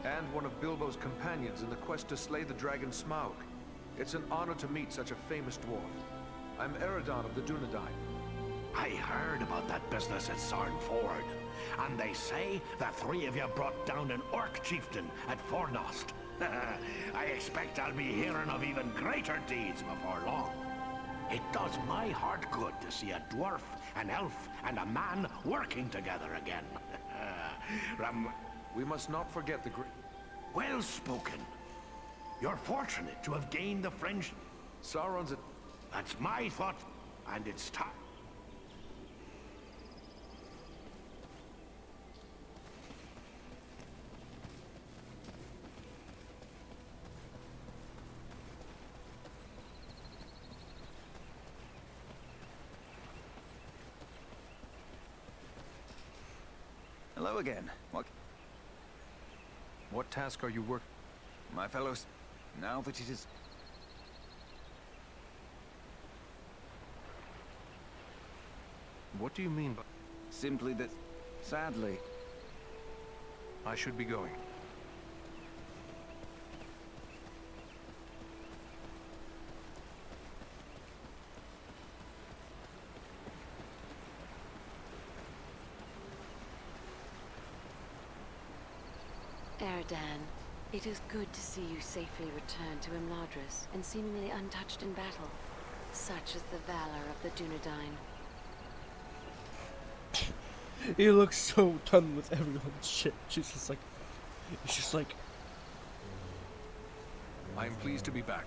And one of Bilbo's companions in the quest to slay the dragon Smaug. It's an honor to meet such a famous dwarf. I'm Eredon of the Dunedain. I heard about that business at Sarn Ford, and they say the three of you brought down an orc chieftain at Fornost. I expect I'll be hearing of even greater deeds before long. It does my heart good to see a dwarf, an elf, and a man working together again. We must not forget the great... Well spoken. You're fortunate to have gained the friendship. Sauron's a... That's my thought, and it's time. Hello again. What task are you working? My fellows, now that it is... What do you mean by... Simply that, sadly... I should be going. Eridan, it is good to see you safely return to Imladris and seemingly untouched in battle. Such is the valor of the Dunedain. He looks so done with everyone's shit. She's just like... It's just like... I am pleased to be back.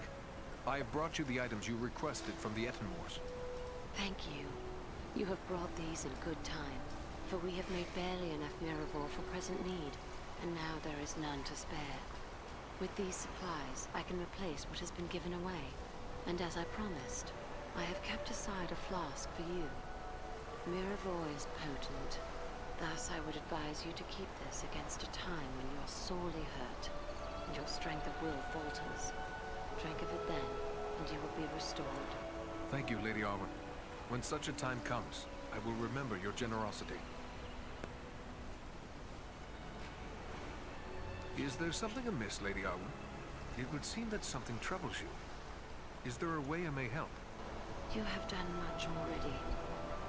I have brought you the items you requested from the Ettenmoors. Thank you. You have brought these in good time, for we have made barely enough Miraval for present need, and now there is none to spare. With these supplies, I can replace what has been given away, and as I promised, I have kept aside a flask for you. Miraval is potent. Thus, I would advise you to keep this against a time when you're sorely hurt, and your strength of will falters. Drink of it then, and you will be restored. Thank you, Lady Arwen. When such a time comes, I will remember your generosity. Is there something amiss, Lady Arwen? It would seem that something troubles you. Is there a way I may help? You have done much already,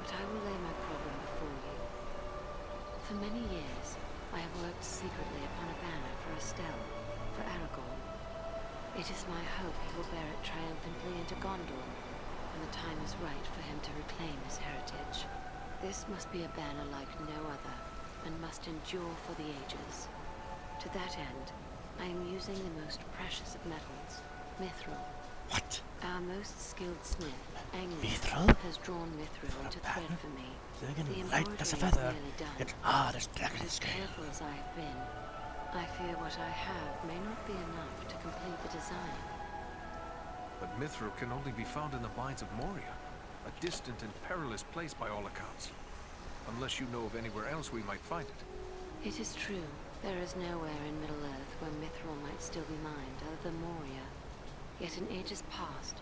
but I will lay my problem before you. For many years, I have worked secretly upon a banner for Estelle, for Aragorn. It is my hope he will bear it triumphantly into Gondor, when the time is right for him to reclaim his heritage. This must be a banner like no other, and must endure for the ages. To that end, I am using the most precious of metals, mithril. What? Our most skilled smith, Mithril? has drawn mithril into thread for me. They're The light as a embroidery is feather. nearly done. It's hard as But dragon as scale. careful as I have been, I fear what I have may not be enough to complete the design. But mithril can only be found in the mines of Moria, a distant and perilous place by all accounts. Unless you know of anywhere else we might find it. It is true, there is nowhere in Middle-earth where mithril might still be mined other than Moria. Yet in ages past,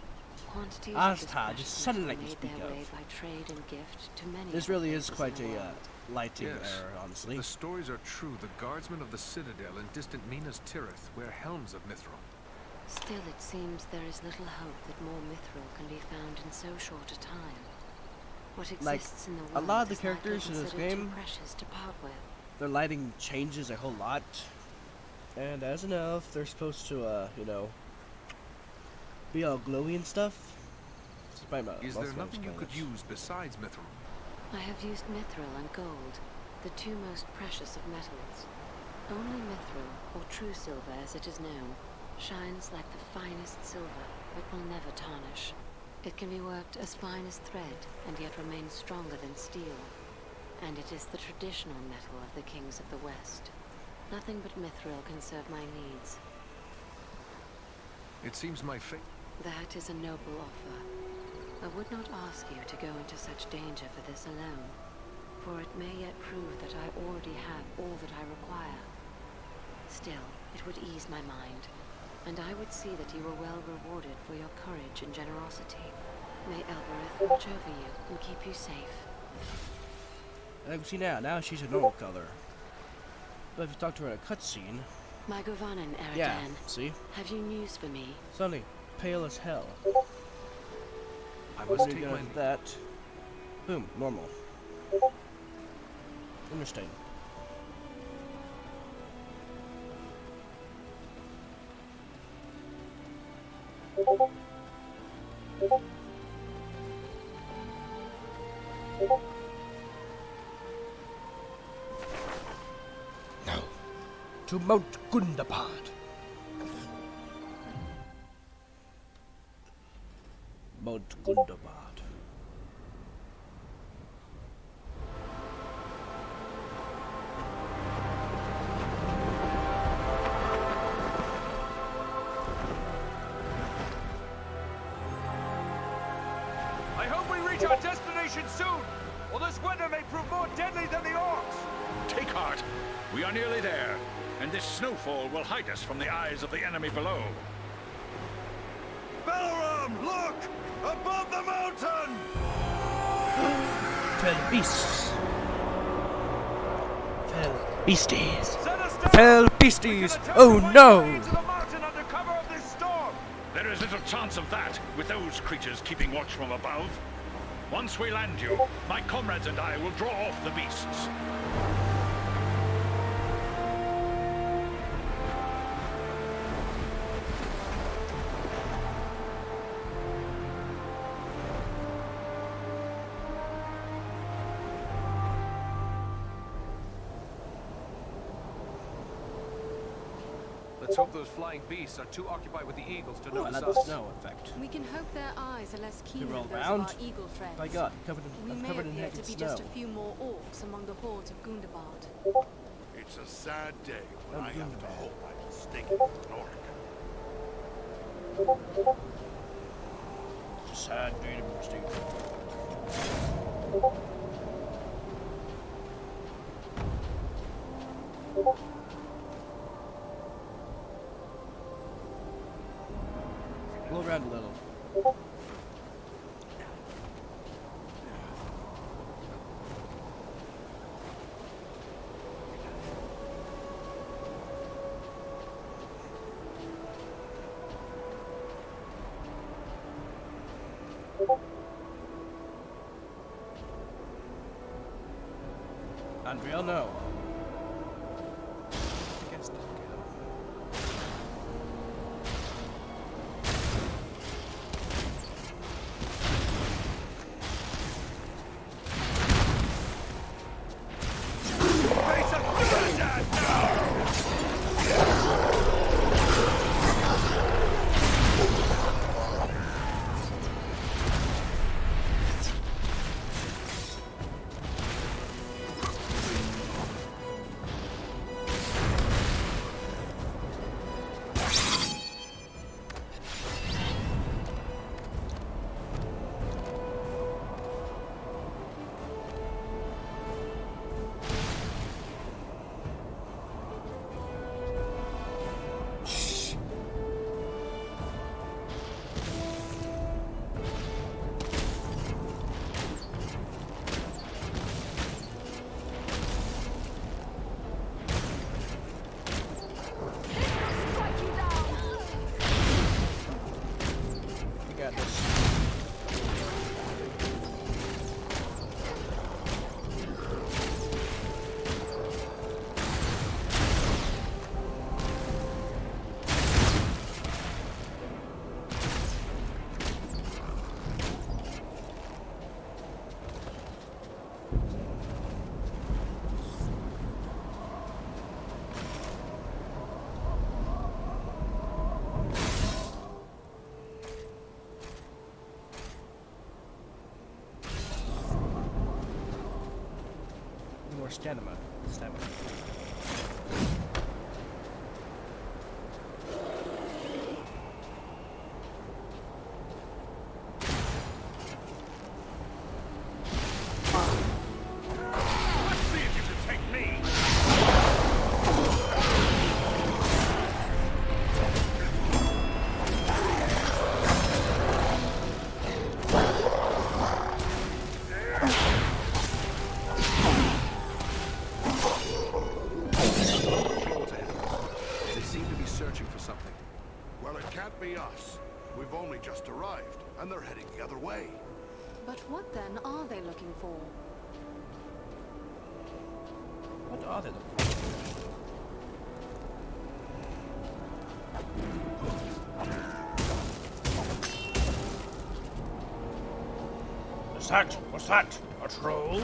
quantities of this Astad, precious just suddenly metal like you made speak their way of. by trade and gift to many This other really is places quite in the a world. lighting Yes. error, honestly. The stories are true. The guardsmen of the Citadel in distant Minas Tirith wear helms of mithril. Still, it seems there is little hope that more mithril can be found in so short a time. What Like, exists in the a world lot of the is likely characters in this considered too game, precious to part with. their lighting changes a whole lot. And as an elf, they're supposed to, you know, be all glowy and stuff. Is there nothing you could use besides mithril? I have used mithril and gold, the two most precious of metals. Only mithril, or true silver as it is known, shines like the finest silver, but will never tarnish. It can be worked as fine as thread, and yet remains stronger than steel. And it is the traditional metal of the kings of the West. Nothing but mithril can serve my needs. It seems my fate... That is a noble offer. I would not ask you to go into such danger for this alone, for it may yet prove that I already have all that I require. Still, it would ease my mind, and I would see that you were well rewarded for your courage and generosity. May Elbereth watch over you and keep you safe. And see now she's a normal color. But if you talk to her in a cutscene... My Govanen, Eridan. Yeah, see? Have you news for me? Suddenly, pale as hell. I must take my... that. Boom, normal. Interesting. to Mount Gundabad. Mount Gundabad. I hope we reach our destination soon, or this weather may prove more deadly than the orcs. Take heart. We are nearly there, and this snowfall will hide us from the eyes of the enemy below. Balaram, look! Above the mountain! Fell beasts. Fell beasties. Fell beasties. Oh no! There is little chance of that with those creatures keeping watch from above. Once we land you, my comrades and I will draw off the beasts. Let's hope those flying beasts are too occupied with the eagles to Oh, I notice like the us. snow effect. We can hope their eyes are less keen You than roll those round. of our eagle friends. By God, covered We in, may covered in appear naked to be snow. just a few more orcs among the hordes of Gundabad. It's a sad day when Oh, I have to Gundabad. hope I'm mistaken with an orc. It's a sad day to be mistaken. Roll around a little. Andrea, no. I guess not. More stamina. Let's see if you can take me! They seem to be searching for something. Well, it can't be us. We've only just arrived, and they're heading the other way. But what then are they looking for? What are they looking for? What's that? A troll?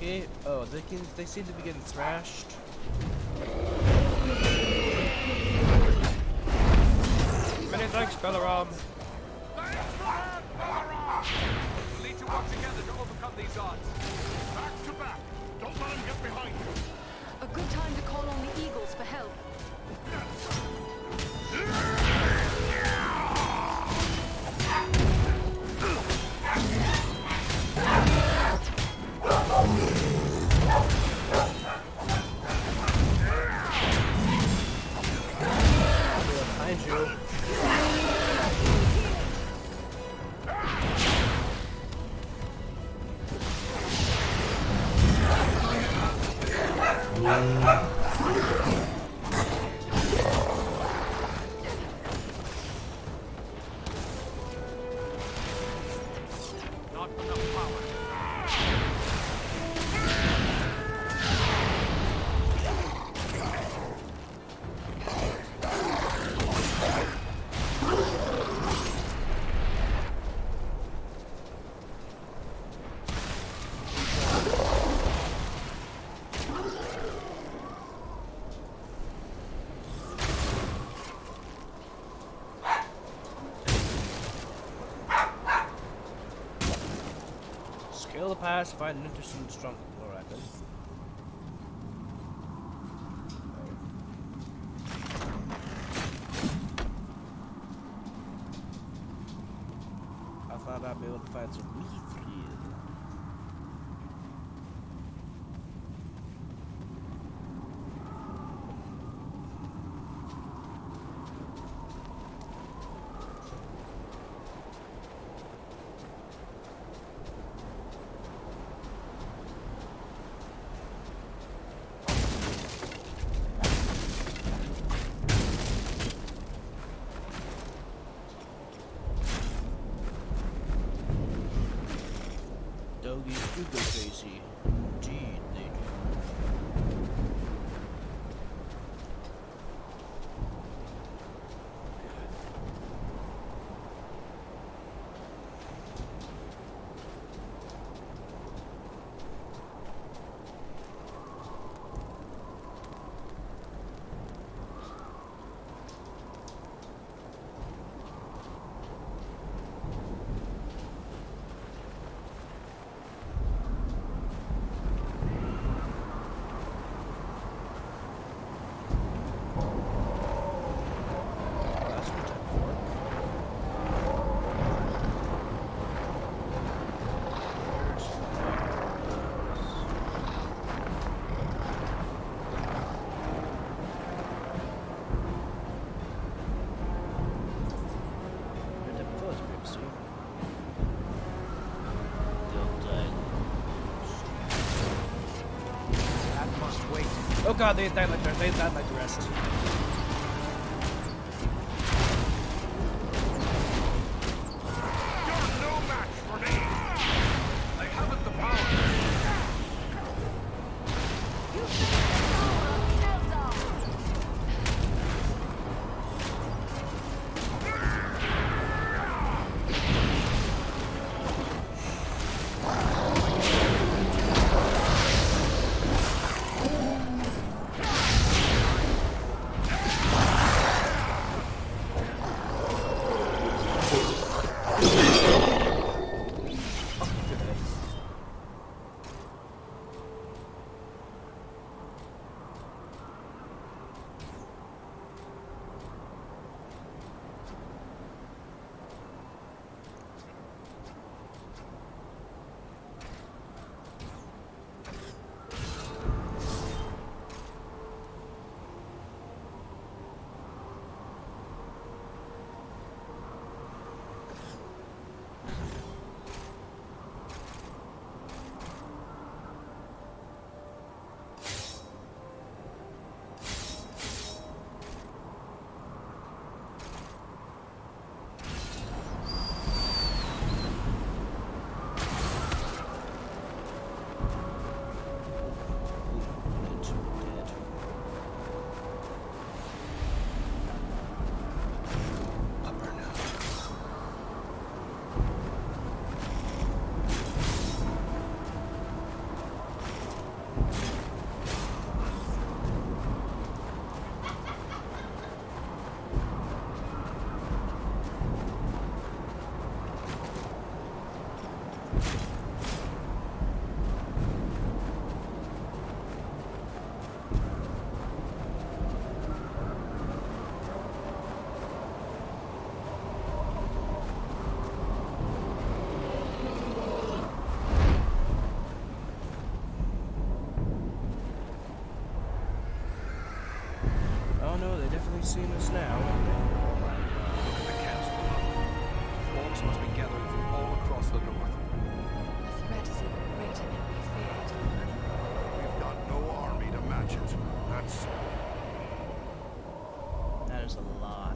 Okay. Oh, they seem to be getting thrashed. Many thanks, Balaram. We'll need to work together to overcome these odds. Back to back. Don't let him get behind you. A good time to call on the Eagles for help. Behind you. Not enough power. Scale the pass, find an interesting strong weapon. I thought I'd be able to find some mithril. Doggies do go crazy. Indeed, they do. Oh god, they died like the rest. You're no match for me. I haven't the power. Oh no, they definitely seen us now. Look at the camps below. Orcs must be gathering from all across the north. The threat is even greater than we feared. We've got no army to match it. That's so. That is a lot.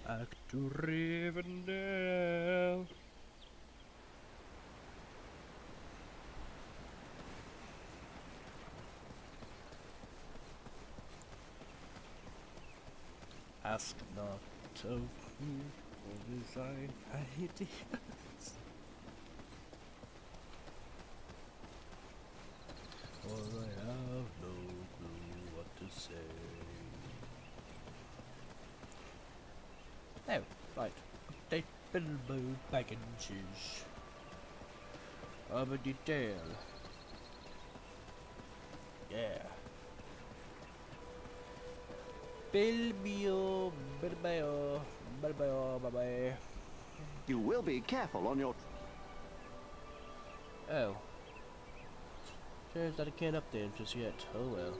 Back to Rivendell. Ask not of me for design ideas, for I have no clue what to say. Oh, right. Update Bilbo Bagginses. Of a detail. Yeah. Bilbo, Bilbo, Bilbo, bye-bye. You will be careful on your... Oh. Turns out I can't update him just yet. Oh well.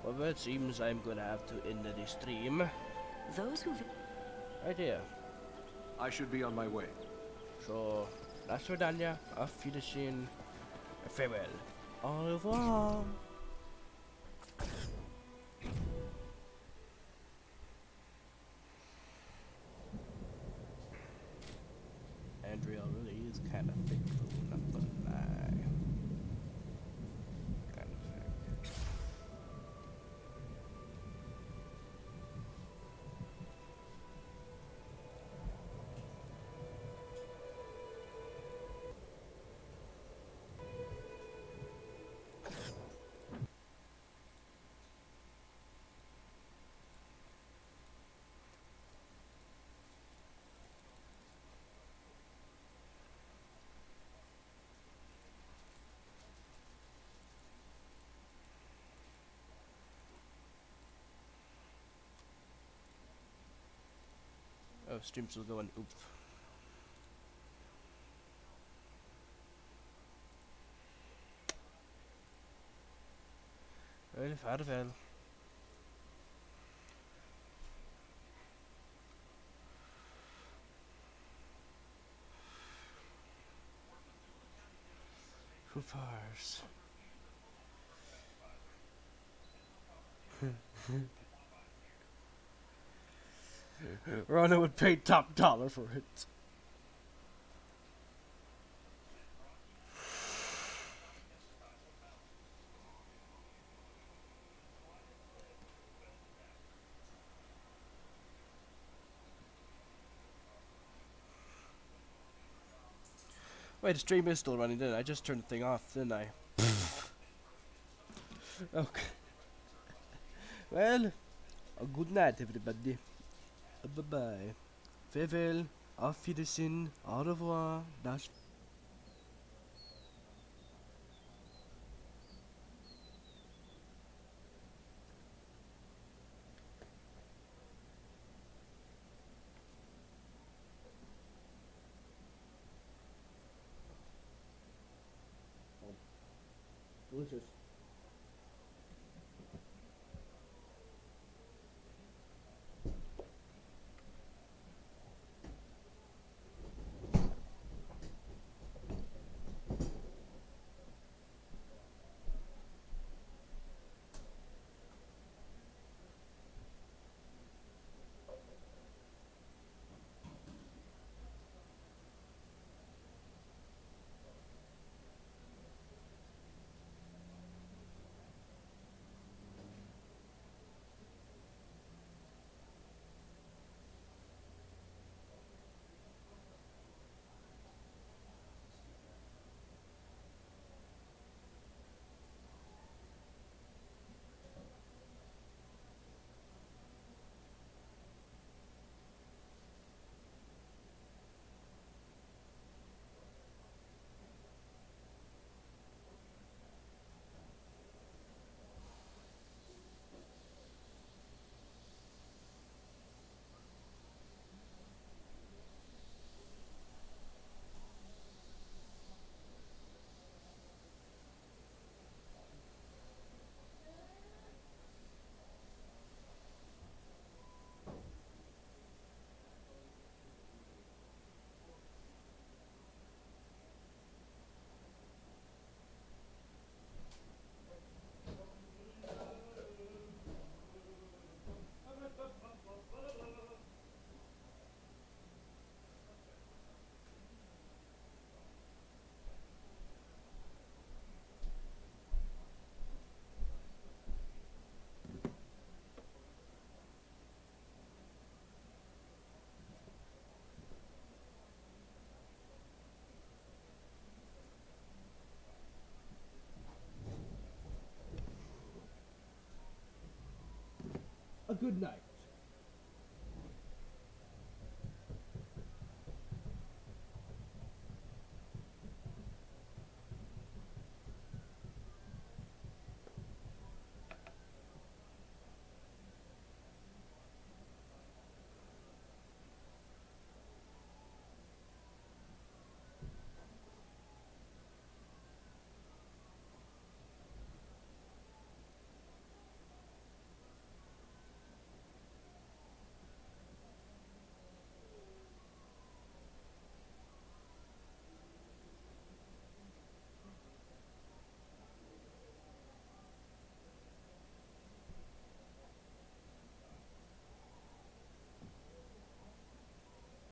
Well, it seems I'm gonna have to end the stream. Those who... Right here. I should be on my way. So, that's Redania, auf Wiedersehen, farewell, au revoir. Andrea really is kind of thick, though, not gonna lie. Kind of thick. Oh, stream's still going. Oops. Well, farewell. Who fars? Rona would pay top dollar for it. Wait, the stream is still running, didn't I? I just turned the thing off, didn't I? Okay. Well, a good night, everybody. Bye-bye. Farewell. Auf Wiedersehen. Au revoir. Das delicious. A good night.